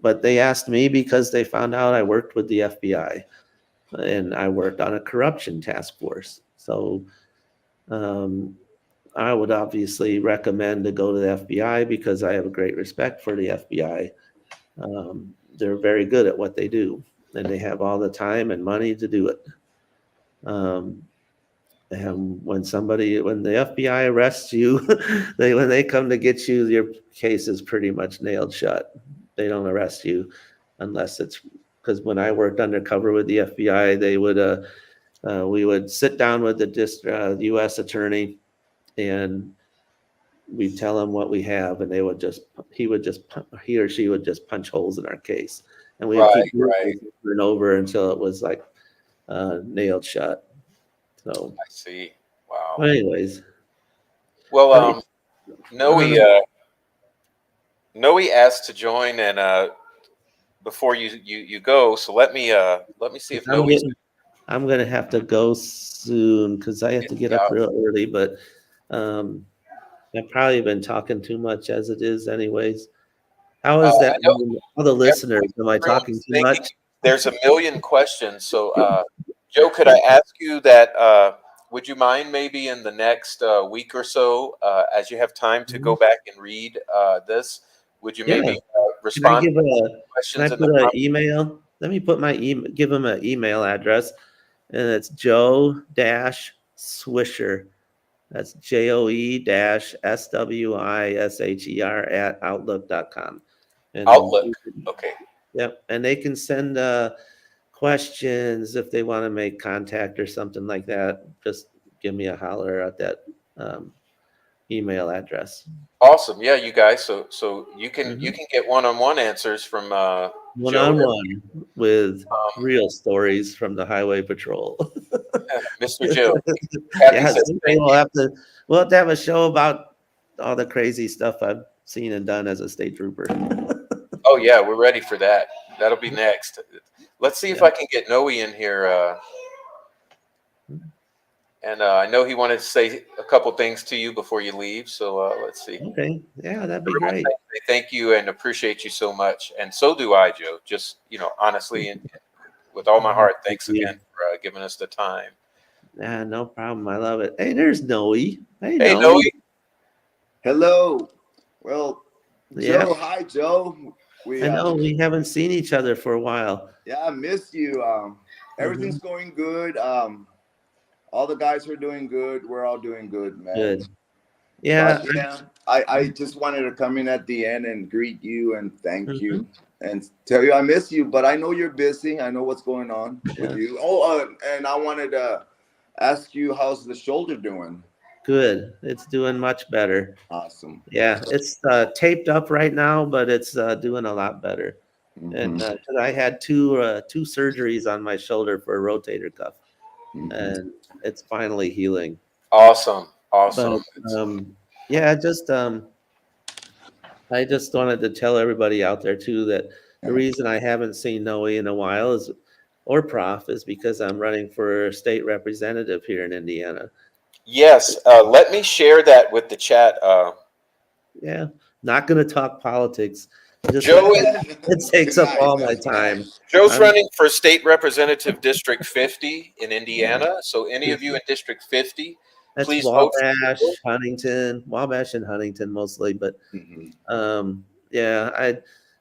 but they asked me because they found out I worked with the FBI and I worked on a corruption task force. So um, I would obviously recommend to go to the FBI because I have a great respect for the FBI. They're very good at what they do, and they have all the time and money to do it. Um, and when the FBI arrests you, when they come to get you, your case is pretty much nailed shut. They don't arrest you unless it's because when I worked undercover with the FBI, we would sit down with the U.S. attorney and we tell him what we have, and he or she would just punch holes in our case, and we would Right, keep doing right. this over and over until it was like nailed shut. So, I see. Wow. anyways, Well, but Noe, um, Noe asked to join, and before you go, so let me see 'cause if Noe's I'm gonna have to go soon because I have to get up yeah. real early. But um, I've probably been talking too much as it is, anyways. How is I that? know All the listeners, everybody's am I in the room talking is too thinking much? there's a million questions. So, Joe, could I ask you that? Would you mind maybe in the next week or so, as you have time to go Mhm. back and read this, would you Yeah. maybe Can I respond give to a can I questions in the put an comments? email? Let me put my email, give them an email address, and it's Joe dash Swisher. That's JOE dash SWISHER at outlook.com. And Outlook. Okay. yep, and they can send questions if they want to make contact or something like that. Just give me a holler at that um, email address. Awesome. Yeah, you guys. So you Mhm. can get one-on-one answers from One Joe on there, one with um, real stories from the highway patrol. Mr. Joe. Kathy Yeah, says someday thank you. we'll have to have a show about all the crazy stuff I've seen and done as a state trooper. Oh yeah, we're ready for that. That'll be next. Let's see if Yeah. I can get Noe in here. And I know he wanted to say a couple things to you before you leave. So let's see. Okay. Yeah, that'd be Everyone, great. thank you and appreciate you so much. And so do I, Joe. Just honestly, and with all my heart, Thank thanks again you. for giving us the time. Yeah, no problem. I love it. Hey, there's Noe. Hey, Hey, Noe. Noe. Hello. Well, Yeah, Joe, hi Joe. We I know we haven't seen each other for a while. yeah, I missed you. Everything's Hmm. going good. All the guys are doing good. We're all doing good, man. Good. Yeah. But yeah, I just wanted to come in at the end and greet you and thank Mhm. you and tell you I miss you. But I know you're busy. I know what's going on with Yeah. you. Oh, and I wanted to ask you, how's the shoulder doing? Good. It's doing much better. Awesome, Yeah, awesome. it's taped up right now, but it's doing a lot better. And Hmm. 'cause I had two surgeries on my shoulder for a rotator cuff, Hmm. and it's finally healing. Awesome. But Awesome. yeah, I just wanted to tell everybody out there too that the reason I haven't seen Noe in a while is or Prof is because I'm running for state representative here in Indiana. Yes. Let me share that with the chat. Yeah, not going to talk politics. Just Joe is it takes up all my time. Joe's I'm running for State Representative District 50 in Indiana. So any of you in District 50, That's please vote for Joe. Wabash and Huntington mostly, but Mhm. yeah,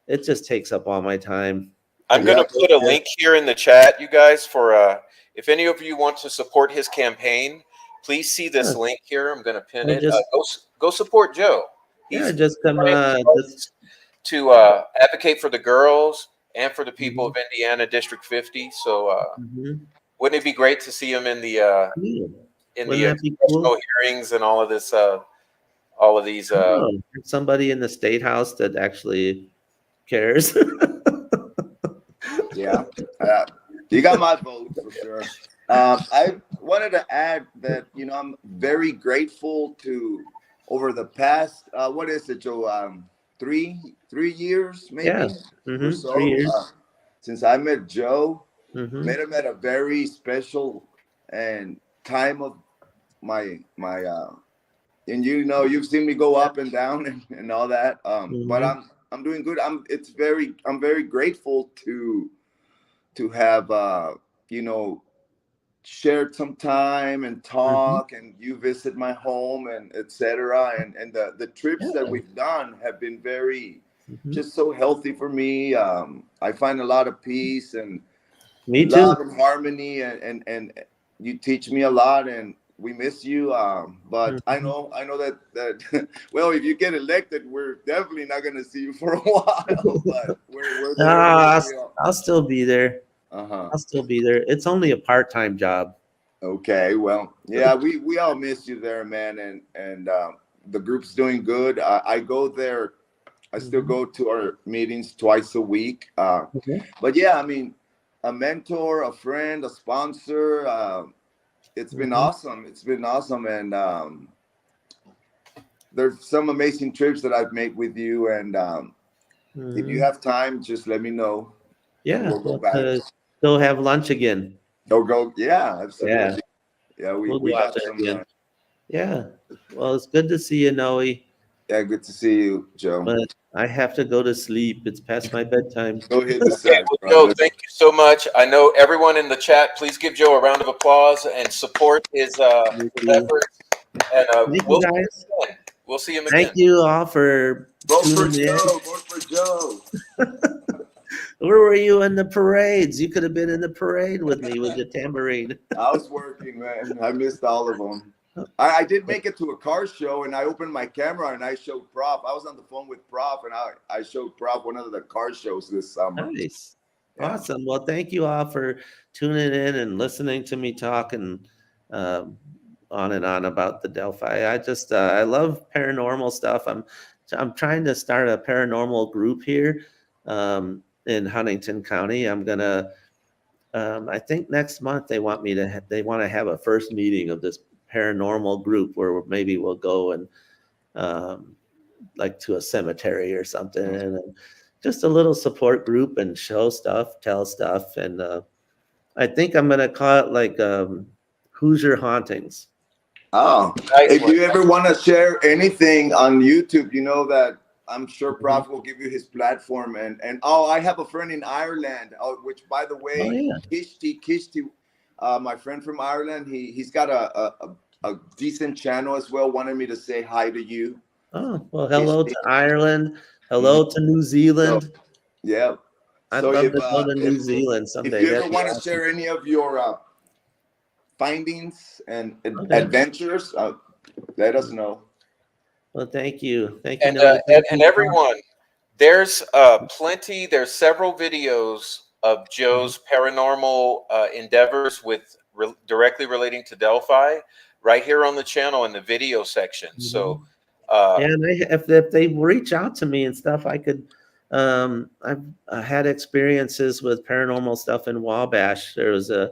it just takes up all my time. I'm going Yeah, to put a link here in the chat, you guys, for if any of you want to support his campaign, please see this Yeah, link here. I'm going to pin or it. just Go support Joe. yeah, He's just come trying his just hardest to advocate for the girls and for the people mhm, of Indiana District 50. So mhm. wouldn't it be great to see him Yeah. in Wouldn't the that be congressional cool? hearings and all of these? Oh, somebody in the state house that actually cares. yeah. Uh, you got my vote for sure. I wanted to add that I'm very grateful to over the past what is it, Joe? 3 years Yeah. maybe or 3 years. since I met Joe. Hmm. Met him at a very special and time of my and you've seen me go up and down and all that. But Hmm. I'm doing good. I'm very grateful to have you know shared some time and Hmm. talk, and you visit my home and etc. And the trips that Yeah. we've done have been very Hmm. just so healthy for me. I find a lot of peace and Me too. love and harmony, and you teach me a lot, and we miss you. But Hmm. I know that well, if you get elected, we're definitely not going to see you for a while. But we're No, there with you. I'll still be there. Uh-huh. I'll still be there. It's only a part-time job. Okay, well, yeah, we all miss you there, man, and the group's doing good. I go there. I still Hmm. go to our meetings twice a week. Okay. But yeah, I mean, a mentor, a friend, a sponsor. It's been Hmm. awesome. It's been awesome, and there's some amazing trips that I've made with you. And if you Hmm. have time, just let me know, and Yeah. we'll go We'll back. go have lunch again. Go. Yeah, Yeah. absolutely. Yeah, We'll we go out got there some. again. Yeah. Well, it's good to see you, Noe, Yeah, good to see you, Joe. but I have to go to sleep. It's past my bedtime. Go hit the Okay, sack, well, Joe, brother. thank you so much. I know everyone in the chat. Please give Joe a round of applause and support Thank his you. efforts. And Thank you, we'll see guys. him again. We'll see him Thank again. you all for Vote for tuning in. Joe. Vote for Joe. Where were you in the parades? You could have been in the parade with me with your tambourine. I was working, man. I missed all of them. I did make it to a car show, and I opened my camera and I showed Prof. I was on the phone with Prof, and I showed Prof one of the car shows this summer. Nice. Yeah. Awesome. Well, thank you all for tuning in and listening to me talk um, on and on about the Delphi. I love paranormal stuff. I'm trying to start a paranormal group here in Huntington County. I think next month they want to have a first meeting of this paranormal group where maybe we'll go and um, like to a cemetery or something, and just a little support group and show stuff, tell stuff, and I think I'm gonna call it like Hoosier Hauntings. Oh, Nice if one. you ever want to share anything on YouTube, you know that I'm sure Mhm. Prof will give you his platform. And oh, I have a friend in Ireland, which by the Oh way, yeah. Kishti, my friend from Ireland, he's got a decent channel as well. Wanted me to say hi to you, Oh well, hello Kishti. to Ireland. Mhm. Hello to New So Zealand. yeah. I'd So love to go to New Zealand if someday. you ever That'd be want to awesome. share any of your findings and Okay. adventures, let us know. Well, thank you. Thank you, And Noe. Thank and you. everyone, there's plenty. There's several videos of Mhm. Joe's paranormal endeavors with directly relating to Delphi right here on the channel in the video section. So Mhm. uh, Yeah, and if they reach out to me and stuff, I could. I've had experiences with paranormal stuff in Wabash. There was a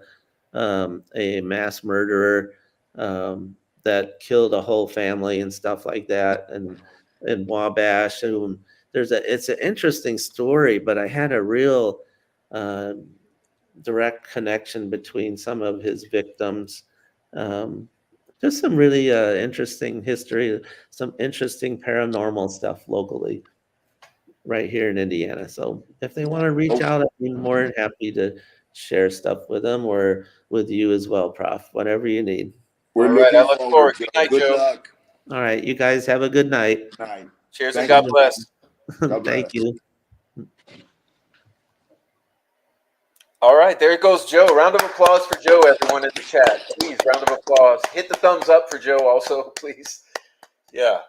mass murderer that killed a whole family and stuff like that, and in Wabash. And it's an interesting story, but I had a real uh, direct connection between some of his victims. Um, just some really interesting history, some interesting paranormal stuff locally. right here in Indiana. So if they want to reach out, I'd be more than happy to share stuff with them or with you as well, Prof. Whatever you need. All We're right, I looking look forward, forward. Joe. Good night, Good Joe. luck. All right, you guys have a good night. Night. Cheers and Thank God you. bless. God Thank bless. you. All right, there goes Joe. Round of applause for Joe, everyone in the chat. Please, round of applause. Hit the thumbs up for Joe also, please. Yeah.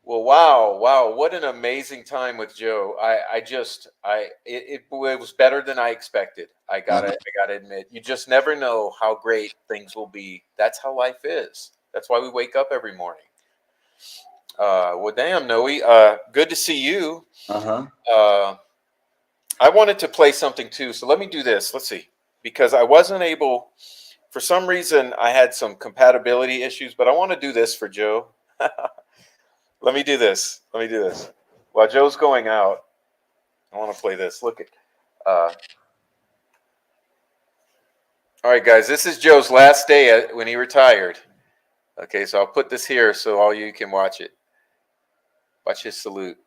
Well, wow. What an amazing time with Joe. It was better than I expected. I gotta admit, you just never know how great things will be. That's how life is. That's why we wake up every morning. Well, damn, Noe. Good to see you. I wanted to play something too, so let me do this. Let's see, because I wasn't able, for some reason, I had some compatibility issues, but I want to do this for Joe. Let me do this. While Joe's going out, I want to play this. Look at. All right, guys, this is Joe's last day when he retired. Okay, so I'll put this here so all you can watch it. Watch his salute.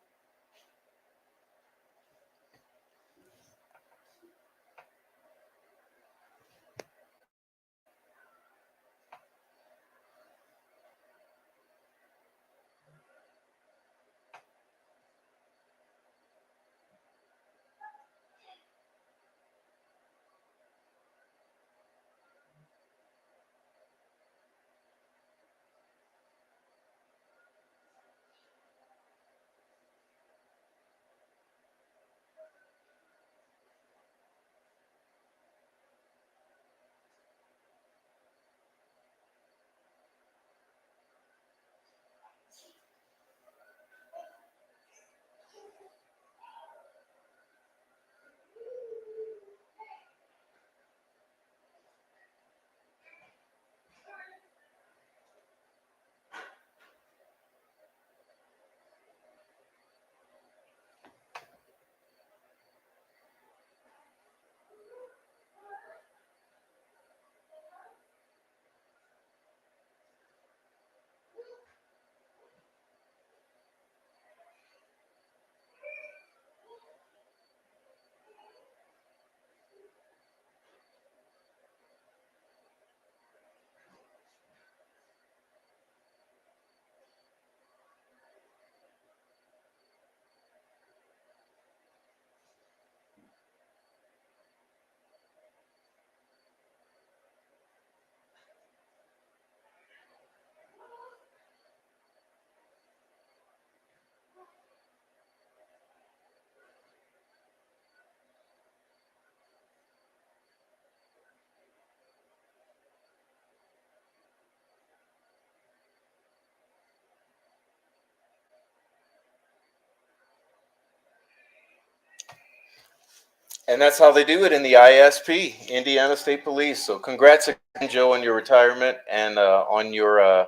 And that's how they do it in the I.S.P, Indiana State Police. So congrats again, Joe, on your retirement and on your run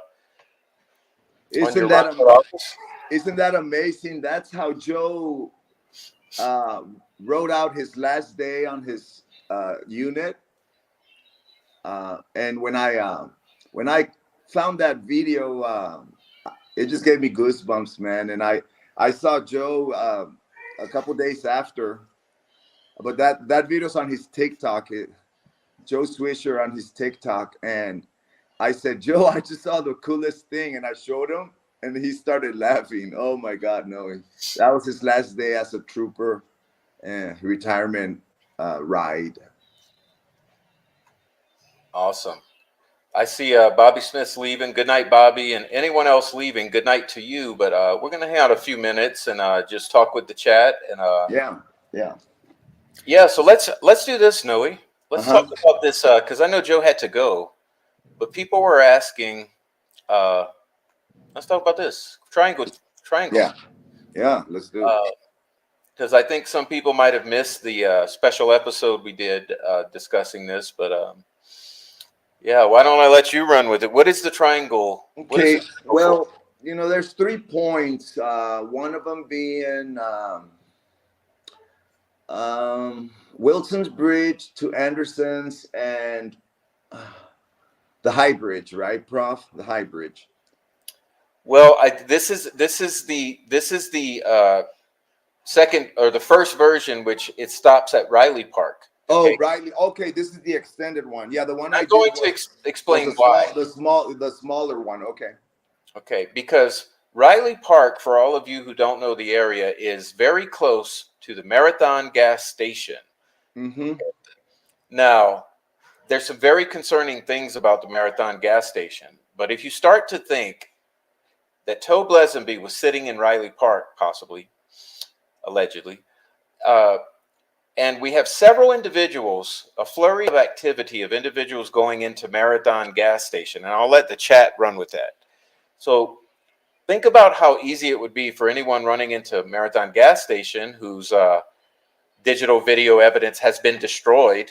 for office. Isn't that amazing? That's how Joe wrote out his last day on his unit. And when I found that video, it just gave me goosebumps, man. And I saw Joe a couple days after, but that video's on his TikTok. Joe Swisher on his TikTok, and I said, Joe, I just saw the coolest thing, and I showed him, and he started laughing. Oh my God, no! That was his last day as a trooper, retirement ride. Awesome. I see Bobby Smith's leaving. Good night, Bobby, and anyone else leaving. Good night to you. But we're gonna hang out a few minutes and just talk with the chat. And yeah. So let's do this, Noe. Let's talk about this because I know Joe had to go, but people were asking. Let's talk about this triangle. Yeah. Let's do it. Because I think some people might have missed the special episode we did discussing this, but yeah, why don't I let you run with it? What is the triangle? Okay, well, there's 3 points. One of them being Wilson's Bridge to Anderson's and the High Bridge, right, Prof? The High Bridge. Well, this is the second or the first version, which it stops at Riley Park. Oh, Okay, Riley. Okay, this is the extended one. Yeah, the one I I'm did going to was explain why. the smaller one. Okay. Okay, because Riley Park, for all of you who don't know the area, is very close to the Marathon gas station. Mm-hmm. Now, there's some very concerning things about the Marathon gas station, but if you start to think that Tobe Lesenby was sitting in Riley Park, possibly, allegedly, uh, and we have several individuals, a flurry of activity of individuals going into Marathon gas station, and I'll let the chat run with that. So think about how easy it would be for anyone running into Marathon gas station whose digital video evidence has been destroyed,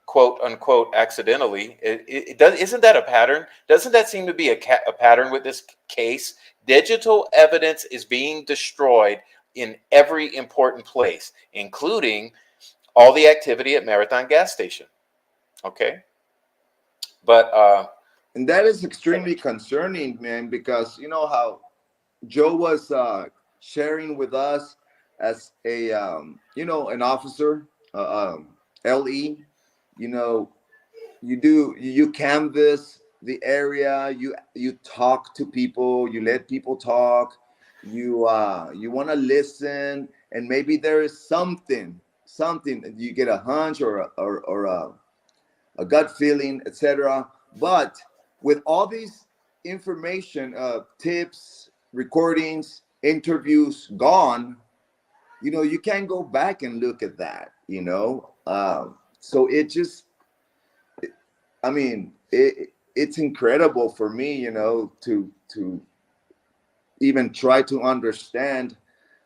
quote unquote, accidentally. Isn't that a pattern? Doesn't that seem to be a pattern with this case? Digital evidence is being destroyed in every important place, including all the activity at Marathon gas station. Okay, but And that is extremely concerning, man, because you know how Joe was sharing with us as a an officer, LE. You know, you canvas the area, you talk to people, you let people talk, you want to listen, and maybe there is something that you get a hunch or a gut feeling, etc. But with all these information, tips, recordings, interviews gone, you can't go back and look at that. So it just, I mean, it's incredible for me, to even try to understand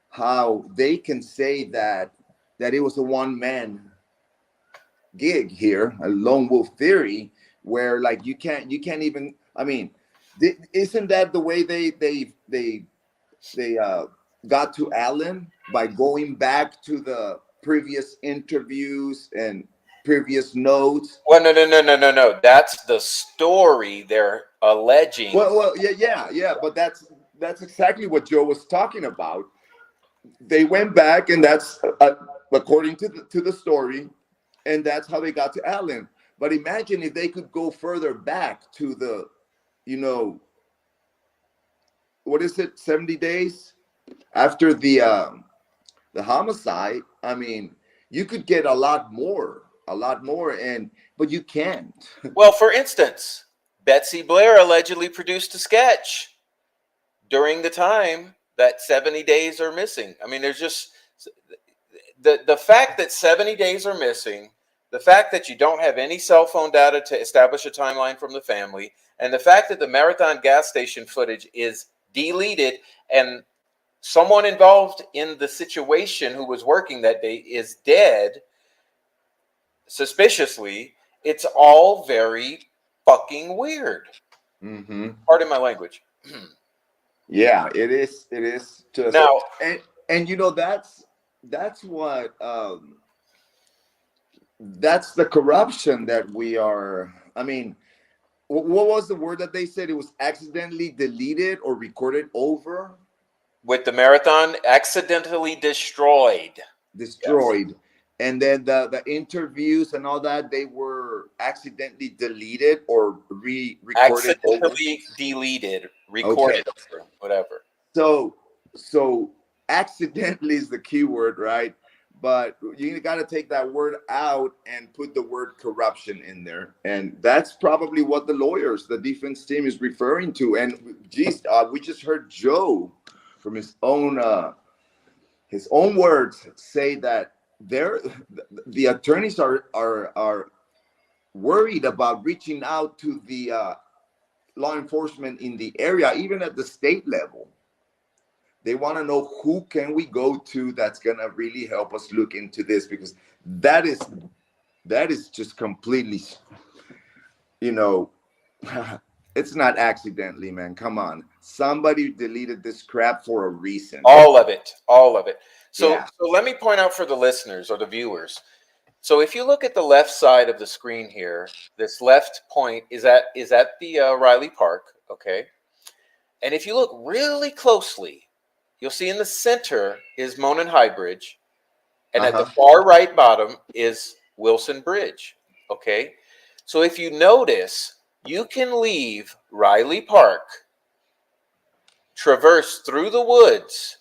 how they can say that it was a one man gig here, a lone wolf theory, where like you can't even. I mean, isn't that the way they got to Allen, by going back to the previous interviews and previous notes? well, no. That's the story they're alleging. Well, yeah, but that's exactly what Joe was talking about. They went back, and that's according to the story, and that's how they got to Allen. But imagine if they could go further back to the, you know, what is it, 70 days after the homicide. I mean, you could get a lot more, and but you can't. Well, for instance, Betsy Blair allegedly produced a sketch during the time that 70 days are missing. I mean, there's just the fact that 70 days are missing, the fact that you don't have any cell phone data to establish a timeline from the family, and the fact that the Marathon gas station footage is deleted and someone involved in the situation who was working that day is dead, suspiciously, it's all very fucking weird. Hmm. Pardon my language. Yeah, it is. It is just, Now, and that's what that's the corruption that we are. I mean, what was the word that they said? It was accidentally deleted or recorded over, with the Marathon, accidentally destroyed. Yes. destroyed, and then the interviews and all that, they were accidentally deleted or re-recorded over. Accidentally deleted, Okay, recorded, whatever. so accidentally is the key word, right? But you got to take that word out and put the word corruption in there, and that's probably what the defense team is referring to. And geez, we just heard Joe from his own words say that they're the attorneys are worried about reaching out to the law enforcement in the area, even at the state level. They want to know who can we go to that's gonna really help us look into this, because that is just completely, you know, it's not accidentally, man. Come on, somebody deleted this crap for a reason. All of it, all of it. So, Yeah. so let me point out for the listeners or the viewers. So if you look at the left side of the screen here, this left point is at the Riley Park, okay? And if you look really closely, you'll see in the center is Monon High Bridge, and at the Uh-huh. far right bottom is Wilson Bridge. Okay, so if you notice, you can leave Riley Park, traverse through the woods,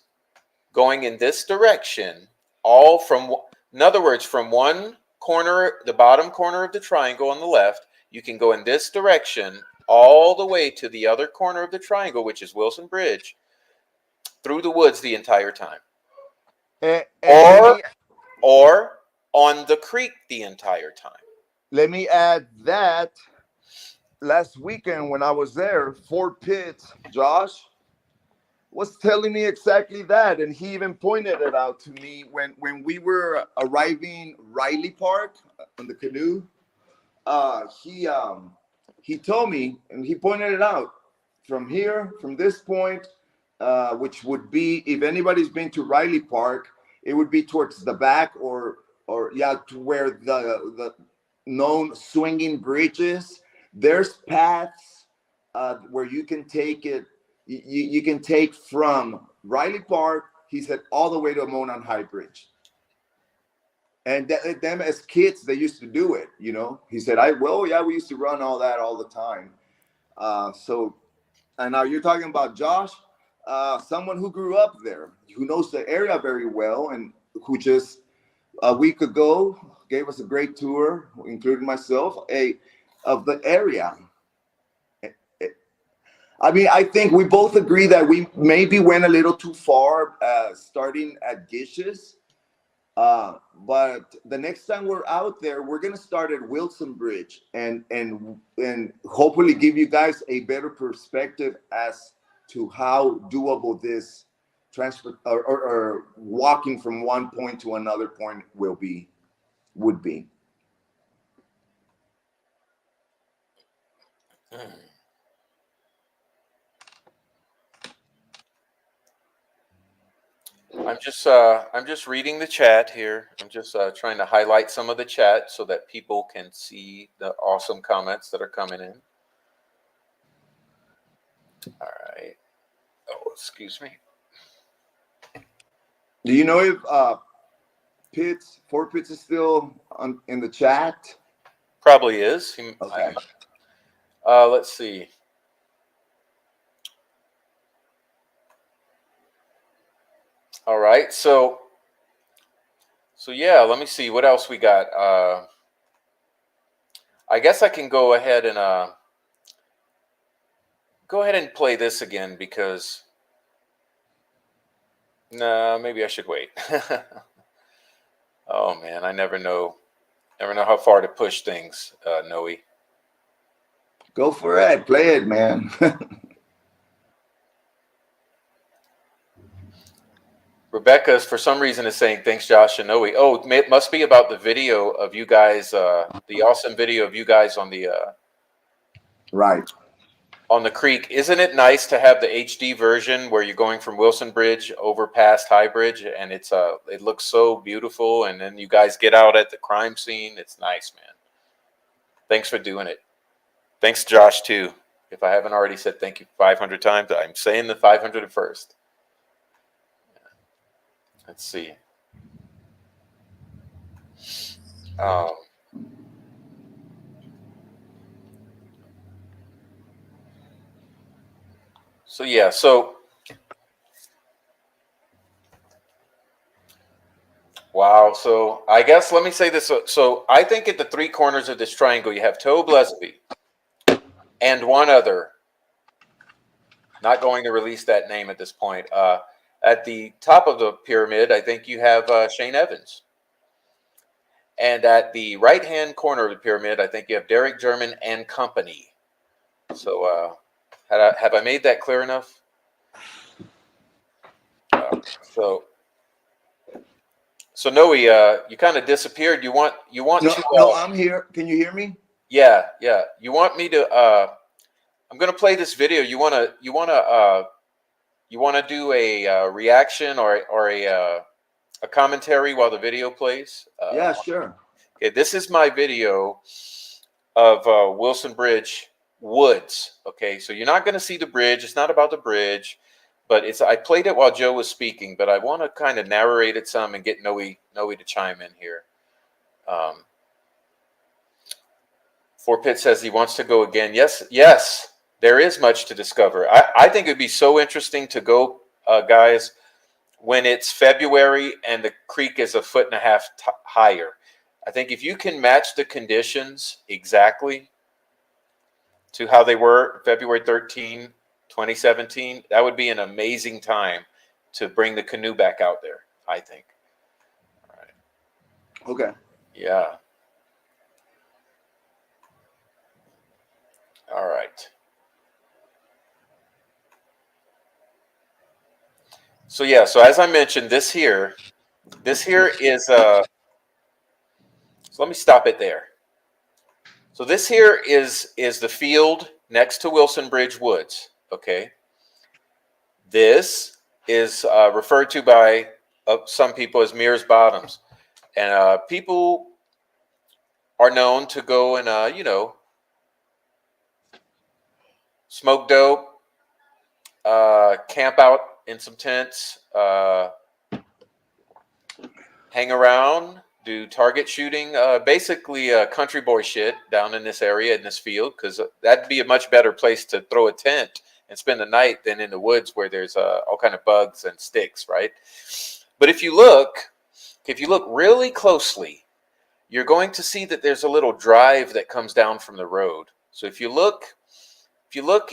going in this direction, all from, in other words, from one corner, the bottom corner of the triangle on the left, you can go in this direction all the way to the other corner of the triangle, which is Wilson Bridge, through the woods the entire time. And Or on the creek the entire time. let me add that last weekend when I was there, Fort Pitt, Josh was telling me exactly that, and he even pointed it out to me when we were arriving Riley Park on the canoe. He told me, and he pointed it out from here, from this point, which would be, if anybody's been to Riley Park, it would be towards the back, or yeah, to where the known swinging bridges. There's paths where you can take it. You can take from Riley Park, he said, all the way to Monon High Bridge. And them as kids, they used to do it, you know. He said, we used to run all that all the time. So, and now you're talking about Josh, someone who grew up there, who knows the area very well, and who just a week ago gave us a great tour, including myself, of the area. I mean, I think we both agree that we maybe went a little too far, starting at Gishes. But the next time we're out there, we're gonna start at Wilson Bridge and hopefully give you guys a better perspective as to how doable this transfer or walking from one point to another point would be. I'm just reading the chat here. I'm just trying to highlight some of the chat so that people can see the awesome comments that are coming in. All right. Oh, excuse me. Do you know if Fort Pitts is still in the chat? Probably is. Okay. Let's see. All right. So yeah, let me see what else we got. I guess I can go ahead and play this again because no, maybe I should wait. Oh man, I never know how far to push things, Noe. Go for it. Play it, man. Rebecca, for some reason, is saying thanks, Josh and Noe. Oh, it must be about the video of you guys, the awesome video of you guys on the right on the creek. Isn't it nice to have the HD version where you're going from Wilson Bridge over past High Bridge, and it looks so beautiful, and then you guys get out at the crime scene. It's nice, man. Thanks for doing it. Thanks, Josh, too. If I haven't already said thank you 500 times, I'm saying the 501st. Let's see. So yeah, wow. So I guess let me say this. So I think at the three corners of this triangle, you have Tobe Lesby and one other. Not going to release that name at this point. At the top of the pyramid, I think you have Shane Evans. And at the right-hand corner of the pyramid, I think you have Derek German and company. So have I made that clear enough? So Noe, you kind of disappeared. You want No, I'm here. Can you hear me? Yeah. You want me to? I'm gonna play this video. You wanna do a reaction or a commentary while the video plays? Yeah, sure. Okay, this is my video of Wilson Bridge Woods. Okay, so you're not gonna see the bridge. It's not about the bridge, but I played it while Joe was speaking, but I want to kind of narrate it some and get Noe to chime in here. Fort Pitt says he wants to go again. Yes, there is much to discover. I think it'd be so interesting to go, guys, when it's February and the creek is 1.5 feet higher. I think if you can match the conditions exactly to how they were February 13, 2017, that would be an amazing time to bring the canoe back out there, I think. All right. Okay. Yeah. All right. So yeah, so as I mentioned, this here is so let me stop it there. So this here is the field next to Wilson Bridge Woods. Okay. This is referred to by some people as Mears Bottoms, and people are known to go and smoke dope, camp out in some tents, hang around, do target shooting, basically country boy shit down in this area, in this field, because that'd be a much better place to throw a tent and spend the night than in the woods where there's all kind of bugs and sticks, right? But if you look really closely, you're going to see that there's a little drive that comes down from the road. So if you look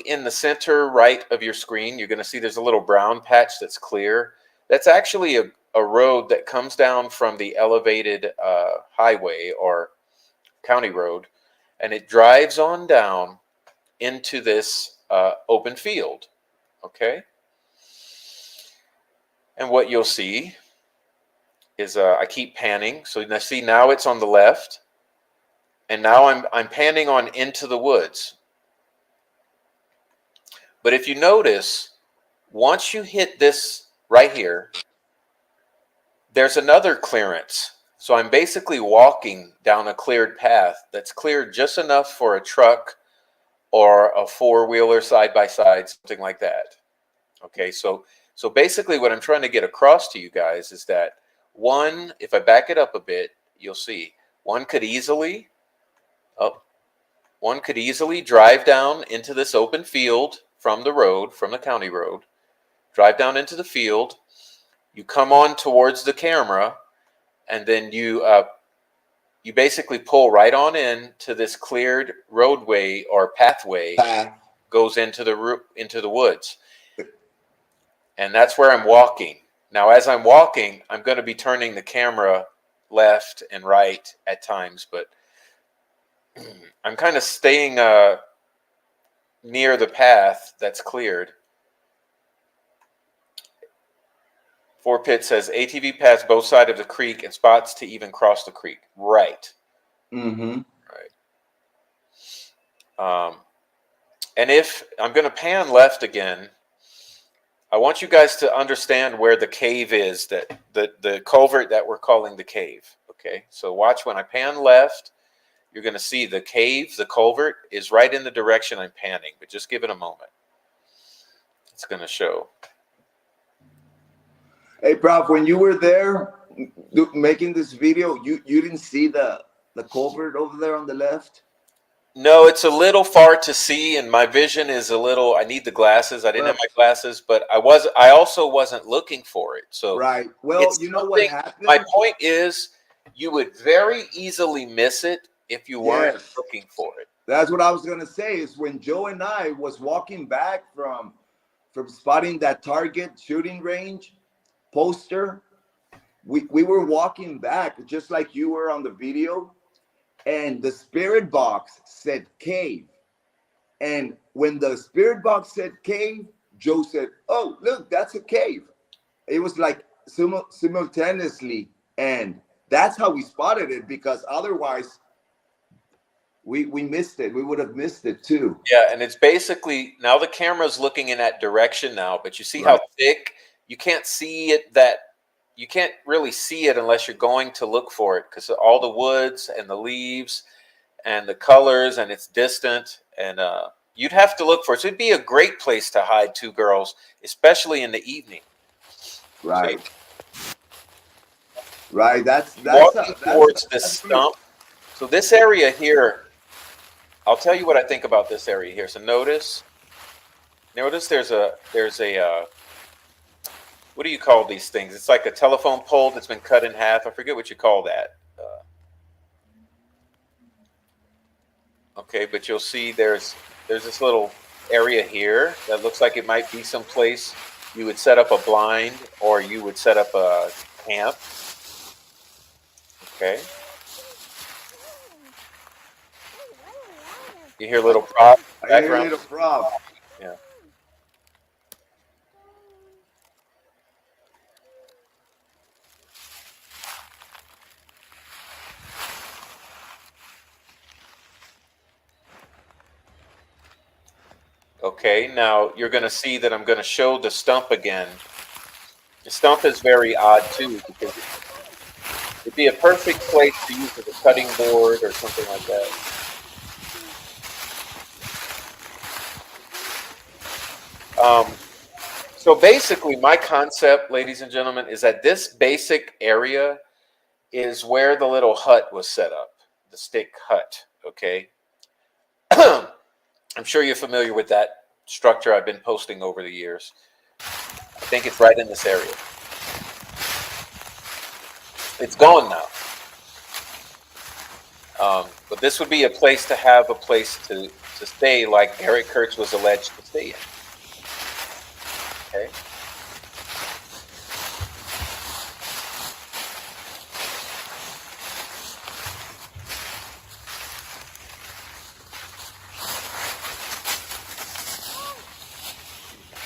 in the center right of your screen, you're going to see there's a little brown patch that's clear. That's actually a road that comes down from the elevated highway or county road, and it drives on down into this open field. Okay? And what you'll see is I keep panning. So now it's on the left, and now I'm panning on into the woods. But if you notice, once you hit this right here, there's another clearance. So I'm basically walking down a cleared path that's cleared just enough for a truck or a four-wheeler side-by-side, something like that. Okay, so basically what I'm trying to get across to you guys is that one, if I back it up a bit, you'll see one could easily drive down into this open field from the road, from the county road, drive down into the field, you come on towards the camera, and then you basically pull right on in to this cleared roadway or pathway, goes into the woods. And that's where I'm walking. Now, as I'm walking, I'm going to be turning the camera left and right at times, but I'm kind of staying near the path that's cleared. Fort Pitt says ATV paths both sides of the creek and spots to even cross the creek. Right. Mm-hmm. Right. And if I'm going to pan left again, I want you guys to understand where the cave is, that the culvert that we're calling the cave. Okay. So watch, when I pan left, you're going to see the cave, the culvert is right in the direction I'm panning, but just give it a moment. It's going to show. Hey, Prof, when you were there making this video, you didn't see the culvert over there on the left? No, it's a little far to see, and my vision is a little. I need the glasses. I didn't have my glasses, but I also wasn't looking for it. So right. Well, you know what happened? My point is, you would very easily miss it if you weren't looking for it. That's what I was gonna say. Is when Joe and I was walking back from spotting that target shooting range poster, we were walking back just like you were on the video, and the spirit box said cave. And when the spirit box said cave, Joe said, "Oh, look, that's a cave." It was like simultaneously, and that's how we spotted it, because otherwise we missed it. We would have missed it too. Yeah, and it's basically, now the camera's looking in that direction now, but you see how thick, you can't see it, you can't really see it unless you're going to look for it, because all the woods and the leaves and the colors, and it's distant, and you'd have to look for it. So it'd be a great place to hide two girls, especially in the evening. Right. Right. Walking towards this stump. So this area here, I'll tell you what I think about this area here. So notice there's a what do you call these things? It's like a telephone pole that's been cut in half. I forget what you call that. Okay, but you'll see there's this little area here that looks like it might be some place you would set up a blind or you would set up a camp. Okay. You hear a little prop I hear a background? little prop. Yeah. Okay, now you're going to see that I'm going to show the stump again. The stump is very odd too because it'd be a perfect place to use as a cutting board or something like that. So basically, my concept, ladies and gentlemen, is that this basic area is where the little hut was set up, the stick hut, okay? I'm sure you're familiar with that structure I've been posting over the years. I think it's right in this area. It's gone now. But this would be a place to have a place to stay like Eric Kurtz was alleged to stay in. Okay.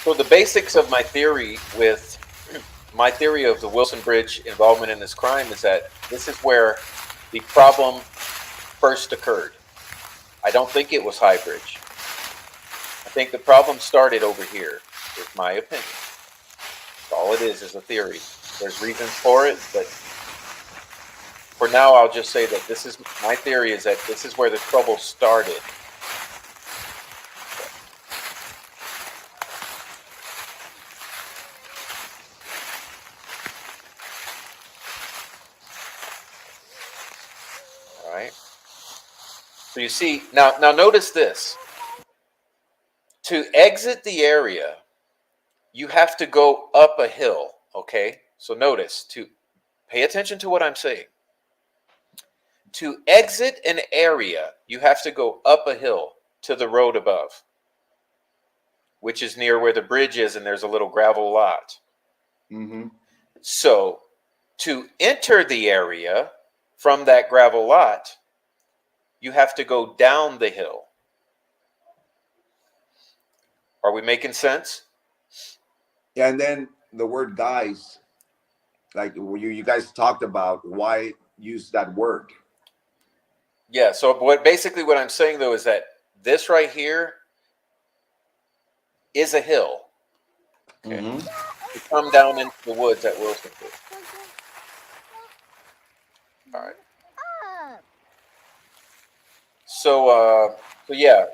So the basics of my theory of the Wilson Bridge involvement in this crime is that this is where the problem first occurred. I don't think it was High Bridge. I think the problem started over here, is my opinion. All it is a theory. There's reasons for it, but for now I'll just say that this is my theory is that this is where the trouble started. All right. So you see, now notice this. To exit the area, you have to go up a hill, okay? So notice, to pay attention to what I'm saying. To exit an area, you have to go up a hill to the road above, which is near where the bridge is, and there's a little gravel lot. Mm-hmm. So to enter the area from that gravel lot, you have to go down the hill. Are we making sense? Yeah, and then the word guys, like you guys talked about, why use that word? Yeah, so basically what I'm saying though is that this right here is a hill. Okay. Mm-hmm. You come down into the woods at Wilson Bridge. All right. So yeah,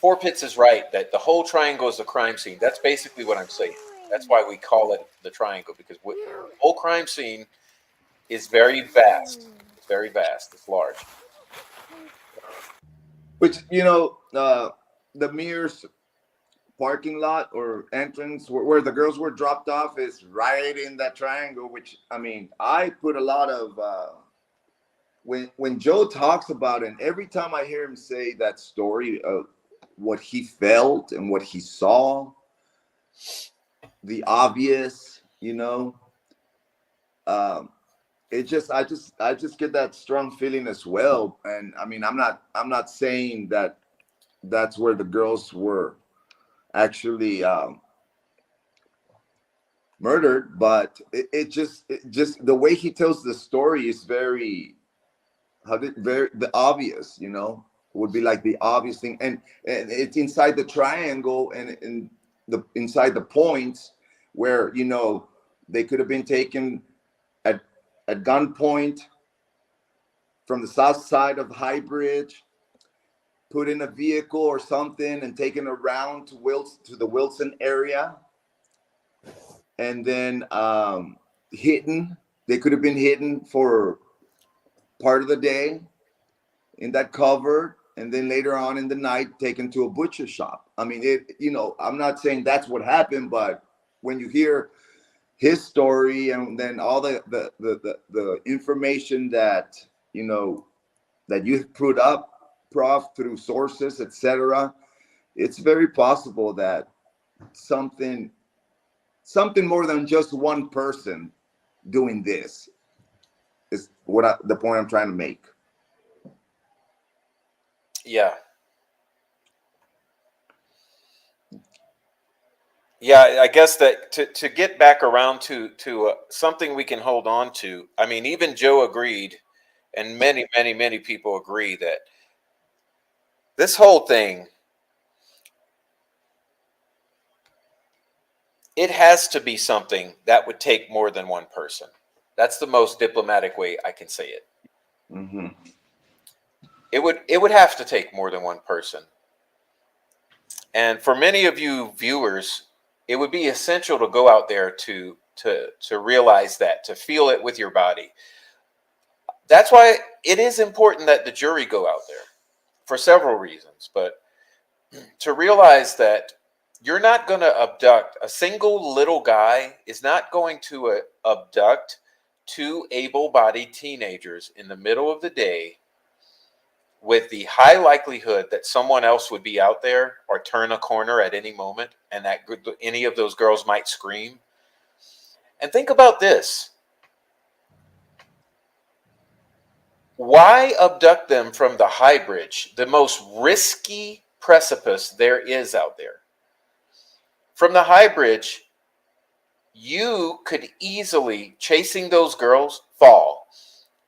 Four Pits is right that the whole triangle is a crime scene. That's basically what I'm saying. That's why we call it the triangle, because the whole crime scene is very vast. It's very vast. It's large. Which, the Mears parking lot or entrance where the girls were dropped off is right in that triangle, which, I mean, I put a lot of, when Joe talks about it, and every time I hear him say that story of what he felt and what he saw, the obvious, it just I just get that strong feeling as well. And I mean, I'm not saying that that's where the girls were actually murdered, but it just the way he tells the story is very the obvious, would be like the obvious thing, and it's inside the triangle and the inside the points where they could have been taken at gunpoint from the south side of the High Bridge, put in a vehicle or something and taken around to the Wilson area, and then hidden. They could have been hidden for part of the day in that cupboard, and then later on in the night taken to a butcher shop. I mean, I'm not saying that's what happened, but when you hear his story and then all the information that that you put up, Prof, through sources, etc., it's very possible that something more than just one person doing this is the point I'm trying to make. Yeah. Yeah, I guess that to get back around to something we can hold on to. I mean, even Joe agreed, and many people agree that this whole thing, it has to be something that would take more than one person. That's the most diplomatic way I can say it. Mm-hmm. It would have to take more than one person. And for many of you viewers, it would be essential to go out there to realize that, to feel it with your body. That's why it is important that the jury go out there for several reasons, but to realize that you're not going to abduct a single little guy is not going to abduct two able-bodied teenagers in the middle of the day with the high likelihood that someone else would be out there or turn a corner at any moment and that any of those girls might scream. And think about this. Why abduct them from the high bridge, the most risky precipice there is out there? From the high bridge, you could easily, chasing those girls, fall.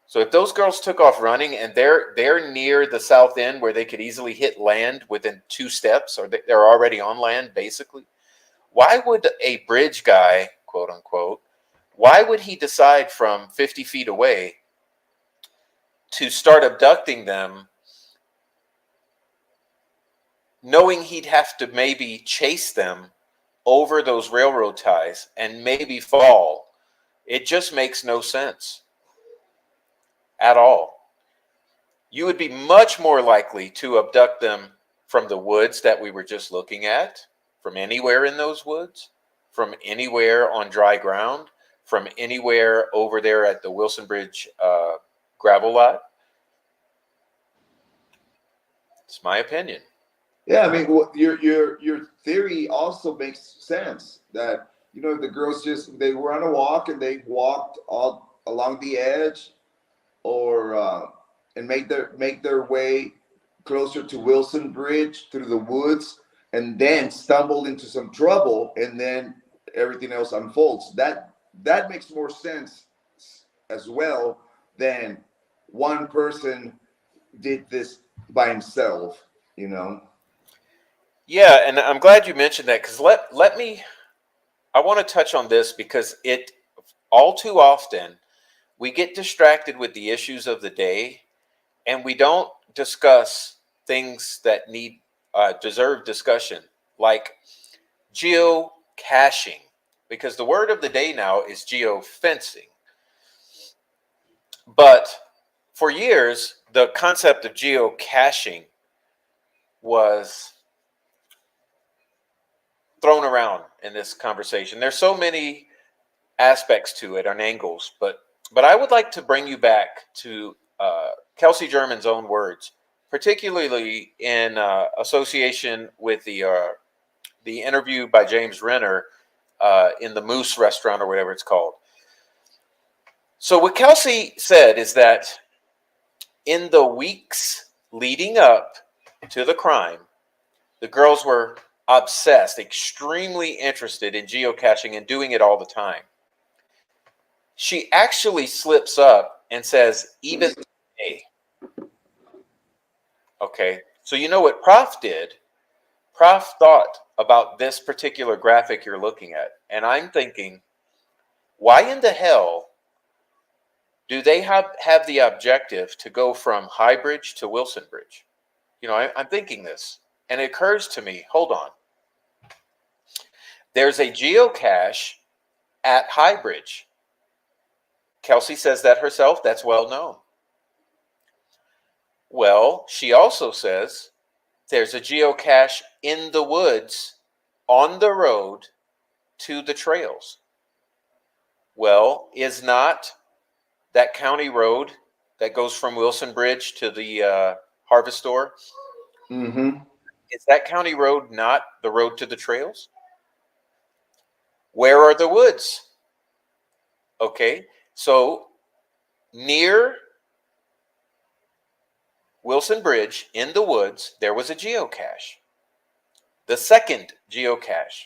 So if those girls took off running and they're near the south end where they could easily hit land within 2 steps, or they're already on land basically, why would a bridge guy, quote unquote, why would he decide from 50 feet away to start abducting them, knowing he'd have to maybe chase them over those railroad ties and maybe fall? It just makes no sense at all. You would be much more likely to abduct them from the woods that we were just looking at, from anywhere in those woods, from anywhere on dry ground, from anywhere over there at the Wilson Bridge gravel lot. It's my opinion. Yeah, I mean, your theory also makes sense that the girls they were on a walk and they walked all along the edge, or and make their way closer to Wilson Bridge through the woods, and then stumbled into some trouble, and then everything else unfolds. That makes more sense as well than one person did this by himself. Yeah, and I'm glad you mentioned that, because I want to touch on this because it all too often we get distracted with the issues of the day and we don't discuss things that deserve discussion, like geocaching, because the word of the day now is geofencing. But for years, the concept of geocaching was thrown around in this conversation. There's so many aspects to it and angles, but I would like to bring you back to Kelsey German's own words, particularly in association with the interview by James Renner in the Moose restaurant, or whatever it's called. So what Kelsey said is that in the weeks leading up to the crime, the girls were obsessed, extremely interested in geocaching and doing it all the time. She actually slips up and says, even today. Okay, so you know what Prof did? Prof thought about this particular graphic you're looking at, and I'm thinking, why in the hell do they have the objective to go from High Bridge to Wilson Bridge? I'm thinking this, and it occurs to me, hold on. There's a geocache at Highbridge. Kelsey says that herself. That's well known. Well, she also says there's a geocache in the woods on the road to the trails. Well, is not that county road that goes from Wilson Bridge to the Harvest Store? Mm-hmm. Is that county road not the road to the trails? Where are the woods? Okay, so near Wilson Bridge in the woods, there was a geocache. The second geocache.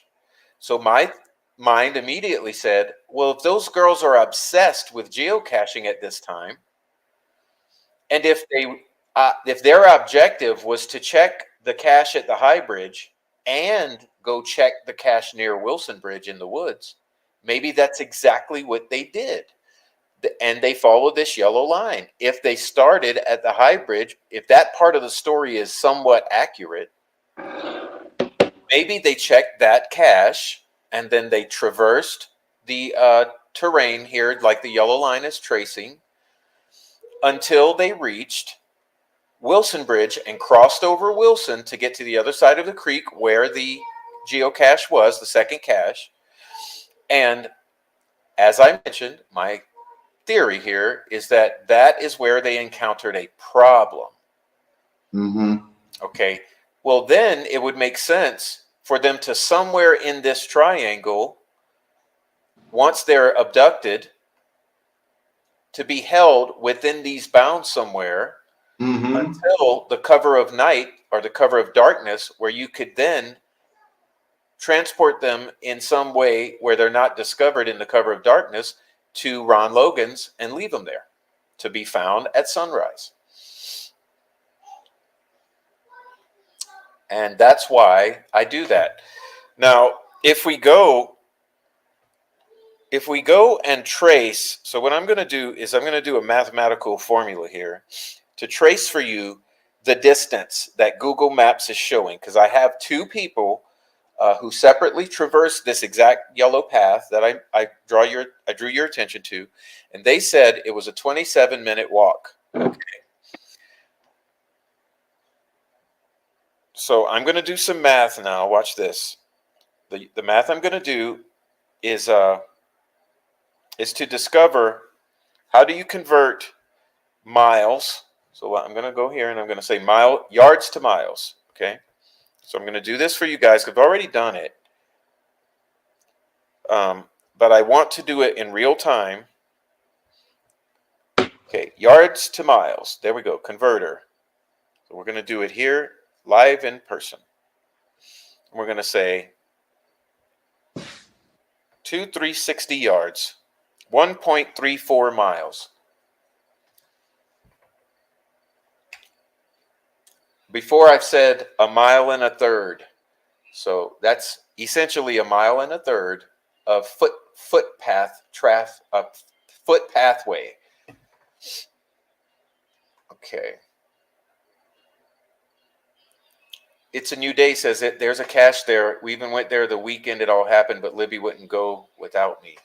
So my mind immediately said, well, if those girls are obsessed with geocaching at this time, and if their objective was to check the cache at the High Bridge and go check the cache near Wilson Bridge in the woods, maybe that's exactly what they did. And they followed this yellow line. If they started at the High Bridge, if that part of the story is somewhat accurate, maybe they checked that cache and then they traversed the terrain here, like the yellow line is tracing, until they reached Wilson Bridge and crossed over Wilson to get to the other side of the creek where the geocache was, the second cache. And as I mentioned, my theory here is that that is where they encountered a problem. Mm-hmm. Okay. Well, then it would make sense for them to somewhere in this triangle, once they're abducted, to be held within these bounds somewhere Mm-hmm. until the cover of night or the cover of darkness, where you could then transport them in some way where they're not discovered in the cover of darkness to Ron Logan's and leave them there to be found at sunrise. And that's why I do that. Now, if we go and trace, so what I'm going to do is I'm going to do a mathematical formula here to trace for you the distance that Google Maps is showing, because I have two people who separately traversed this exact yellow path that I drew your attention to, and they said it was a 27-minute walk. Okay. So I'm going to do some math now. Watch this. The math I'm going to do is to discover how do you convert miles. So I'm going to go here and I'm going to say yards to miles. Okay. So I'm going to do this for you guys. I've already done it. But I want to do it in real time. Okay, yards to miles. There we go, converter. So we're going to do it here, live in person. And we're going to say 360 yards, 1.34 miles. Before I've said a mile and a third. So that's essentially a mile and a third of foot pathway. Okay. It's a New Day says it. There's a cache there. We even went there the weekend it all happened, but Libby wouldn't go without me.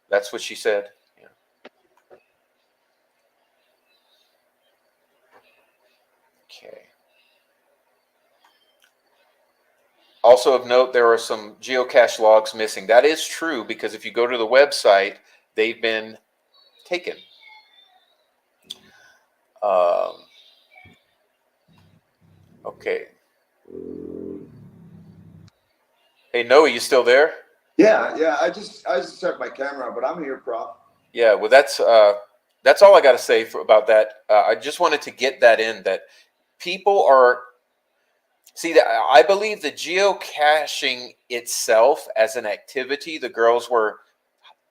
That's what she said. Yeah. Okay. Also of note, there are some geocache logs missing. That is true because if you go to the website, they've been taken. Okay. Hey, Noah, you still there? Yeah. I just checked my camera, but I'm here, Prof. Yeah. Well, that's all I got to say about that. I just wanted to get that in that people are. See, I believe the geocaching itself as an activity, the girls were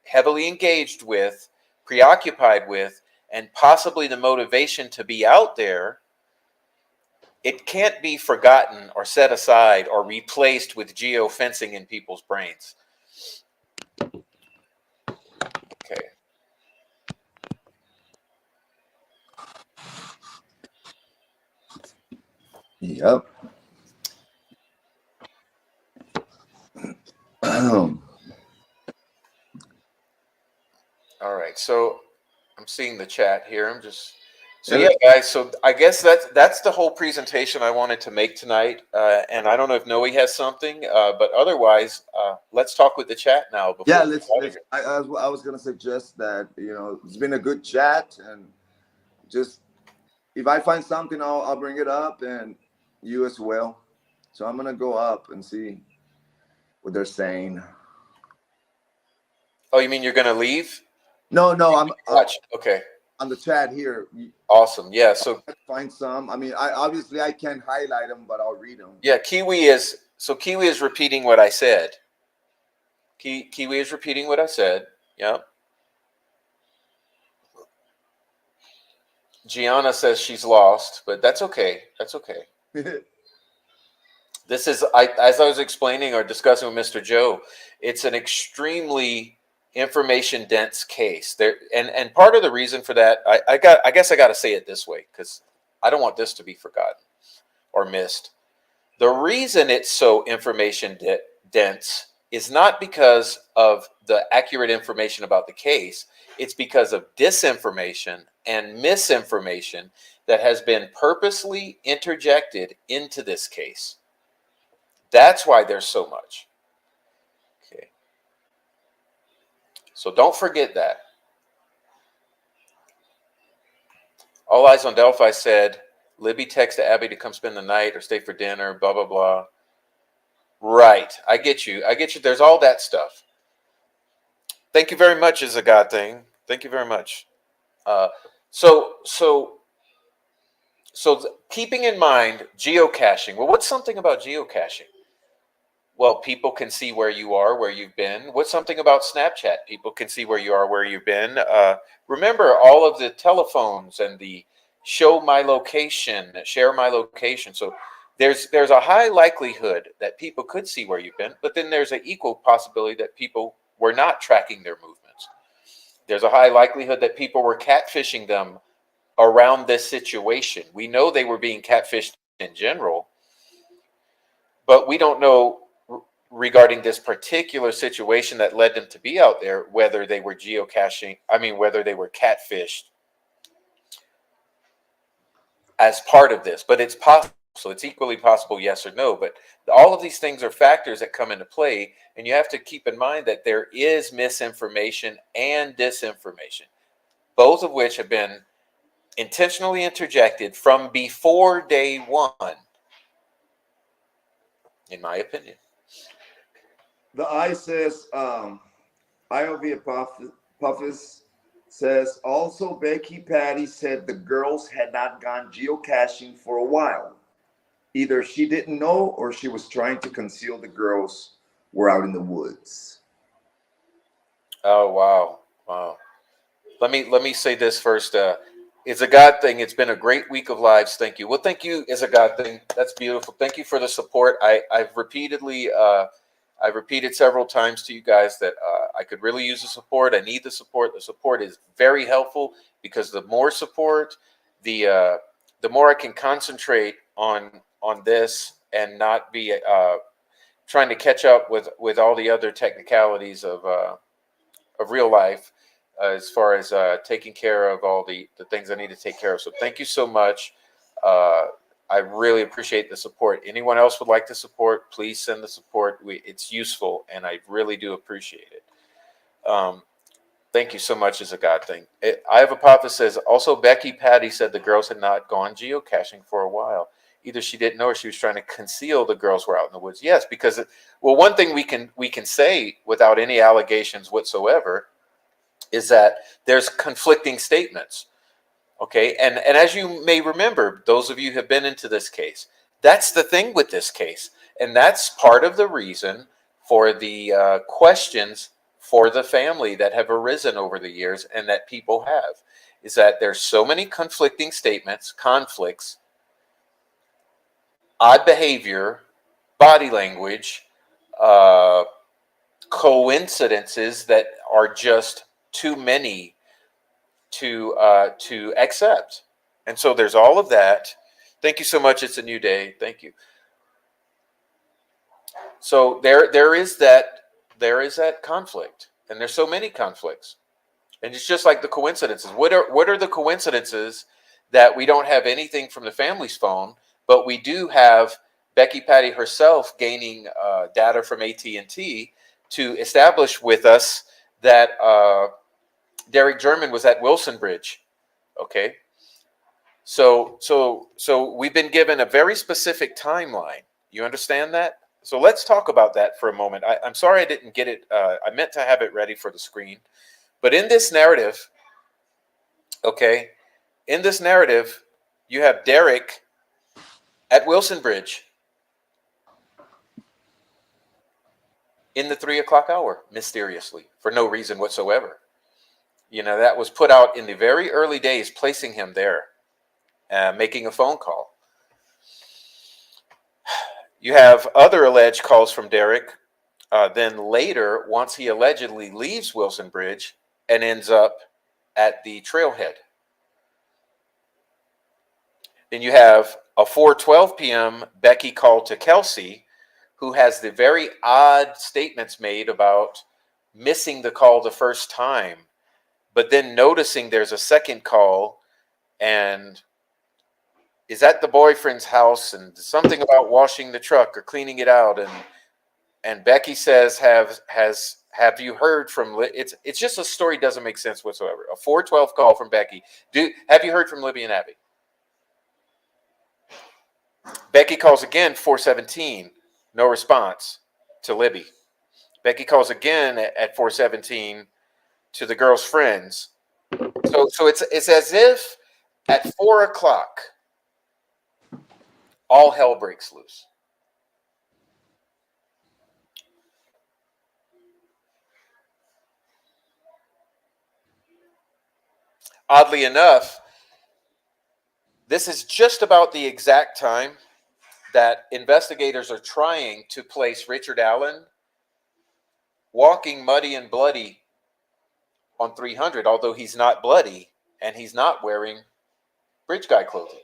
heavily engaged with, preoccupied with, and possibly the motivation to be out there, it can't be forgotten or set aside or replaced with geofencing in people's brains. Okay. Yep. All right, so I'm seeing the chat here. So Yeah, yeah, guys. So I guess that's the whole presentation I wanted to make tonight. And I don't know if Noe has something, but otherwise, let's talk with the chat now yeah. before we get out of Let's. here. I was gonna suggest that it's been a good chat, and just if I find something, I'll bring it up, and you as well. So I'm gonna go up and see what they're saying. Oh, you mean you're gonna leave? No, no, I'm Watch. Okay. on the chat here. Awesome. Yeah. So Find some. I mean, I obviously I can't highlight them, but I'll read them. yeah, Kiwi is repeating what I said. Kiwi is repeating what I said. Yep. Gianna says she's lost, but that's okay. That's okay. This is, as I was explaining or discussing with Mr. Joe, it's an extremely information dense case. And part of the reason for that, I guess I got to say it this way because I don't want this to be forgotten or missed. The reason it's so information dense is not because of the accurate information about the case. It's because of disinformation and misinformation that has been purposely interjected into this case. That's why there's so much. Okay. So don't forget that. All Eyes on Delphi said, Libby texted Abby to come spend the night or stay for dinner, blah, blah, blah. Right. I get you. I get you. There's all that stuff. Thank you very much is a God thing. Thank you very much. Uh, so, so, keeping in mind geocaching. Well, what's something about geocaching? Well, people can see where you are, where you've been. What's something about Snapchat? People can see where you are, where you've been. Remember all of the telephones and the show my location, share my location. So there's a high likelihood that people could see where you've been, but then there's an equal possibility that people were not tracking their movements. There's a high likelihood that people were catfishing them around this situation. We know they were being catfished in general, but we don't know regarding this particular situation that led them to be out there, whether they were geocaching, whether they were catfished as part of this. But it's possible. So it's equally possible, yes or no. But all of these things are factors that come into play. And you have to keep in mind that there is misinformation and disinformation, both of which have been intentionally interjected from before day one, in my opinion. The I says, IOV Puffis says, also Becky Patty said the girls had not gone geocaching for a while. Either she didn't know or she was trying to conceal the girls were out in the woods. Oh, wow. Wow. Let me say this first. It's a God thing. It's been a great week of lives. Thank you. Well, thank you. It's a God thing. That's beautiful. Thank you for the support. I've repeated several times to you guys that I could really use the support. I need the support. The support is very helpful because the more support, the more I can concentrate on this and not be trying to catch up with all the other technicalities of real life, as far as taking care of all the things I need to take care of. So thank you so much. I really appreciate the support. Anyone else would like to support, please send the support. It's useful, and I really do appreciate it. Thank you so much is a God thing. I have a papa says, also Becky Patty said the girls had not gone geocaching for a while. Either she didn't know or she was trying to conceal the girls were out in the woods. Yes, because, well, one thing we can say without any allegations whatsoever is that there's conflicting statements. Okay, and as you may remember, those of you who have been into this case, that's the thing with this case, and that's part of the reason for the questions for the family that have arisen over the years and that people have, is that there's so many conflicting statements, conflicts, odd behavior, body language, coincidences that are just too many to accept. And so there's all of that. Thank you so much. It's a new day. Thank you. So there is that conflict, and there's so many conflicts, and it's just like the coincidences. What are the coincidences that we don't have anything from the family's phone, but we do have Becky Patty herself gaining data from AT&T to establish with us that Derek German was at Wilson Bridge. Okay, so we've been given a very specific timeline. You understand that? So let's talk about that for a moment. I'm sorry I didn't get it. I meant to have it ready for the screen. But in this narrative, okay, in this narrative, you have Derek at Wilson Bridge in the 3 o'clock hour, mysteriously, for no reason whatsoever. You know, that was put out in the very early days, placing him there, making a phone call. You have other alleged calls from Derek. Then later, once he allegedly leaves Wilson Bridge and ends up at the trailhead. Then you have a 4:12 p.m. Becky call to Kelsey, who has the very odd statements made about missing the call the first time, but then noticing there's a second call and is at the boyfriend's house and something about washing the truck or cleaning it out, and Becky says, have you heard from it's just a story, doesn't make sense whatsoever. A 4:12 call from Becky. Have you heard from Libby and Abby? Becky calls again, 4:17, no response to Libby. Becky calls again at 4:17 to the girl's friends. So it's as if at 4 o'clock all hell breaks loose. Oddly enough, this is just about the exact time that investigators are trying to place Richard Allen walking muddy and bloody on 300, although he's not bloody and he's not wearing bridge guy clothing.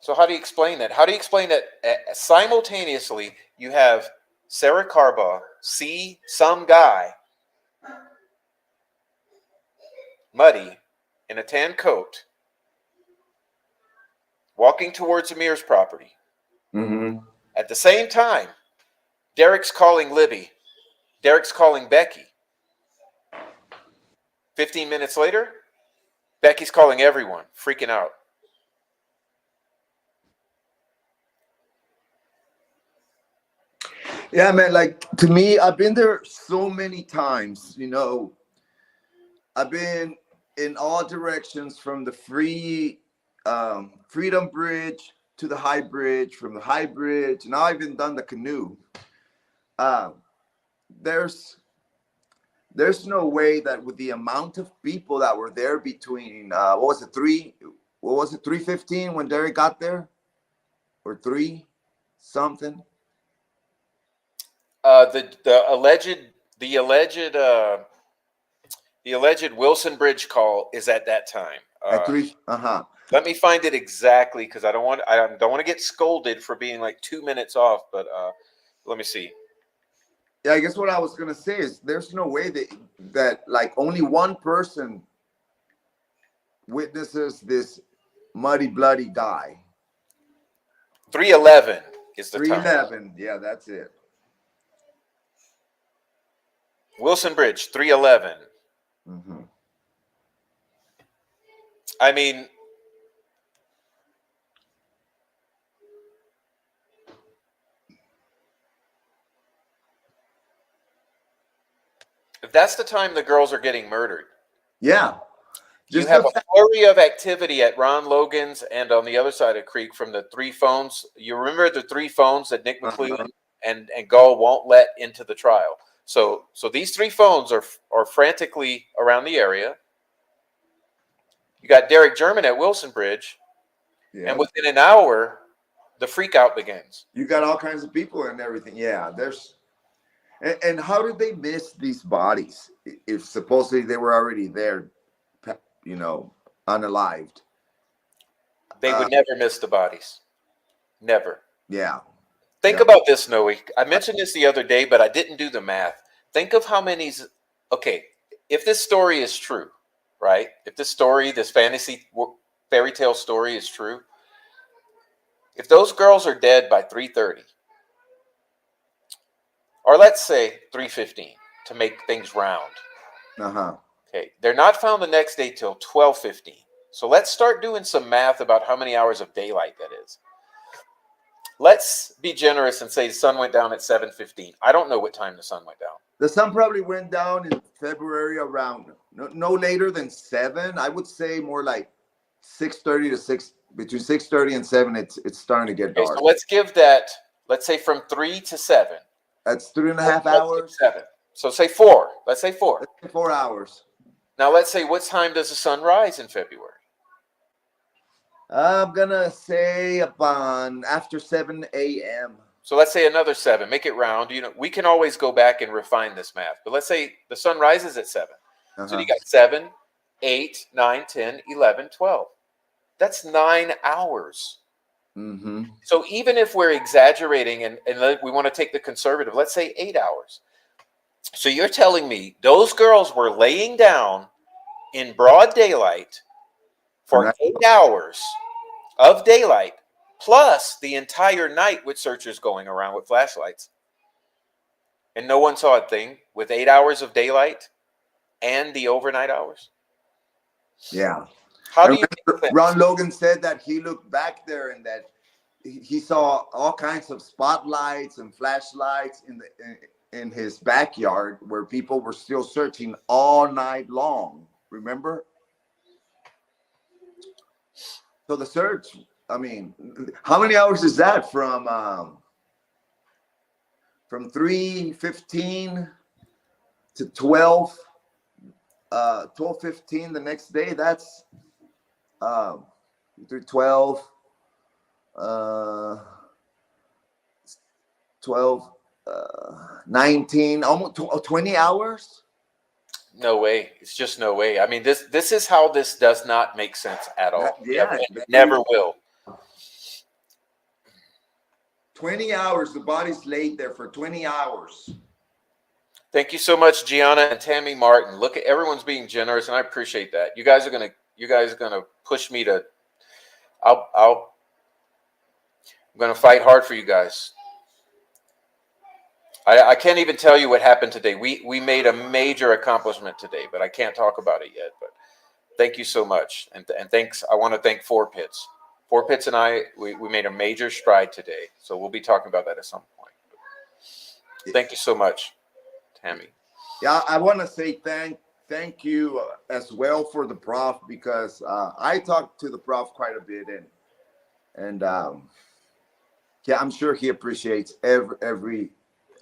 So how do you explain that? How do you explain that simultaneously you have Sarah Carbaugh see some guy muddy in a tan coat walking towards Amir's property. Mm-hmm. At the same time, Derek's calling Libby. Derek's calling Becky. 15 minutes later, Becky's calling everyone, freaking out. Yeah, man. Like, to me, I've been there so many times. You know, I've been in all directions from the Freedom Bridge to the High Bridge, from the High Bridge. Now I've even done the canoe. There's no way that with the amount of people that were there between what was it 3:15 when Derek got there, or 3 something. The alleged Wilson Bridge call is at that time. At 3. Let me find it exactly because I don't want to get scolded for being like 2 minutes off. But let me see. Yeah, I guess what I was gonna say is there's no way that like only one person witnesses this muddy, bloody guy. 3:11 is the time. 3:11. Yeah, that's it. Wilson Bridge, 3:11. Mm-hmm. I mean, if that's the time the girls are getting murdered, Yeah. you Just have a flurry of activity at Ron Logan's and on the other side of Creek from the 3 phones. You remember the 3 phones that Nick McClellan and Gull won't let into the trial. So these 3 phones are frantically around the area. You got Derek German at Wilson Bridge, and within an hour, the freak out begins. You got all kinds of people and everything. Yeah, And how did they miss these bodies if supposedly they were already there, you know, unalived? They would never miss the bodies. Never. Yeah. Think Yeah. about this, Noe. I mentioned this the other day, but I didn't do the math. Think of how many. Okay, if this story is true, right? If this story, this fantasy fairy tale story is true, if those girls are dead by 3:30, or let's say 3:15, to make things round. Uh-huh. Okay, they're not found the next day till 12:15. So let's start doing some math about how many hours of daylight that is. Let's be generous and say the sun went down at 7:15. I don't know what time the sun went down. The sun probably went down in February around no later than 7. I would say more like 6:30 to 6, between 6:30 and 7. It's starting to get Okay, dark. so let's give that, let's say from 3 to 7. That's 3.5 Let's hours. say 7. So say 4. Let's say 4. Let's say 4 hours. Now let's say, what time does the sun rise in February? I'm gonna say upon after 7 a.m. So let's say another 7. Make it round. You know, we can always go back and refine this math. But let's say the sun rises at 7. So you got 7, 8, 9, 10, 11, 12. That's 9 hours. Mm-hmm. So even if we're exaggerating and we want to take the conservative, let's say 8 hours. So you're telling me those girls were laying down in broad daylight for 8 hours of daylight, plus the entire night with searchers going around with flashlights. And no one saw a thing with 8 hours of daylight and the overnight hours? Yeah. How do you think that? Ron Logan said that he looked back there and that he saw all kinds of spotlights and flashlights in his backyard where people were still searching all night long. Remember? So the search, I mean, how many hours is that from 3:15 to 12:15 the next day? That's through 12 19, almost 20 hours. No way. It's just no way. I mean, this is how this does not make sense at all. Yeah, It never will. 20 hours. The body's laid there for 20 hours. Thank you so much, Gianna and Tammy Martin. Look at everyone's being generous, and I appreciate that. You guys are gonna push me to. I'm gonna fight hard for you guys. I can't even tell you what happened today. We made a major accomplishment today, but I can't talk about it yet. But thank you so much, and thanks. I want to thank Four Pits. Four Pits and I we made a major stride today, so we'll be talking about that at some point. Thank you so much, Tammy. Yeah, I want to say thank you as well for the prof, because I talked to the prof quite a bit, and yeah, I'm sure he appreciates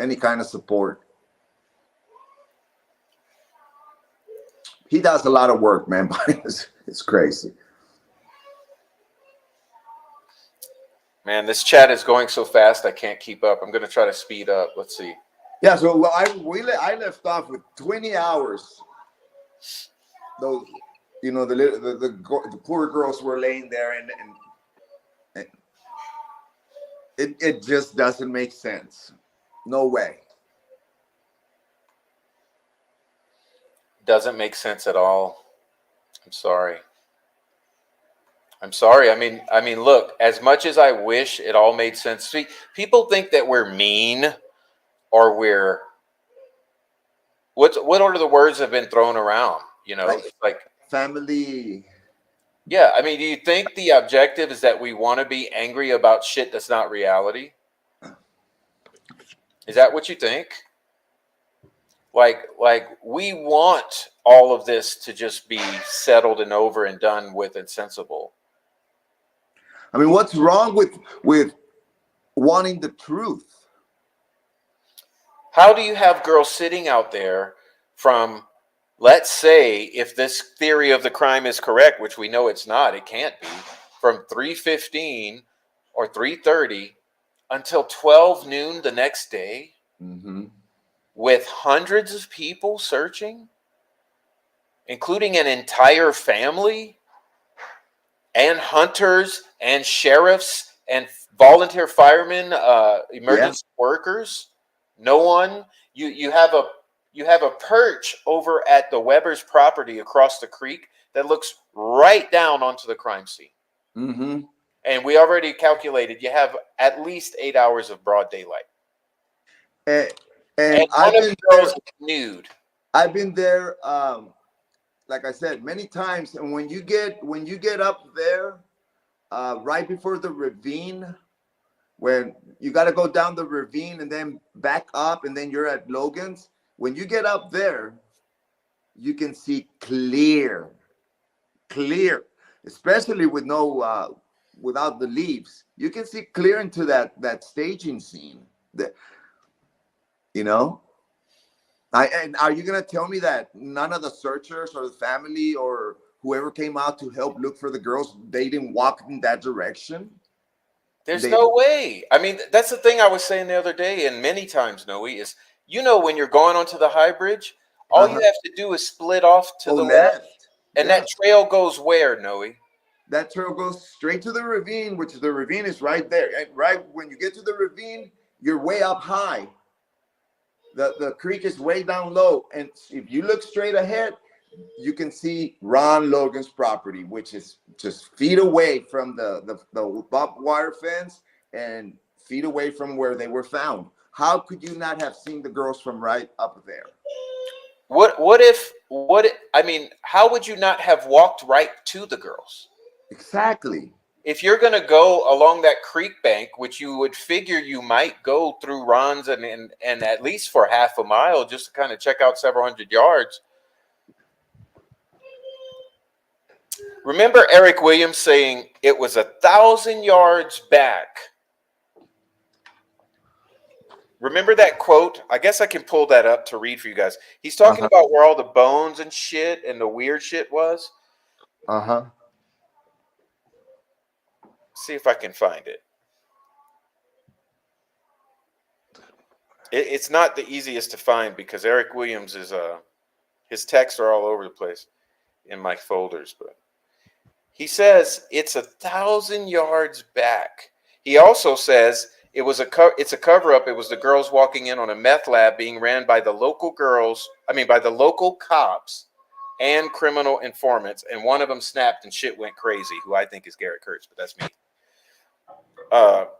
any kind of support. He does a lot of work, man. It's crazy. Man, this chat is going so fast I can't keep up. I'm going to try to speed up. Let's see. Yeah, so I left off with 20 hours. Those, you know, the poor girls were laying there, and it just doesn't make sense. No way. Doesn't make sense at all. I'm sorry. I'm sorry. I mean, look, as much as I wish it all made sense. See, people think that we're mean or we're what are the words that have been thrown around? You know, like family. Yeah, I mean, do you think the objective is that we want to be angry about shit that's not reality? Is that what you think? Like we want all of this to just be settled and over and done with and sensible. I mean, what's wrong with wanting the truth? How do you have girls sitting out there from, let's say, if this theory of the crime is correct, which we know it's not, it can't be, from 3:15 or 3:30 until 12 noon the next day? Mm-hmm. with hundreds of people searching, including an entire family, and hunters and sheriffs and volunteer firemen, Yeah. emergency workers. No one. You have a perch over at the Weber's property across the creek that looks right down onto the crime scene. Mm-hmm. And we already calculated you have at least 8 hours of broad daylight. And, And and one I've of the been girls there. is nude. I've been there. Like I said, many times. And when you get up there, right before the ravine, when you got to go down the ravine and then back up, and then you're at Logan's. When you get up there, you can see clear, especially with no without the leaves. You can see clear into that staging scene. That, you know. And are you gonna tell me that none of the searchers or the family or whoever came out to help look for the girls, they didn't walk in that direction? There's They no way. I mean, that's the thing I was saying the other day, and many times, Noe, is when you're going onto the high bridge, all you uh-huh. have to do is split off to Go the left, left. and Yeah. that trail goes where, Noe? That trail goes straight to the ravine, which the ravine is right there. And right when you get to the ravine, you're way up high. The creek is way down low. And if you look straight ahead, you can see Ron Logan's property, which is just feet away from the barbed wire fence and feet away from where they were found. How could you not have seen the girls from right up there? I mean, how would you not have walked right to the girls? Exactly. If you're going to go along that creek bank, which you would figure you might go through Ron's and at least for half a mile just to kind of check out several hundred yards. Remember Eric Williams saying it was 1,000 yards back. Remember that quote? I guess I can pull that up to read for you guys. He's talking about where all the bones and shit and the weird shit was. Uh-huh. See if I can find it. It's not the easiest to find because Eric Williams is his texts are all over the place in my folders, but he says it's 1,000 yards back. He also says it's a cover up. It was the girls walking in on a meth lab being ran by the local cops and criminal informants, and one of them snapped and shit went crazy, who I think is Garrett Kurtz, but that's me. Well,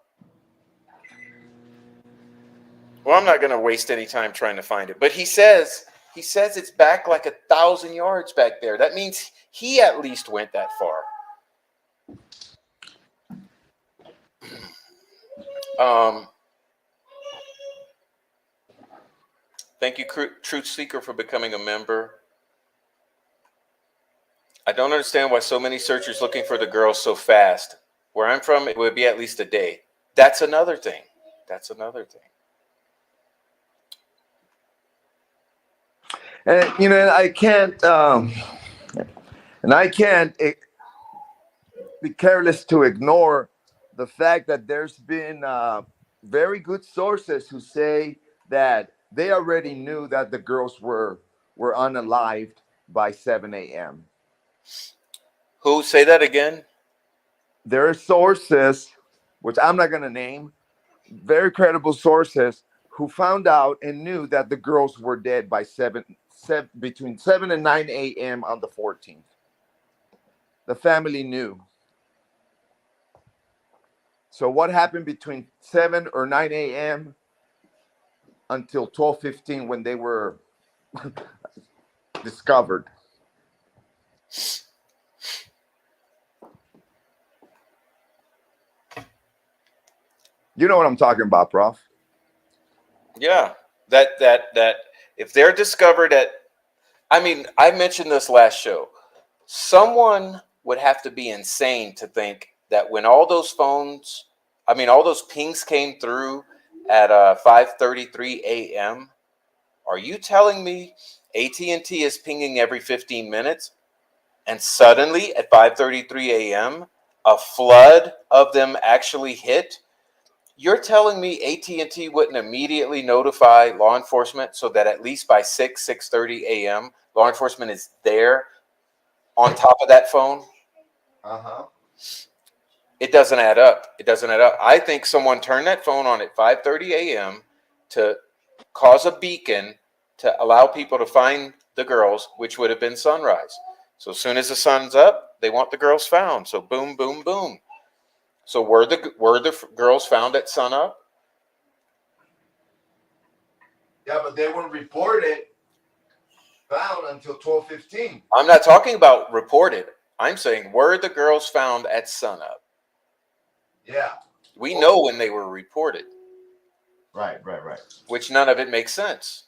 I'm not going to waste any time trying to find it, but he says it's back like 1,000 yards back there. That means he at least went that far. Thank you, Truth Seeker, for becoming a member. I don't understand why so many searchers looking for the girls so fast. Where I'm from, it would be at least a day. That's another thing. And I can't be careless to ignore the fact that there's been very good sources who say that they already knew that the girls were unalived by 7 a.m. Who? Say that again? There are sources, which I'm not going to name, very credible sources who found out and knew that the girls were dead by between 7 and 9 a.m. on the 14th. The family knew. So what happened between 7 or 9 a.m. until 12:15 when they were discovered? You know what I'm talking about, Prof. Yeah, that if they're discovered I mentioned this last show. Someone would have to be insane to think that when all those all those pings came through at 5:33 a.m. Are you telling me AT&T is pinging every 15 minutes, and suddenly at 5:33 a.m. a flood of them actually hit? You're telling me AT&T wouldn't immediately notify law enforcement so that at least by 6:30 a.m. law enforcement is there on top of that phone? Uh-huh. It doesn't add up. It doesn't add up. I think someone turned that phone on at 5:30 a.m. to cause a beacon to allow people to find the girls, which would have been sunrise. So as soon as the sun's up, they want the girls found. So boom, boom, boom. So were the girls found at sunup? Yeah, but they weren't reported found until 12:15. I'm not talking about reported. I'm saying were the girls found at sunup? Yeah. We know when they were reported, Right. which none of it makes sense.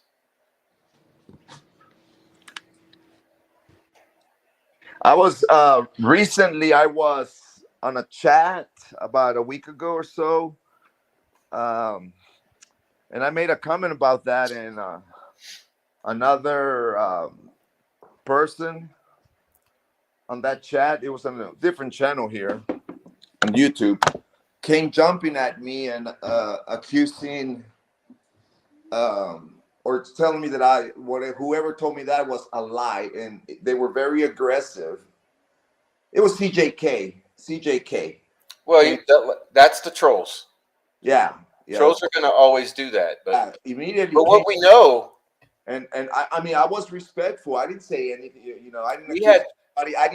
I was recently I was on a chat about a week ago or so. And I made a comment about that, and another person on that chat, it was on a different channel here on YouTube, came jumping at me and accusing or telling me that whoever told me that was a lie, and they were very aggressive. It was CJK. Well, that's the trolls. Yeah. Trolls are going to always do that, but Immediately. but what we know, and I mean, I was respectful. I didn't say anything. I didn't we accuse had anybody. I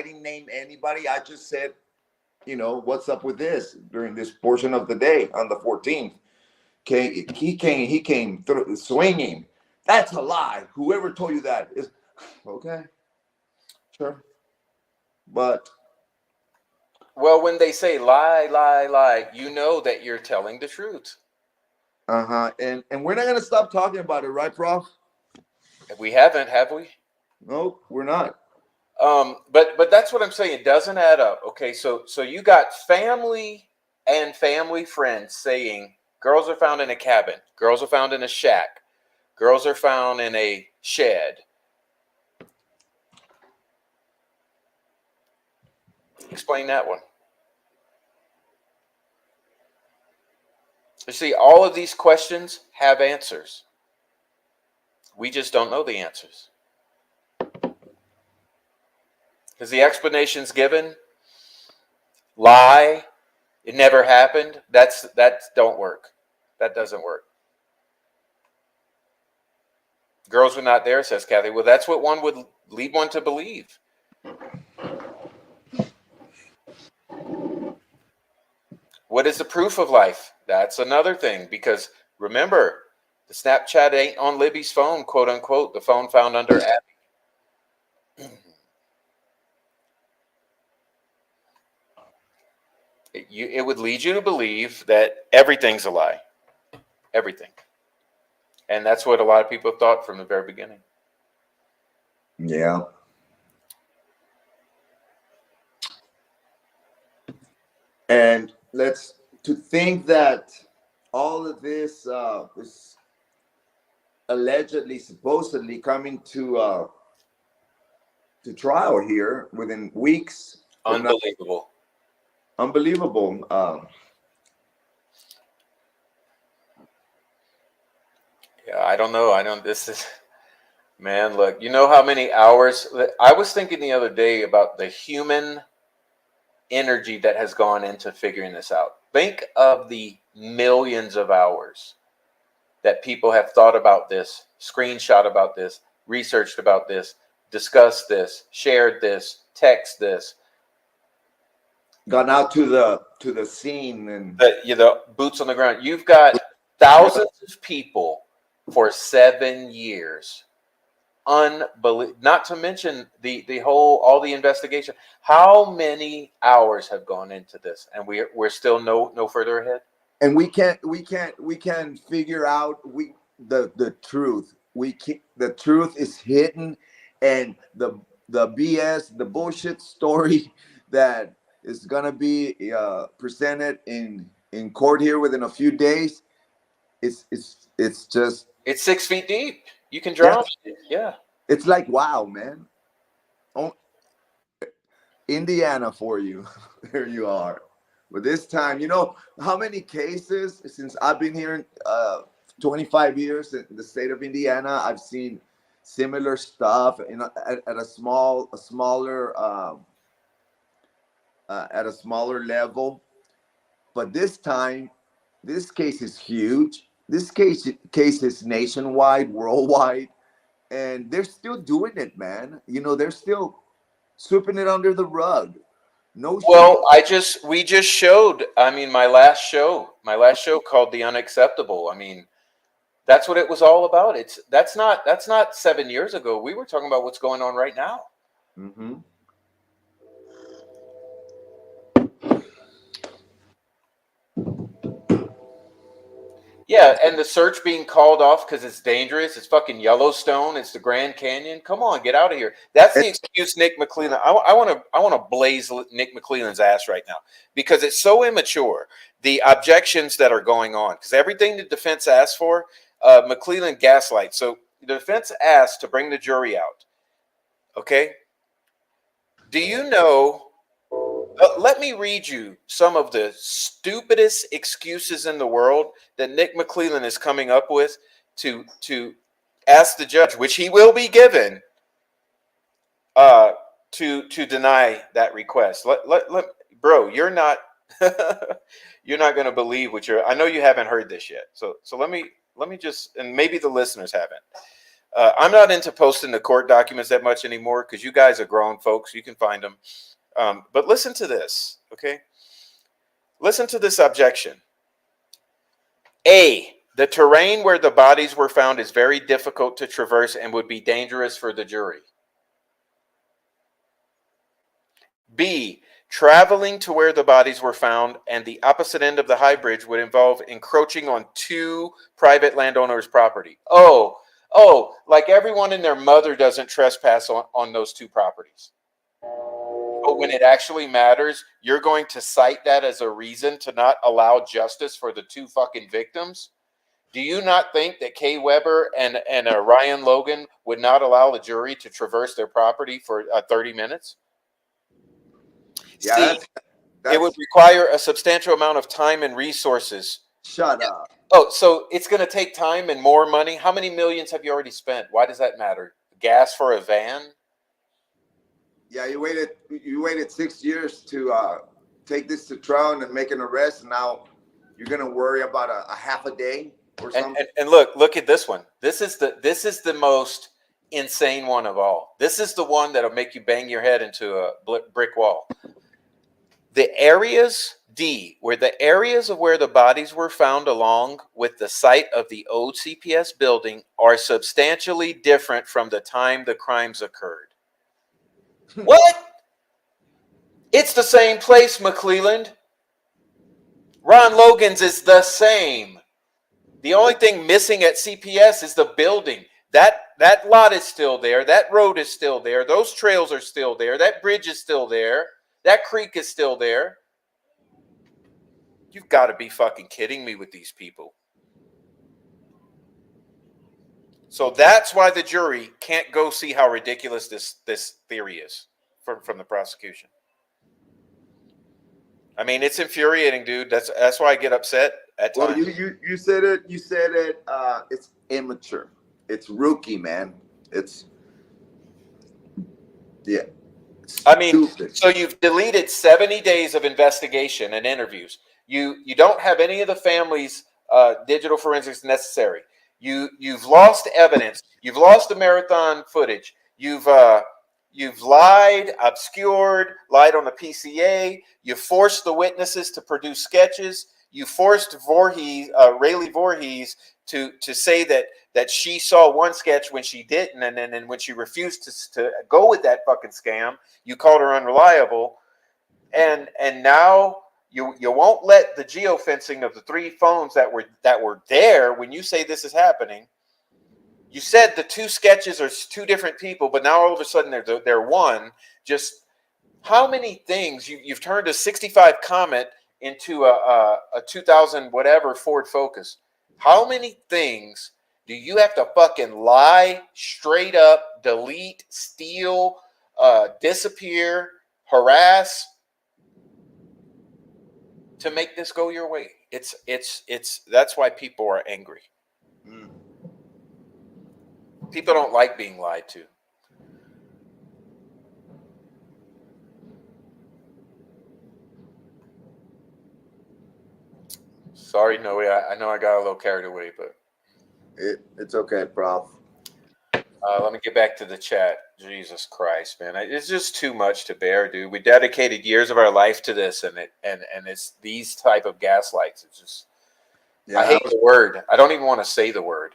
didn't name anybody. I just said, what's up with this during this portion of the day on the 14th. He came through swinging. That's a lie. Whoever told you that is okay. Sure, but well, when they say lie, lie, lie, you know that you're telling the truth. and we're not gonna stop talking about it, right, Prof? We haven't, have we? No, we're not. But that's what I'm saying. It doesn't add up. Okay, so you got family and family friends saying girls are found in a cabin, girls are found in a shack, girls are found in a shed. Explain that one. You see, all of these questions have answers. We just don't know the answers. Because the explanations given, lie, it never happened, that don't work. That doesn't work. Girls were not there, says Kathy. Well, that's what one would lead one to believe. What is the proof of life? That's another thing, because remember, the Snapchat ain't on Libby's phone, quote unquote, the phone found under Abby. It would lead you to believe that everything's a lie. Everything. And that's what a lot of people thought from the very beginning. Yeah. And to think that all of this is allegedly, supposedly coming to trial here within weeks. Unbelievable. Unbelievable. Yeah, I don't know. This is, man, look, you know how many hours? I was thinking the other day about the human energy that has gone into figuring this out. Think of the millions of hours that people have thought about this, screenshot about this, researched about this, discussed this, shared this, text this. Gone out to the scene and The boots on the ground. You've got thousands of people for 7 years. Unbelievable. Not to mention all the investigation. How many hours have gone into this, and we're still no further ahead? and we can't figure out the truth. The truth is hidden, and the BS, the bullshit story that is gonna be presented in court here within a few days. It's just It's 6 feet deep. You can drown it. Yeah. it's like, wow, man. Oh, Indiana for you. There you are. But this time, you know, how many cases since I've been here in 25 years in the state of Indiana, I've seen similar stuff, you know, at a smaller level. But this time, this case is huge. This case is nationwide, worldwide, and they're still doing it, man. You know, they're still sweeping it under the rug. No shame. Well, we just showed, I mean, my last show called The Unacceptable. I mean, that's what it was all about. That's not 7 years ago. We were talking about what's going on right now. Mm-hmm. Yeah, and the search being called off because it's dangerous. It's fucking Yellowstone. It's the Grand Canyon. Come on, get out of here. That's the excuse, Nick McClellan. I want to blaze Nick McClellan's ass right now because it's so immature. The objections that are going on, because everything the defense asked for, McClellan gaslights. So the defense asked to bring the jury out. Okay, do you know? Let me read you some of the stupidest excuses in the world that Nick McClellan is coming up with to ask the judge, which he will be given, to deny that request. Bro, you're not you're not going to believe what you're. I know you haven't heard this yet, so let me just, and maybe the listeners haven't. I'm not into posting the court documents that much anymore because you guys are grown folks. You can find them. But listen to this, okay? Listen to this objection. A, the terrain where the bodies were found is very difficult to traverse and would be dangerous for the jury. B, traveling to where the bodies were found and the opposite end of the high bridge would involve encroaching on two private landowners' property. Oh, like everyone and their mother doesn't trespass on those two properties. But when it actually matters, you're going to cite that as a reason to not allow justice for the two fucking victims? Do you not think that Kay Weber and Ryan Logan would not allow the jury to traverse their property for 30 minutes? Yeah, C, that's it would require a substantial amount of time and resources. shut up. Oh, so it's going to take time and more money? How many millions have you already spent? Why does that matter? Gas for a van? Yeah, you waited 6 years to take this to trial and make an arrest, and now you're gonna worry about a half a day or something. And look at this one. This is the most insane one of all. This is the one that'll make you bang your head into a brick wall. The areas D, where the areas of where the bodies were found along with the site of the old CPS building are substantially different from the time the crimes occurred. What? It's the same place, McClelland. Ron Logan's is the same. The only thing missing at CPS is the building. That lot is still there. That road is still there. Those trails are still there. That bridge is still there. That creek is still there. You've got to be fucking kidding me with these people. So that's why the jury can't go see how ridiculous this theory is from the prosecution. I mean, it's infuriating, dude. That's why I get upset at times. Well, you said it. You said it. It's immature. It's rookie, man. It's I mean, stupid. so you've deleted 70 days of investigation and interviews. You don't have any of the family's digital forensics necessary. You've lost evidence. You've lost the marathon footage. You've lied, obscured, lied on the PCA. You forced the witnesses to produce sketches. You forced Rayleigh Voorhees to say that she saw one sketch when she didn't, and then when she refused to go with that fucking scam, you called her unreliable, and now you won't let the geofencing of the 3 phones that were there when you say this is happening. You said the 2 sketches are 2 different people, but now all of a sudden they're one. Just how many things you've turned a 65 Comet into a 2000 whatever Ford Focus. How many things do you have to fucking lie, straight up, delete, steal, disappear, harass? to make this go your way. It's that's why people are angry. Mm. People don't like being lied to. Sorry, Noe. I know I got a little carried away, but It's okay, Prof. let me get back to the chat. Jesus Christ, man. It's just too much to bear, dude. We dedicated years of our life to this, and it's these type of gaslights. It's just, Yeah, I hate the word. I don't even want to say the word.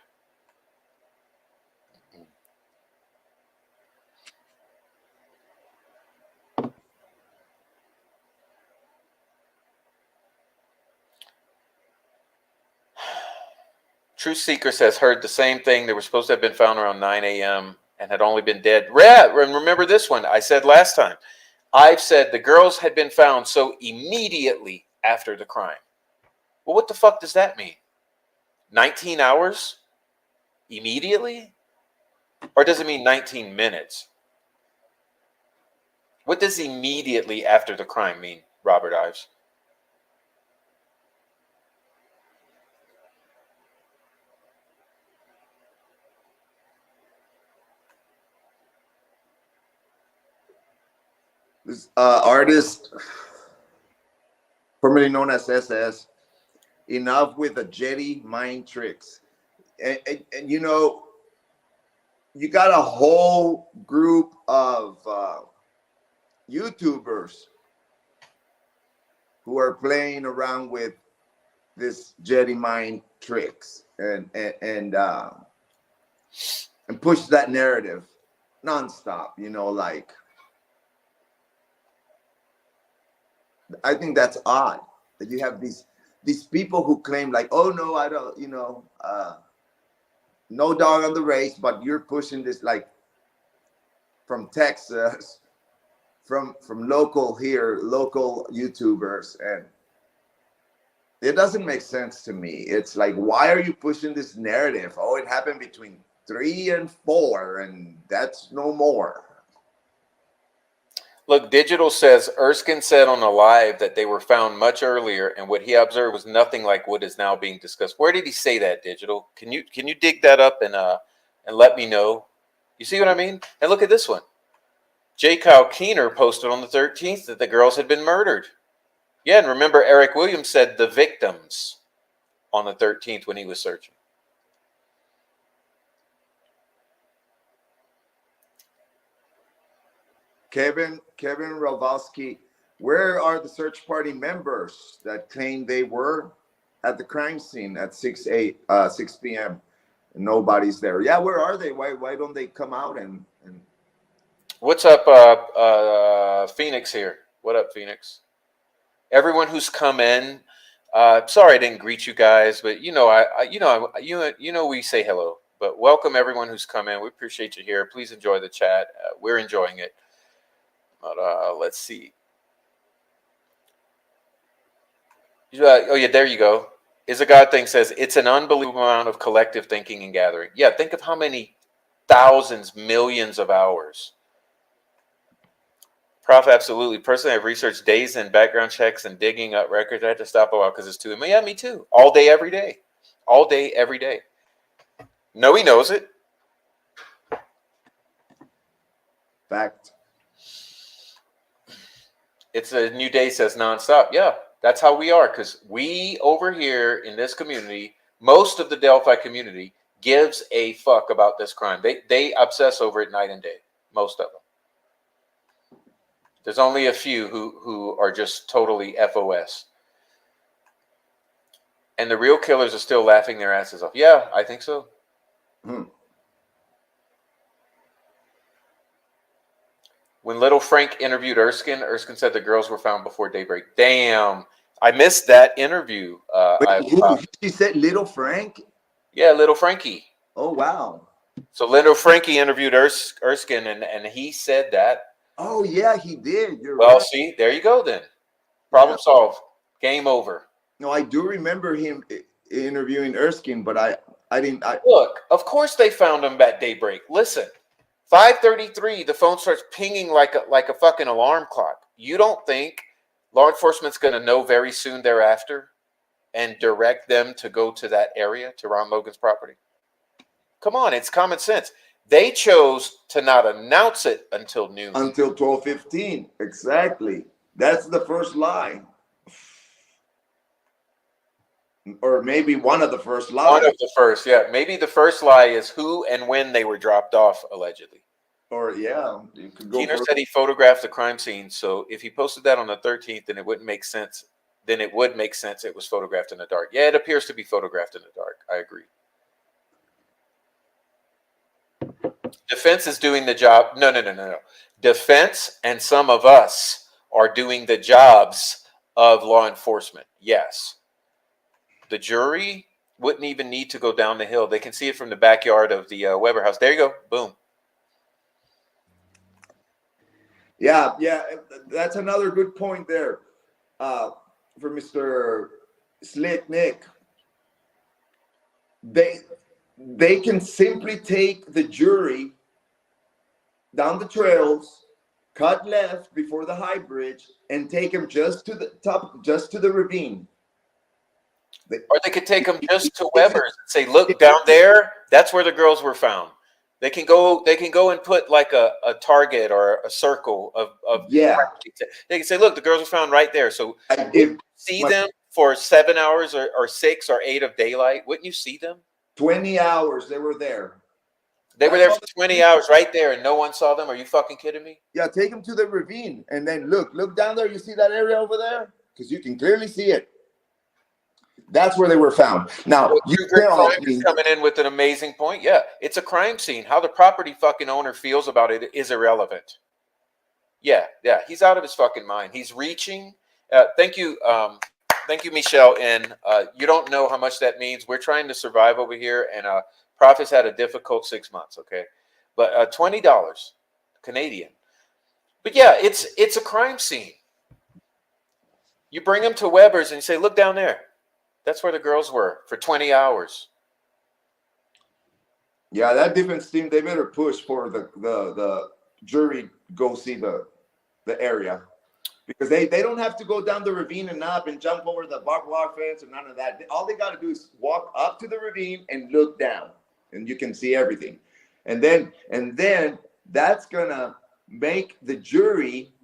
Truth Seeker says, heard the same thing. They were supposed to have been found around 9 a.m. and had only been dead. Remember this one I said last time. I've said the girls had been found so immediately after the crime. Well, what the fuck does that mean? 19 hours? Immediately? Or does it mean 19 minutes? What does immediately after the crime mean, Robert Ives? This artist, formerly known as SS, enough with the Jedi mind tricks. And you know, you got a whole group of YouTubers who are playing around with this Jedi mind tricks and push that narrative nonstop. You know, like, I think that's odd that you have these people who claim like, oh no, I don't, you know, no dog on the race, but you're pushing this like from Texas, from local YouTubers, and it doesn't make sense to me. It's like, why are you pushing this narrative? Oh, it happened between 3 and 4, and that's no more. Look, Digital says Erskine said on a live that they were found much earlier, and what he observed was nothing like what is now being discussed. Where did he say that, Digital? Can you dig that up and let me know? You see what I mean? And look at this one. J. Kyle Keener posted on the 13th that the girls had been murdered. Yeah, and remember Eric Williams said the victims on the 13th when he was searching. Kevin Rawalski, where are the search party members that claim they were at the crime scene at 6 p.m. Nobody's there? Yeah, where are they? Why don't they come out and What's up, Phoenix here? What up, Phoenix? Everyone who's come in. Sorry I didn't greet you guys, but you know we say hello. But welcome everyone who's come in. We appreciate you here. Please enjoy the chat. We're enjoying it. But let's see. Oh yeah, there you go. Is a God thing says it's an unbelievable amount of collective thinking and gathering. Yeah, think of how many thousands, millions of hours. Prof, absolutely. Personally, I've researched days and background checks and digging up records. I had to stop a while because it's too. Yeah, me too. All day, every day. All day, every day. No, he knows it. fact? It's a new day says nonstop. Yeah, that's how we are. Because we over here in this community, most of the Delphi community gives a fuck about this crime. They obsess over it night and day. Most of them. There's only a few who are just totally FOS. And the real killers are still laughing their asses off. Yeah, I think so. When Little Frank interviewed Erskine said the girls were found before daybreak. Damn. I missed that interview. She said Little Frank? Yeah, Little Frankie. Oh, wow. So Little Frankie interviewed Erskine, and he said that. Oh, yeah, he did. You're Well, right. see, there you go then. Problem solved. Game over. No, I do remember him interviewing Erskine, but I didn't. Look, of course they found him at daybreak. Listen, 5:33, the phone starts pinging like a fucking alarm clock. You don't think law enforcement's going to know very soon thereafter and direct them to go to that area, to Ron Logan's property? Come on, it's common sense. They chose to not announce it until noon. Until 12:15, exactly. That's the first lie. Or maybe one of the first lies. One of the first, yeah. Maybe the first lie is who and when they were dropped off, allegedly. Or yeah, you could go. Keener said he photographed the crime scene, so if he posted that on the 13th, then it wouldn't make sense. Then it would make sense it was photographed in the dark. Yeah, it appears to be photographed in the dark. I agree. Defense is doing the job. No. Defense and some of us are doing the jobs of law enforcement. Yes. The jury wouldn't even need to go down the hill. They can see it from the backyard of the Weber house. There you go. Boom. Yeah, that's another good point there for Mr. Slick Nick. They can simply take the jury down the trails, cut left before the high bridge, and take them just to the top, just to the ravine. Or they could take them just to Weber's and say, look, down there, that's where the girls were found. They can go and put like a target or a circle of yeah. They can say, look, the girls were found right there. So if you see them for 7 hours or 6 or 8 of daylight, wouldn't you see them? 20 hours they were there. They were there for 20 hours right there and no one saw them. Are you fucking kidding me? Yeah, take them to the ravine and then look down there. You see that area over there? Because you can clearly see it. That's where they were found. Now, is coming in with an amazing point. Yeah, it's a crime scene. How the property fucking owner feels about it is irrelevant. Yeah, he's out of his fucking mind. He's reaching. Thank you, Michelle. And you don't know how much that means. We're trying to survive over here, and Prophet's had a difficult 6 months. Okay, but $20 Canadian. But yeah, it's a crime scene. You bring them to Weber's and you say, look down there. That's where the girls were for 20 hours. Yeah, that defense team, they better push for the jury go see the area. Because they don't have to go down the ravine and up and jump over the barbed wire fence or none of that. All they got to do is walk up to the ravine and look down. And you can see everything. And then that's going to make the jury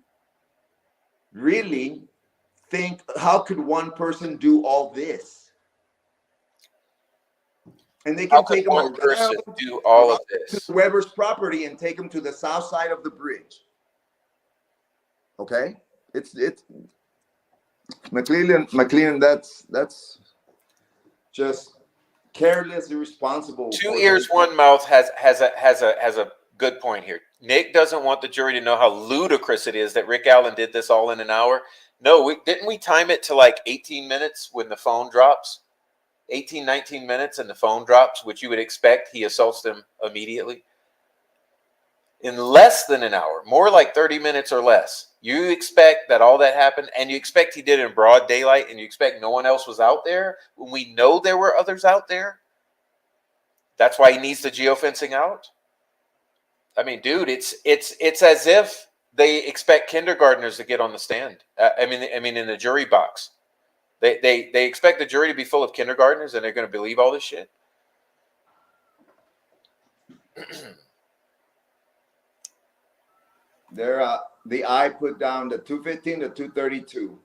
really think, how could one person do all this? And they can take them around do all of this to Weber's property and take them to the south side of the bridge. Okay, it's McLean. That's just careless, irresponsible. 2 ears, 1 mouth has a good point here. Nick doesn't want the jury to know how ludicrous it is that Rick Allen did this all in an hour. No, didn't we time it to like 18 minutes when the phone drops? 18, 19 minutes and the phone drops, which you would expect he assaults them immediately. In less than an hour, more like 30 minutes or less, you expect that all that happened, and you expect he did it in broad daylight, and you expect no one else was out there when we know there were others out there? That's why he needs the geofencing out? I mean, dude, it's as if they expect kindergartners to get on the stand. I mean, in the jury box, they expect the jury to be full of kindergartners, and they're going to believe all this shit. The I put down the 215 to 232.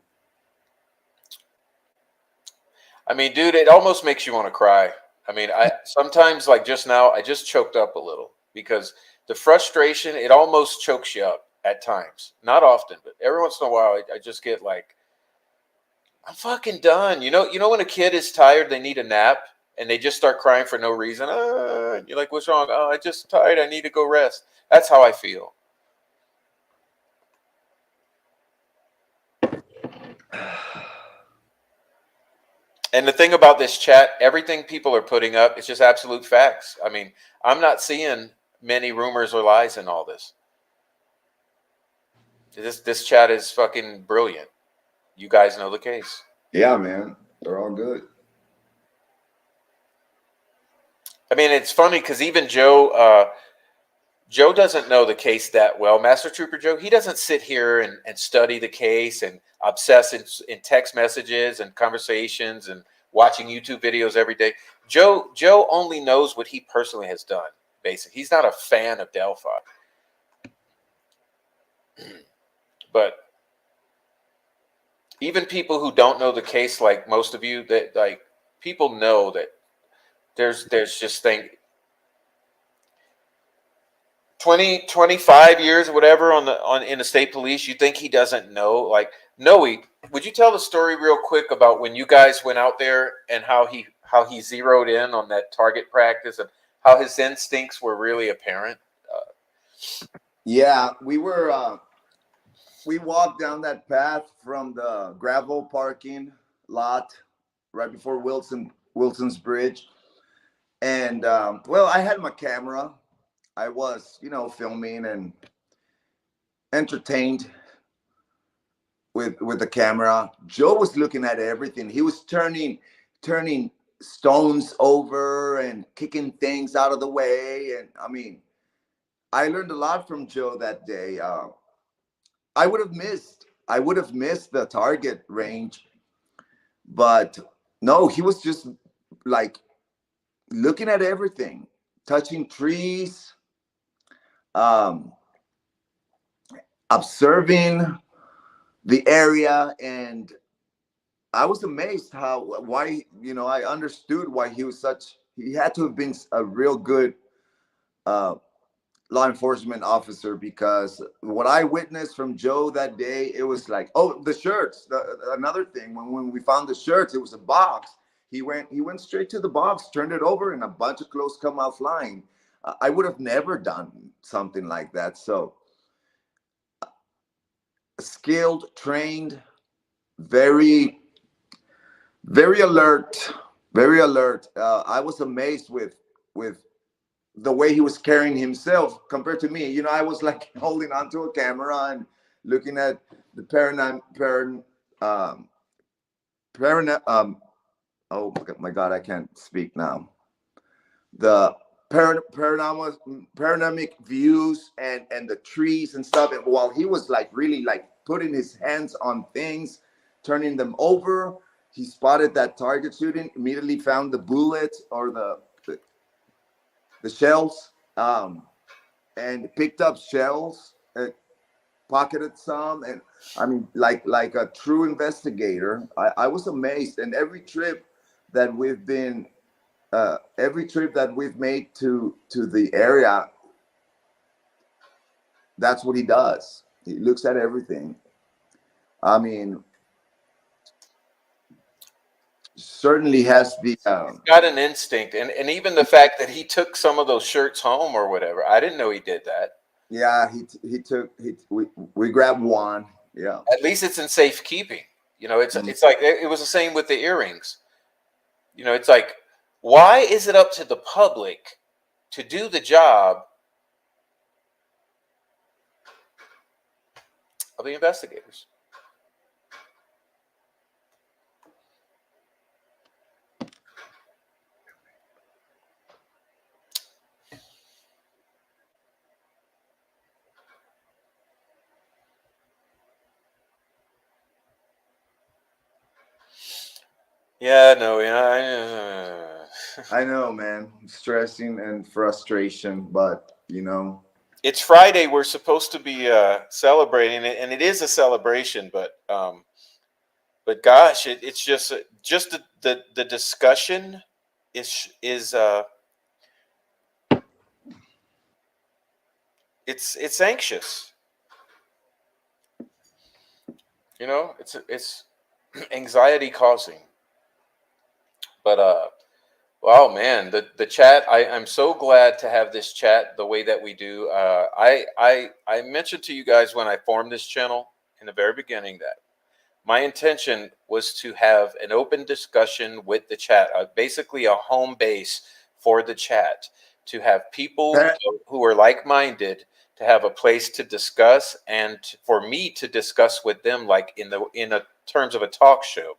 I mean, dude, it almost makes you want to cry. I mean, I sometimes, like just now, I just choked up a little because the frustration, it almost chokes you up at times. Not often, but every once in a while, I just get like, I'm fucking done. You know when a kid is tired, they need a nap, and they just start crying for no reason. You're like, what's wrong? Oh, I'm just tired. I need to go rest. That's how I feel. And the thing about this chat, everything people are putting up, it's just absolute facts. I mean, I'm not seeing many rumors or lies in all this. This chat is fucking brilliant. You guys know the case. Yeah, man. They're all good. I mean, it's funny because even Joe, Joe doesn't know the case that well. Master Trooper Joe, he doesn't sit here and study the case and obsess in text messages and conversations and watching YouTube videos every day. Joe only knows what he personally has done. Basically, he's not a fan of Delphi. But even people who don't know the case, like most of you, that like people know that there's just 25 years or whatever in the state police. You think he doesn't know? Like, Noe, would you tell the story real quick about when you guys went out there and how he zeroed in on that target practice and how his instincts were really apparent? Yeah, we walked down that path from the gravel parking lot right before Wilson's Bridge, and well, I had my camera. I was, filming and entertained with the camera. Joe was looking at everything. He was turning stones over and kicking things out of the way. And I mean, I learned a lot from Joe that day. I would have missed the target range, but no, he was just like looking at everything, touching trees, um, observing the area, and I was amazed why I understood why he had to have been a real good uh, law enforcement officer, because what I witnessed from Joe that day, it was like, oh, the shirts. Another thing, when we found the shirts, it was a box. He went straight to the box, turned it over, and a bunch of clothes come out flying. I would have never done something like that. So skilled, trained, very, very alert, very alert. I was amazed with the way he was carrying himself compared to me. I was like holding onto a camera and looking at the oh my God, I can't speak now. The panoramic views and the trees and stuff. And while he was like really like putting his hands on things, turning them over, he spotted that target shooting, immediately found the bullets or the shells, and picked up shells, pocketed some, and I mean, like a true investigator. I was amazed. And every trip that we've made to the area, that's what he does. He looks at everything. I mean, certainly has the Got an instinct, and even the fact that he took some of those shirts home or whatever. I didn't know he did that. yeah, we grabbed one. Yeah. At least it's in safekeeping. It's like it was the same with the earrings. It's like, why is it up to the public to do the job of the investigators? Yeah, no, I know, man. Stressing and frustration, but it's Friday. We're supposed to be celebrating it, and it is a celebration. But gosh, it's just the discussion is it's anxious. It's anxiety causing. But wow, man, the chat. I'm so glad to have this chat the way that we do. I mentioned to you guys when I formed this channel in the very beginning that my intention was to have an open discussion with the chat, basically a home base for the chat, to have people who are like-minded, to have a place to discuss, and for me to discuss with them, like in a terms of a talk show.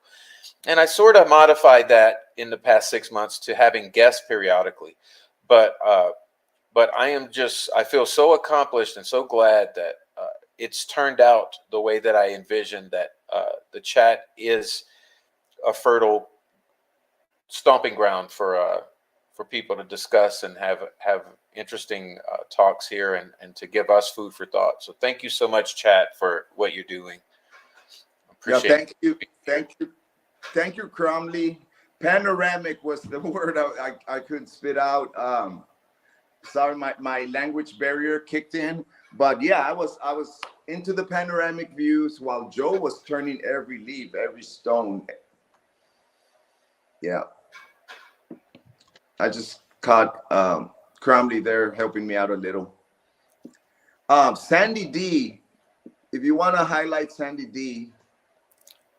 And I sort of modified that in the past 6 months to having guests periodically. But but I feel so accomplished and so glad that it's turned out the way that I envisioned, that the chat is a fertile stomping ground for people to discuss and have interesting talks here, and to give us food for thought. So thank you so much, chat, for what you're doing. Appreciate thank you. Thank you, Cromley. Panoramic was the word I couldn't spit out. Sorry, my language barrier kicked in. But yeah, I was into the panoramic views while Joe was turning every leaf, every stone. Yeah. I just caught Cromley there helping me out a little. Sandy D, if you want to highlight Sandy D.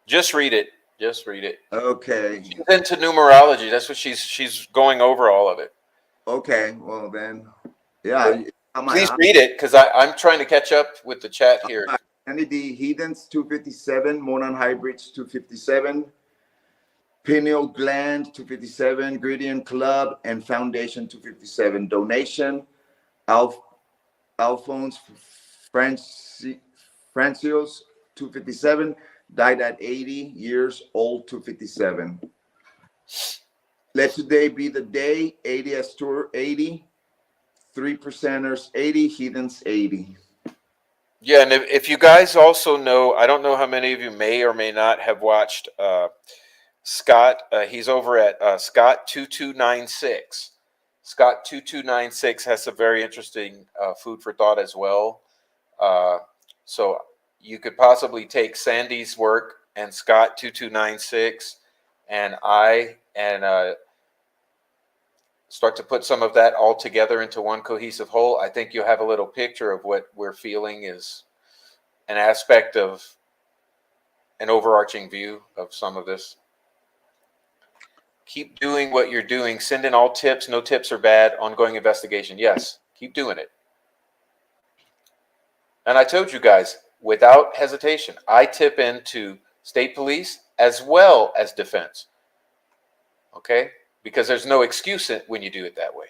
Just read it. Just read it. Okay. She's into numerology. That's what she's going over all of it. Okay. Well then, yeah. Please read it, because I'm trying to catch up with the chat here. Sandy D, Heathens 257, Monon Hybrids 257, Pineal Gland 257, Gradient Club and Foundation 257. Donation, Alphonse Francios 257, died at 80 years old 257. Let today be the day, 80 as tour 80, 3%ers 80, Heathens 80. Yeah, and if you guys also know, I don't know how many of you may or may not have watched Scott. He's over at Scott2296. Scott2296 has some very interesting food for thought as well. So you could possibly take Sandy's work and Scott2296 and start to put some of that all together into one cohesive whole. I think you'll have a little picture of what we're feeling is an aspect of an overarching view of some of this. Keep doing what you're doing. Send in all tips. No tips are bad. Ongoing investigation. Yes, keep doing it. And I told you guys, without hesitation, I tip into state police as well as defense. Okay? Because there's no excuse when you do it that way.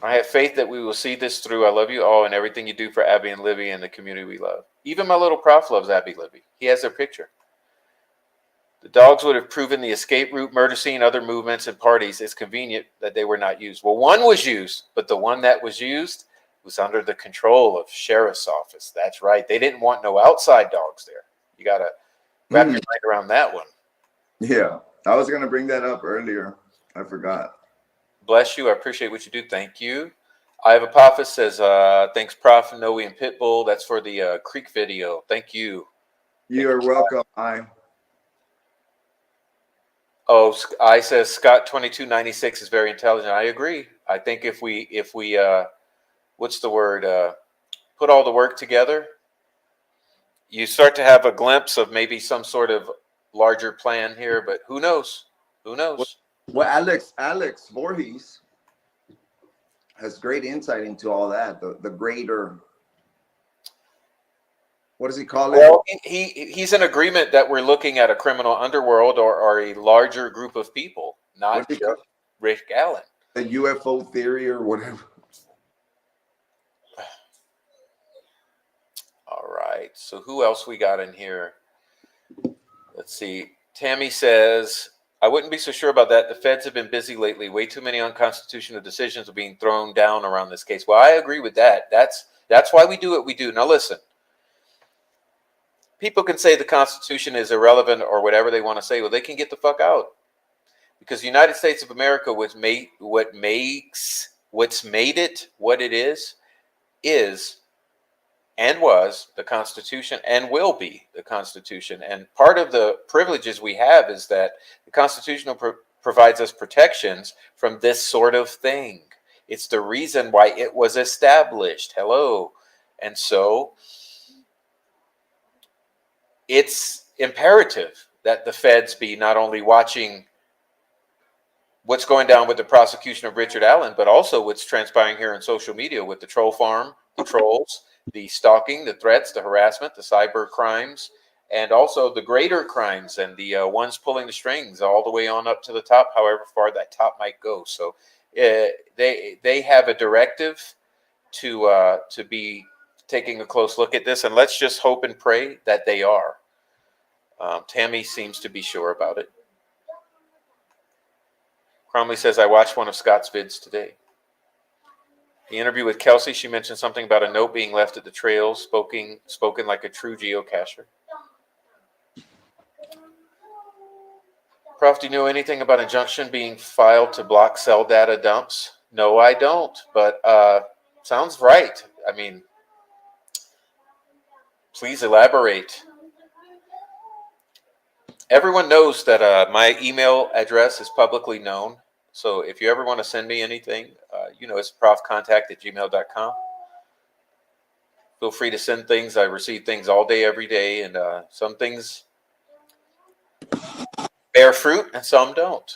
I have faith that we will see this through. I love you all and everything you do for Abby and Libby and the community we love. Even my little prof loves Abby Libby. He has their picture. The dogs would have proven the escape route, murder scene, other movements, and parties. It's convenient that they were not used. Well, one was used, but the one that was used was under the control of sheriff's office. That's right. They didn't want no outside dogs there. You got to wrap your mind around that one. Yeah, I was going to bring that up earlier. I forgot. Bless you. I appreciate what you do. Thank you. I have Apophis says, thanks, Prof. Noe and Pitbull. That's for the Creek video. Thank you. You are welcome. I says Scott2296 is very intelligent. I agree. I think if we what's the word? Put all the work together, you start to have a glimpse of maybe some sort of larger plan here, but who knows? Who knows? Well, Alex Voorhees has great insight into all that. The greater, what does he call it? Well, he's in agreement that we're looking at a criminal underworld or a larger group of people, not just Rick Allen. The UFO theory or whatever. All right. So who else we got in here? Let's see. Tammy says, I wouldn't be so sure about that. The feds have been busy lately. Way too many unconstitutional decisions are being thrown down around this case. Well, I agree with that. That's why we do what we do. Now, listen. People can say the Constitution is irrelevant or whatever they want to say. Well, they can get the fuck out. Because the United States of America what's made it what it is and was the Constitution and will be the Constitution. And part of the privileges we have is that the Constitution provides us protections from this sort of thing. It's the reason why it was established. Hello. And so it's imperative that the feds be not only watching what's going down with the prosecution of Richard Allen, but also what's transpiring here in social media with the troll farm, the trolls, the stalking, the threats, the harassment, the cyber crimes, and also the greater crimes and the ones pulling the strings all the way on up to the top, however far that top might go. So they have a directive to be taking a close look at this, and let's just hope and pray that they are. Tammy seems to be sure about it. Cromley says, I watched one of Scott's vids today. The interview with Kelsey, she mentioned something about a note being left at the trail, spoken like a true geocacher. Prof, do you know anything about injunction being filed to block cell data dumps? No, I don't, but sounds right. I mean, please elaborate. Everyone knows that my email address is publicly known. So if you ever want to send me anything, it's profcontact@gmail.com. Feel free to send things. I receive things all day, every day, and some things bear fruit and some don't.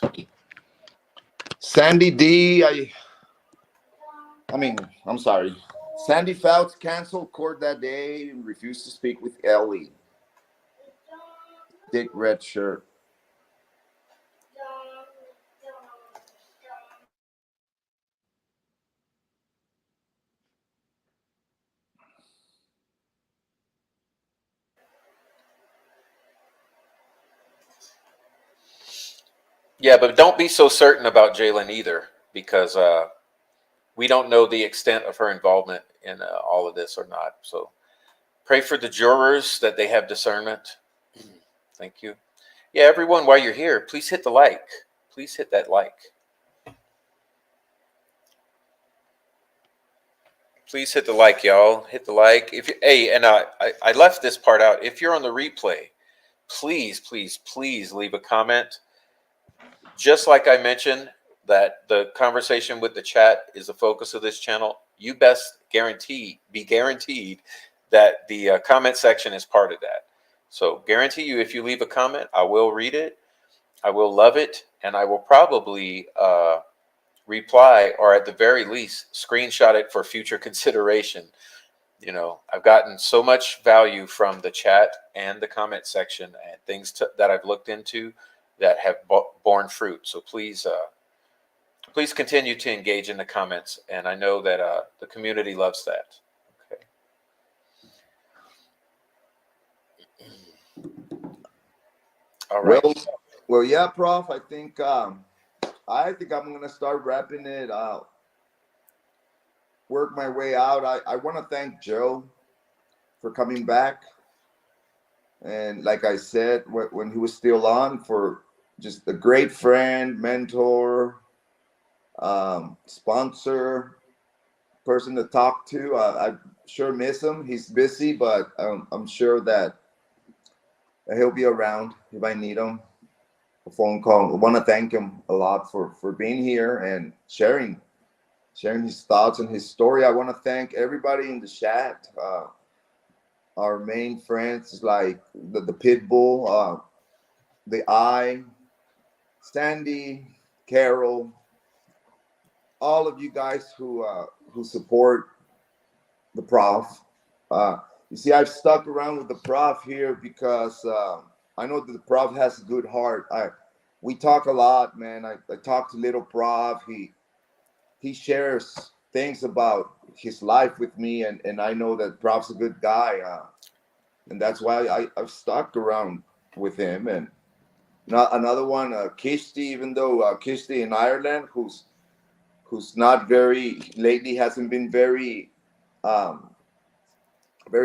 Sandy D, I'm sorry. Sandy Fouts canceled court that day and refused to speak with Ellie. Dick Red Shirt. Yeah, but don't be so certain about Jalen either, because we don't know the extent of her involvement in all of this or not. So pray for the jurors that they have discernment. Thank you. Yeah, everyone, while you're here, please hit the like. Please hit that like. Please hit the like, y'all. Hit the like. And I left this part out. If you're on the replay, please, please, please leave a comment. Just like I mentioned that the conversation with the chat is the focus of this channel, you best be guaranteed that the comment section is part of that. So guarantee you, if you leave a comment, I will read it, I will love it, and I will probably reply, or at the very least, screenshot it for future consideration. I've gotten so much value from the chat and the comment section and things that I've looked into that have borne fruit. So please continue to engage in the comments, and I know that the community loves that. Okay. All right. Well, yeah, Prof. I think I'm gonna start wrapping it out. Work my way out. I want to thank Joe for coming back, and like I said when he was still on, for just a great friend, mentor, sponsor, person to talk to. I sure miss him. He's busy, but I'm sure that he'll be around if I need him. A phone call. I want to thank him a lot for being here and sharing his thoughts and his story. I want to thank everybody in the chat. Our main friends like the Pitbull, the Sandy, Carol, all of you guys who support the Prof. You see, I've stuck around with the Prof here because I know that the Prof has a good heart. We talk a lot, man. I talk to little Prof. He shares things about his life with me, and I know that Prof's a good guy, and that's why I've stuck around with him. And another one, Kishti, even though Kishti in Ireland, who's not lately hasn't been very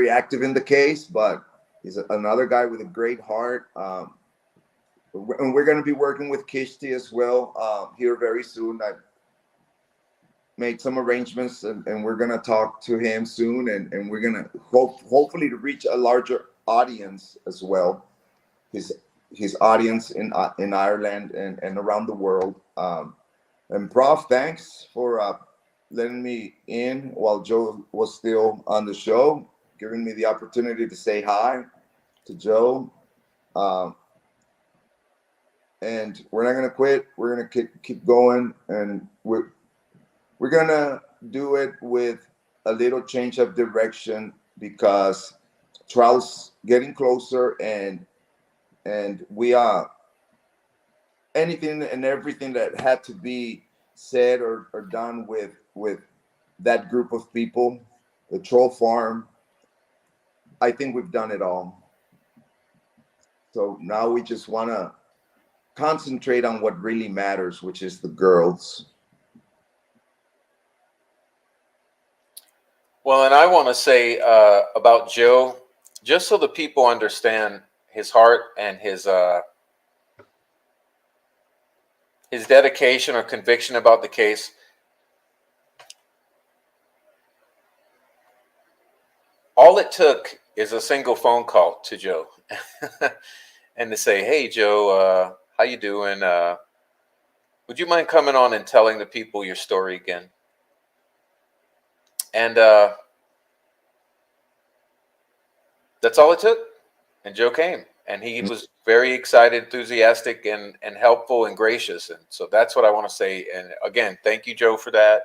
active in the case, but he's another guy with a great heart. And we're going to be working with Kishti as well here very soon. I've made some arrangements, and we're going to talk to him soon, and we're going to hopefully to reach a larger audience as well. His audience in Ireland and around the world. And Prof, thanks for letting me in while Joe was still on the show, giving me the opportunity to say hi to Joe. And we're not gonna quit. We're gonna keep going, and we're gonna do it with a little change of direction, because trials getting closer, and we are anything and everything that had to be said or done with that group of people, the troll farm. I think we've done it all. So now we just want to concentrate on what really matters, which is the girls. Well, and I want to say about Joe, just so the people understand his heart and his dedication or conviction about the case. All it took is a single phone call to Joe, and to say, "Hey, Joe, how you doing? Would you mind coming on and telling the people your story again?" And that's all it took. And Joe came, and he was very excited, enthusiastic, and helpful and gracious. And so that's what I want to say. And again, thank you, Joe, for that.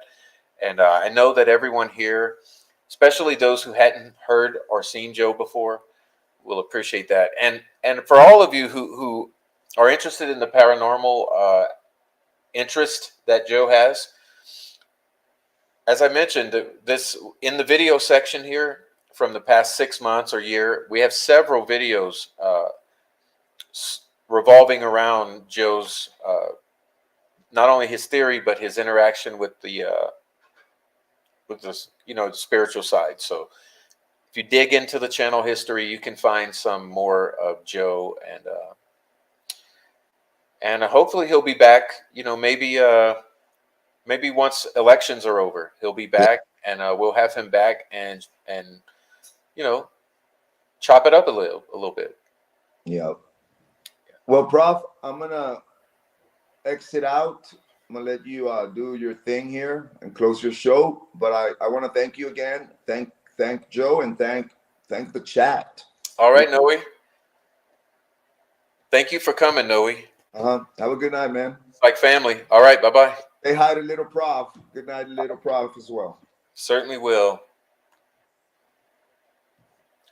And I know that everyone here, especially those who hadn't heard or seen Joe before, will appreciate that. And for all of you who are interested in the paranormal interest that Joe has, as I mentioned, this in the video section here from the past 6 months or year, we have several videos revolving around Joe's not only his theory but his interaction with the spiritual side. So if you dig into the channel history, you can find some more of Joe, and hopefully he'll be back. Maybe once elections are over, he'll be back, and we'll have him back and chop it up a little bit. Yeah. Well, Prof, I'm gonna exit out. I'm gonna let you do your thing here and close your show. But I want to thank you again. Thank Joe, and thank the chat. All right, Noe. Thank you for coming, Noe. Have a good night, man. It's like family. All right, bye-bye. Say hi to little Prof. Good night, little Prof, as well. Certainly will.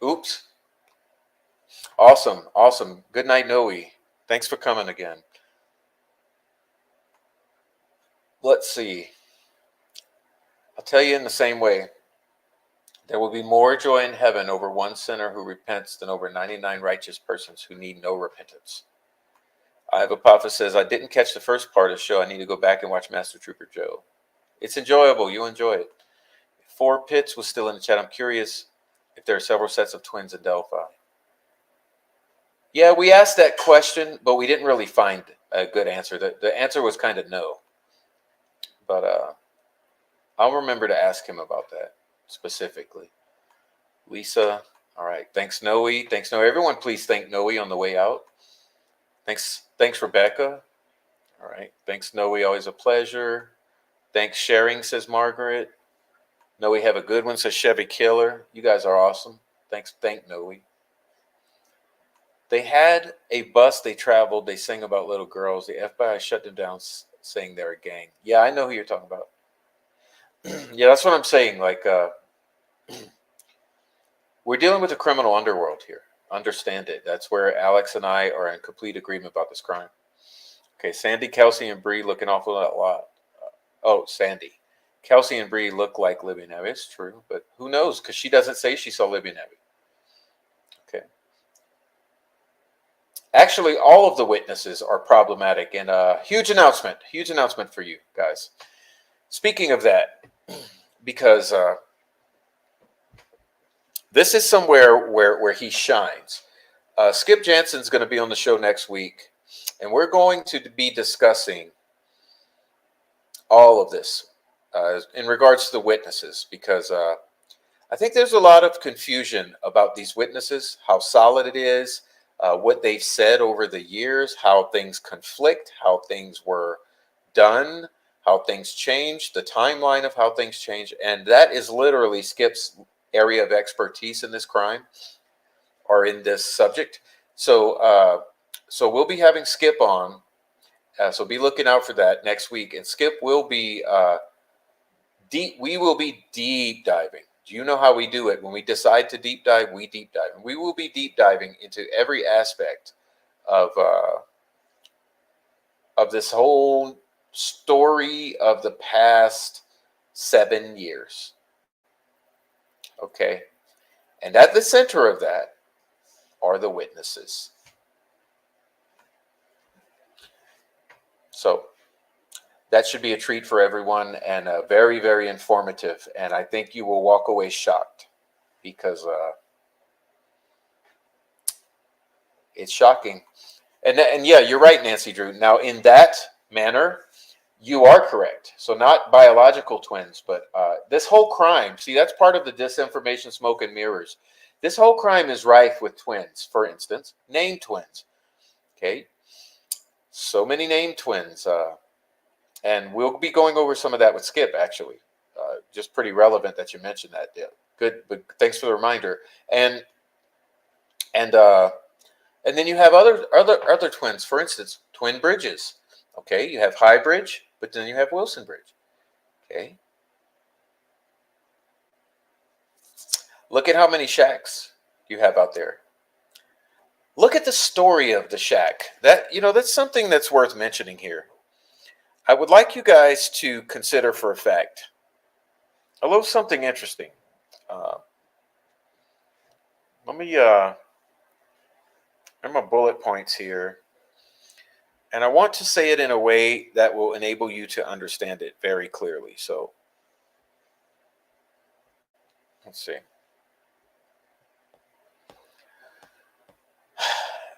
Oops. Awesome. Good night, Noe. Thanks for coming again. Let's see. I'll tell you in the same way. There will be more joy in heaven over one sinner who repents than over 99 righteous persons who need no repentance. I have a Papa says, I didn't catch the first part of the show. I need to go back and watch Master Trooper Joe. It's enjoyable. You enjoy it. 4 Pits was still in the chat. I'm curious if there are several sets of twins in Delphi. Yeah, we asked that question, but we didn't really find a good answer. The answer was kind of no. But I'll remember to ask him about that specifically. Lisa, all right. Thanks, Noe. Thanks, Noe. Everyone, please thank Noe on the way out. Thanks, Rebecca. All right. Thanks, Noe. Always a pleasure. Thanks, sharing, says Margaret. Noe, have a good one, says Chevy Killer. You guys are awesome. Thank Noe. They had a bus they traveled. They sang about little girls. The FBI shut them down saying they're a gang. Yeah, I know who you're talking about. Yeah, that's what I'm saying. Like, we're dealing with a criminal underworld here. Understand it. That's where Alex and I are in complete agreement about this crime. Okay, Sandy, Kelsey, and Bree look an awful lot. Sandy. Kelsey and Bree look like Libby and Abby. It's true, but who knows? Because she doesn't say she saw Libby and Abby. Okay. Actually, all of the witnesses are problematic, and huge announcement for you guys. Speaking of that, because this is somewhere where he shines. Skip Jansen's going to be on the show next week, and we're going to be discussing all of this in regards to the witnesses, because I think there's a lot of confusion about these witnesses, how solid it is, what they've said over the years, how things conflict, how things were done, how things change, the timeline of how things change. And that is literally Skip's area of expertise in this crime or in this subject. So we'll be having Skip on. So be looking out for that next week. And Skip will be we will be deep diving, Do you know how we do it? When we decide to deep dive, we deep dive. And we will be deep diving into every aspect of this whole story of the past 7 years. Okay? And at the center of that are the witnesses. So that should be a treat for everyone and very, very informative. And I think you will walk away shocked because it's shocking. And yeah, you're right, Nancy Drew. Now, in that manner, you are correct. So not biological twins, but this whole crime, see, that's part of the disinformation, smoke and mirrors. This whole crime is rife with twins, for instance, named twins. Okay? So many named twins. And we'll be going over some of that with Skip, actually. Just pretty relevant that you mentioned that. Yeah. Good, but thanks for the reminder. And then you have other twins. For instance, twin bridges. Okay, you have High Bridge, but then you have Wilson Bridge. Okay. Look at how many shacks you have out there. Look at the story of the shack. That's something that's worth mentioning here. I would like you guys to consider for a fact a little something interesting. Let me have my bullet points here. And I want to say it in a way that will enable you to understand it very clearly. So, let's see.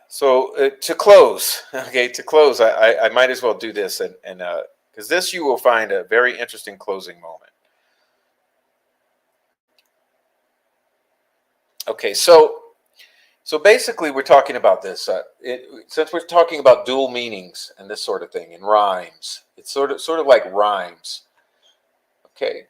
So to close, I might as well do this, and because this you will find a very interesting closing moment. Okay, so basically we're talking about this. Since we're talking about dual meanings and this sort of thing, and rhymes, it's sort of like rhymes. Okay.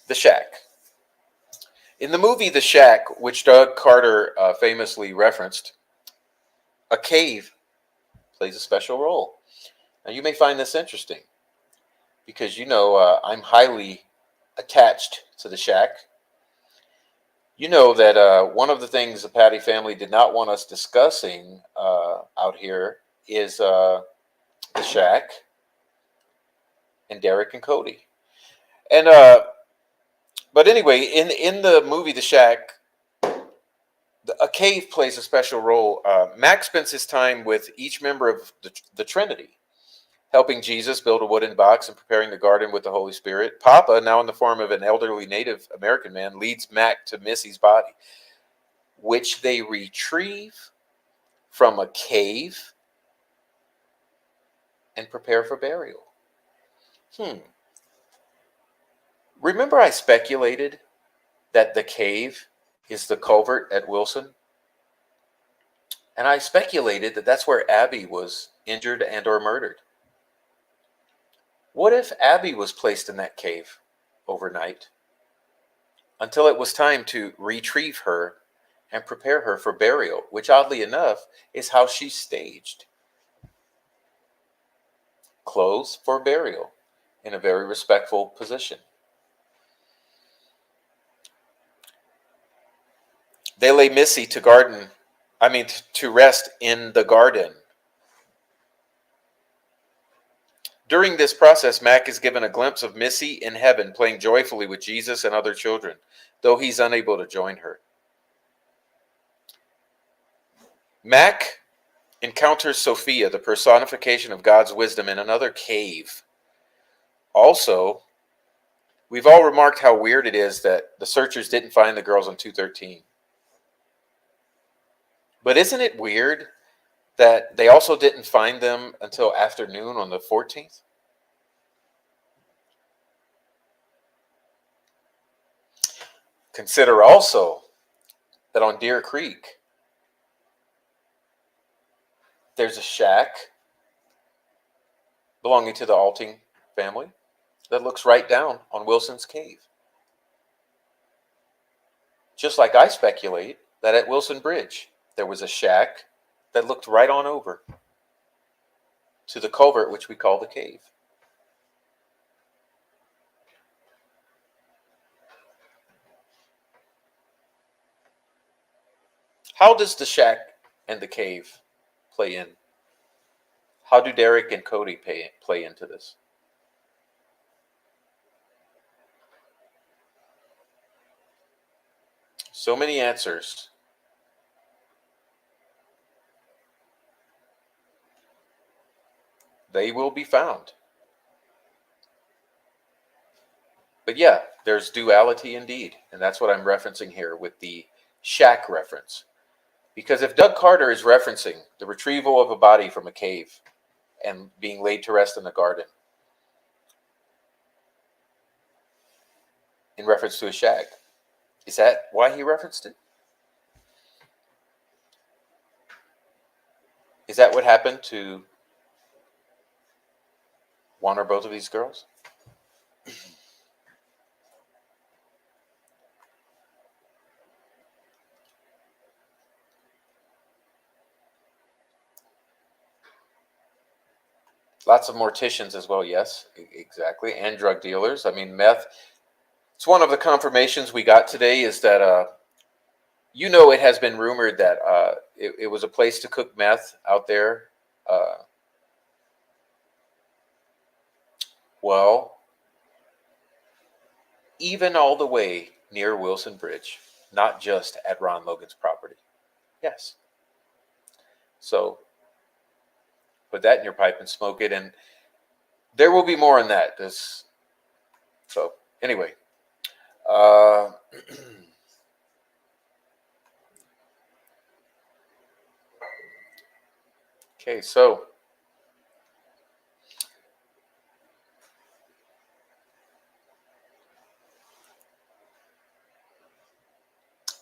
The Shack. In the movie The Shack, which Doug Carter famously referenced, a cave plays a special role. Now, you may find this interesting because I'm highly attached to The Shack. You know that one of the things the Patty family did not want us discussing out here is The Shack and Derek and Cody. And but anyway, in the movie The Shack, a cave plays a special role. Mac spends his time with each member of the Trinity, helping Jesus build a wooden box and preparing the garden with the Holy Spirit. Papa, now in the form of an elderly Native American man, leads Mac to Missy's body, which they retrieve from a cave and prepare for burial. Remember I speculated that the cave is the culvert at Wilson? And I speculated that that's where Abby was injured and or murdered. What if Abby was placed in that cave overnight until it was time to retrieve her and prepare her for burial, which oddly enough is how she's staged. Clothes for burial in a very respectful position. They lay Missy to rest in the garden. During this process, Mac is given a glimpse of Missy in heaven playing joyfully with Jesus and other children, though he's unable to join her. Mac encounters Sophia, the personification of God's wisdom, in another cave. Also, we've all remarked how weird it is that the searchers didn't find the girls on 213. But isn't it weird that they also didn't find them until afternoon on the 14th? Consider also that on Deer Creek, there's a shack belonging to the Alting family that looks right down on Wilson's cave. Just like I speculate that at Wilson Bridge, there was a shack that looked right on over. to the culvert, which we call the cave. How does the shack and the cave play in? How do Derek and Cody play into this? So many answers. They will be found. But yeah, there's duality indeed. And that's what I'm referencing here with the shack reference. Because if Doug Carter is referencing the retrieval of a body from a cave and being laid to rest in a garden in reference to a shack, is that why he referenced it? Is that what happened to one or both of these girls? Lots of morticians as well, yes, exactly, and drug dealers. I mean, meth. It's one of the confirmations we got today is that, it has been rumored that it was a place to cook meth out there. Well, even all the way near Wilson Bridge, not just at Ron Logan's property. Yes. So put that in your pipe and smoke it, and there will be more on that. So anyway, okay, so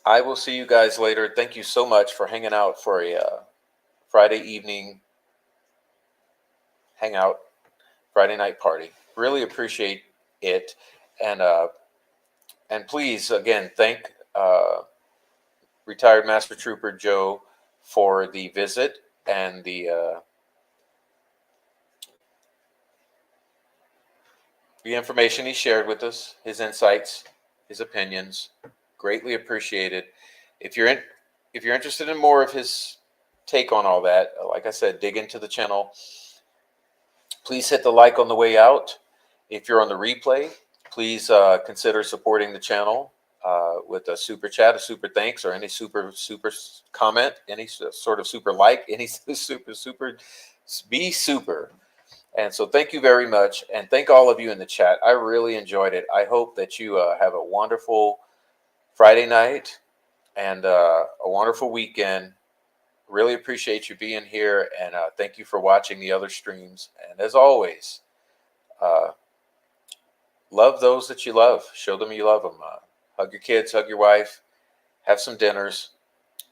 I will see you guys later. Thank you so much for hanging out for a Friday evening hangout, Friday night party. Really appreciate it, and please again thank retired Master Trooper Joe for the visit and the information he shared with us, his insights, his opinions. Greatly appreciated. If you're interested in more of his take on all that, like I said, dig into the channel. Please hit the like on the way out. If you're on the replay, please consider supporting the channel with a super chat, a super thanks, or any super comment, any sort of super like, any super, be super. And so thank you very much. And thank all of you in the chat. I really enjoyed it. I hope that you have a wonderful Friday night and a wonderful weekend. Really appreciate you being here. And thank you for watching the other streams. And as always, love those that you love. Show them you love them. Hug your kids, hug your wife, have some dinners.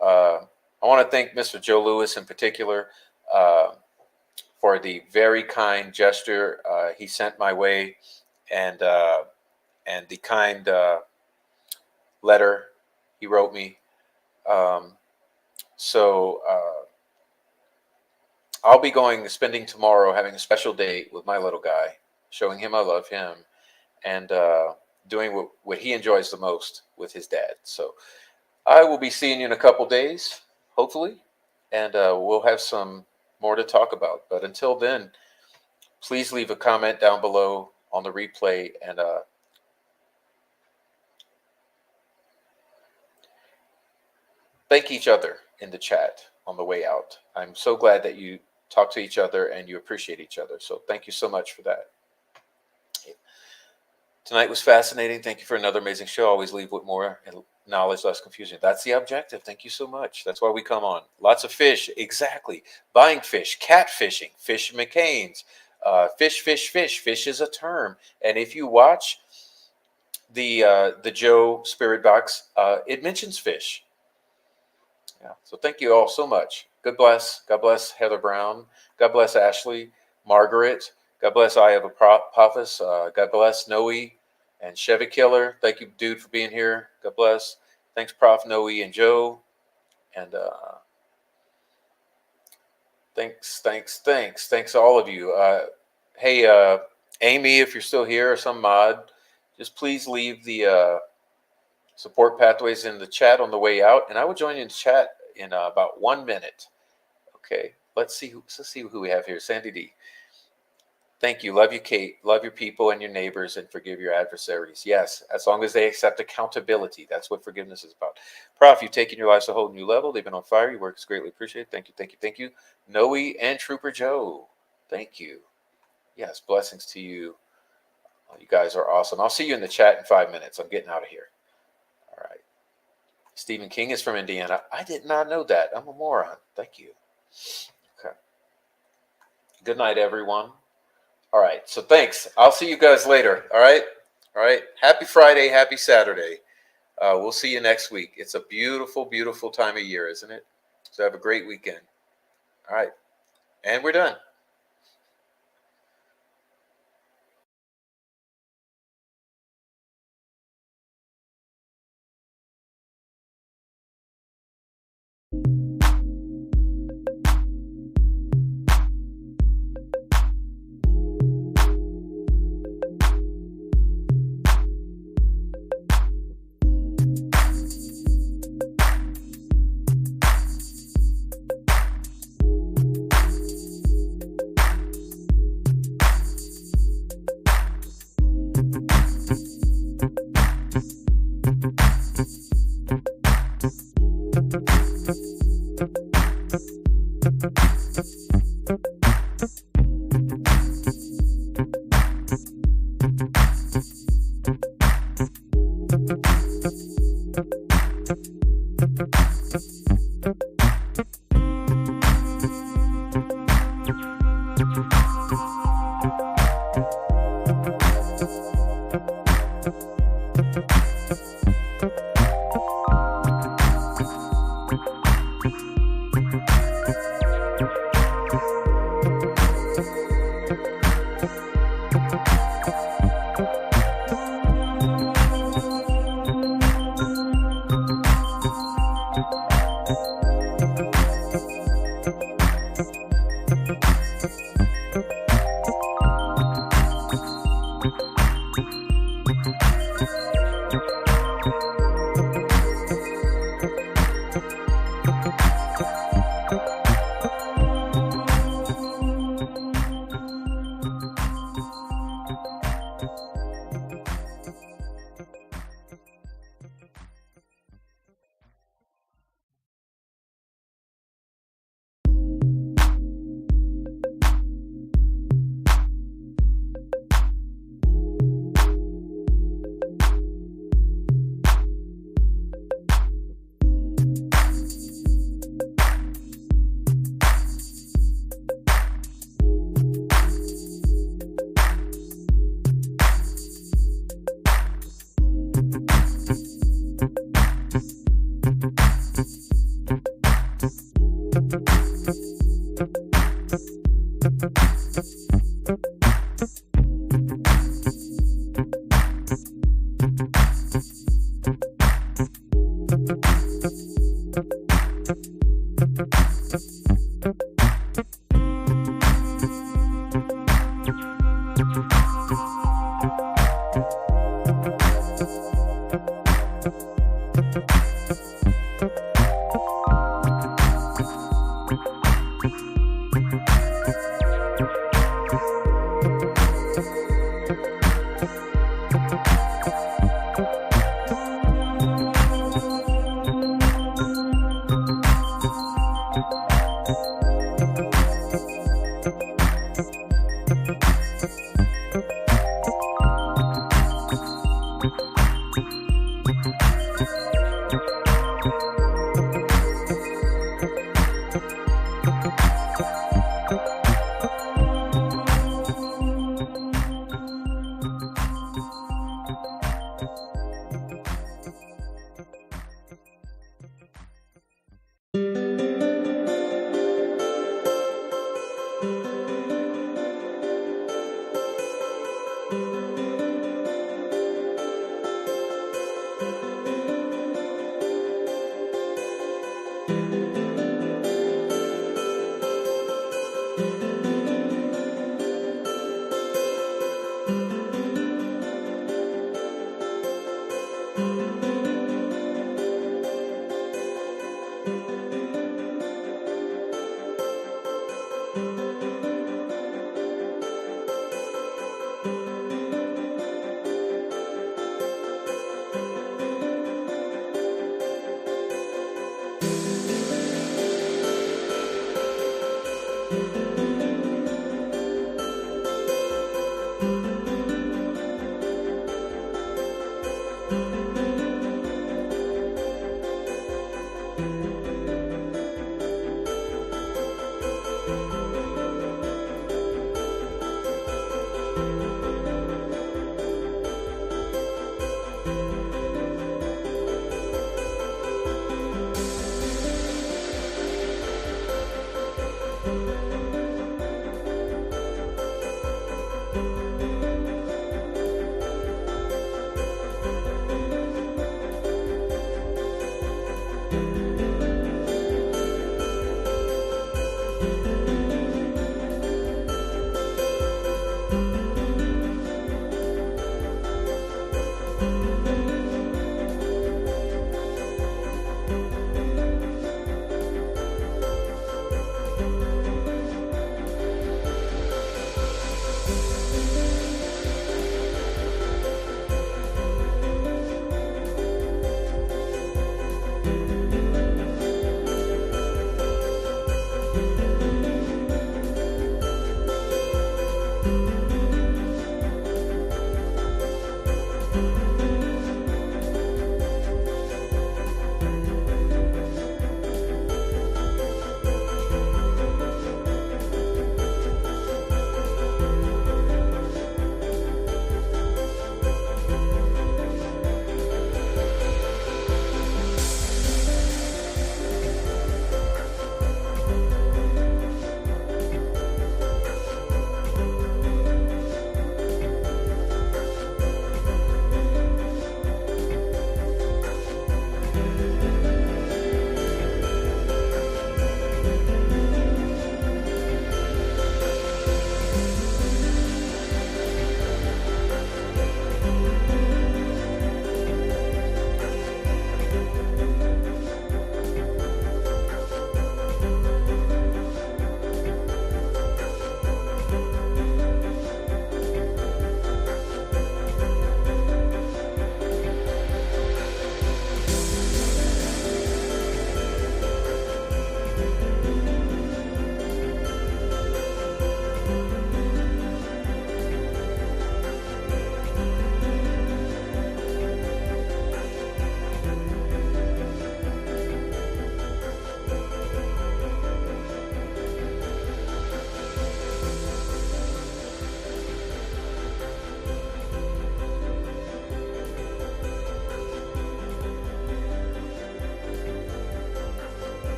I want to thank Mr. Joe Lewis in particular for the very kind gesture he sent my way, and the kind letter he wrote me. So I'll be spending tomorrow, having a special date with my little guy, showing him I love him, and doing what he enjoys the most with his dad. So I will be seeing you in a couple days, hopefully, and we'll have some more to talk about. But until then, please leave a comment down below on the replay, and thank each other in the chat on the way out. I'm so glad that you talk to each other and you appreciate each other. So thank you so much for that. Tonight was fascinating. Thank you for another amazing show. Always leave with more knowledge, less confusion. That's the objective. Thank you so much. That's why we come on. Lots of fish. Exactly. Buying fish, catfishing, fish McCain's, fish. Fish is a term. And if you watch the Joe Spirit Box, it mentions fish. Yeah. So thank you all so much. God bless. God bless Heather Brown. God bless Ashley, Margaret. God bless I Have a Apophis. God bless Noe and Chevy Killer. Thank you, dude, for being here. God bless. Thanks, Prof. Noe and Joe. And Thanks to all of you. Hey, Amy, if you're still here, or some mod, just please leave the support pathways in the chat on the way out, and I will join you in chat in about 1 minute. Okay, let's see who we have here. Sandy D. Thank you. Love you, Kate. Love your people and your neighbors, and forgive your adversaries. Yes, as long as they accept accountability. That's what forgiveness is about. Prof, you've taken your lives to a whole new level. They've been on fire. Your work is greatly appreciated. Thank you. Noe and Trooper Joe. Thank you. Yes, blessings to you. Oh, you guys are awesome. I'll see you in the chat in 5 minutes. I'm getting out of here. All right. Stephen King is from Indiana. I did not know that. I'm a moron. Thank you. Okay. Good night, everyone. All right. So thanks. I'll see you guys later. All right. Happy Friday. Happy Saturday. We'll see you next week. It's a beautiful, beautiful time of year, isn't it? So have a great weekend. All right. And we're done.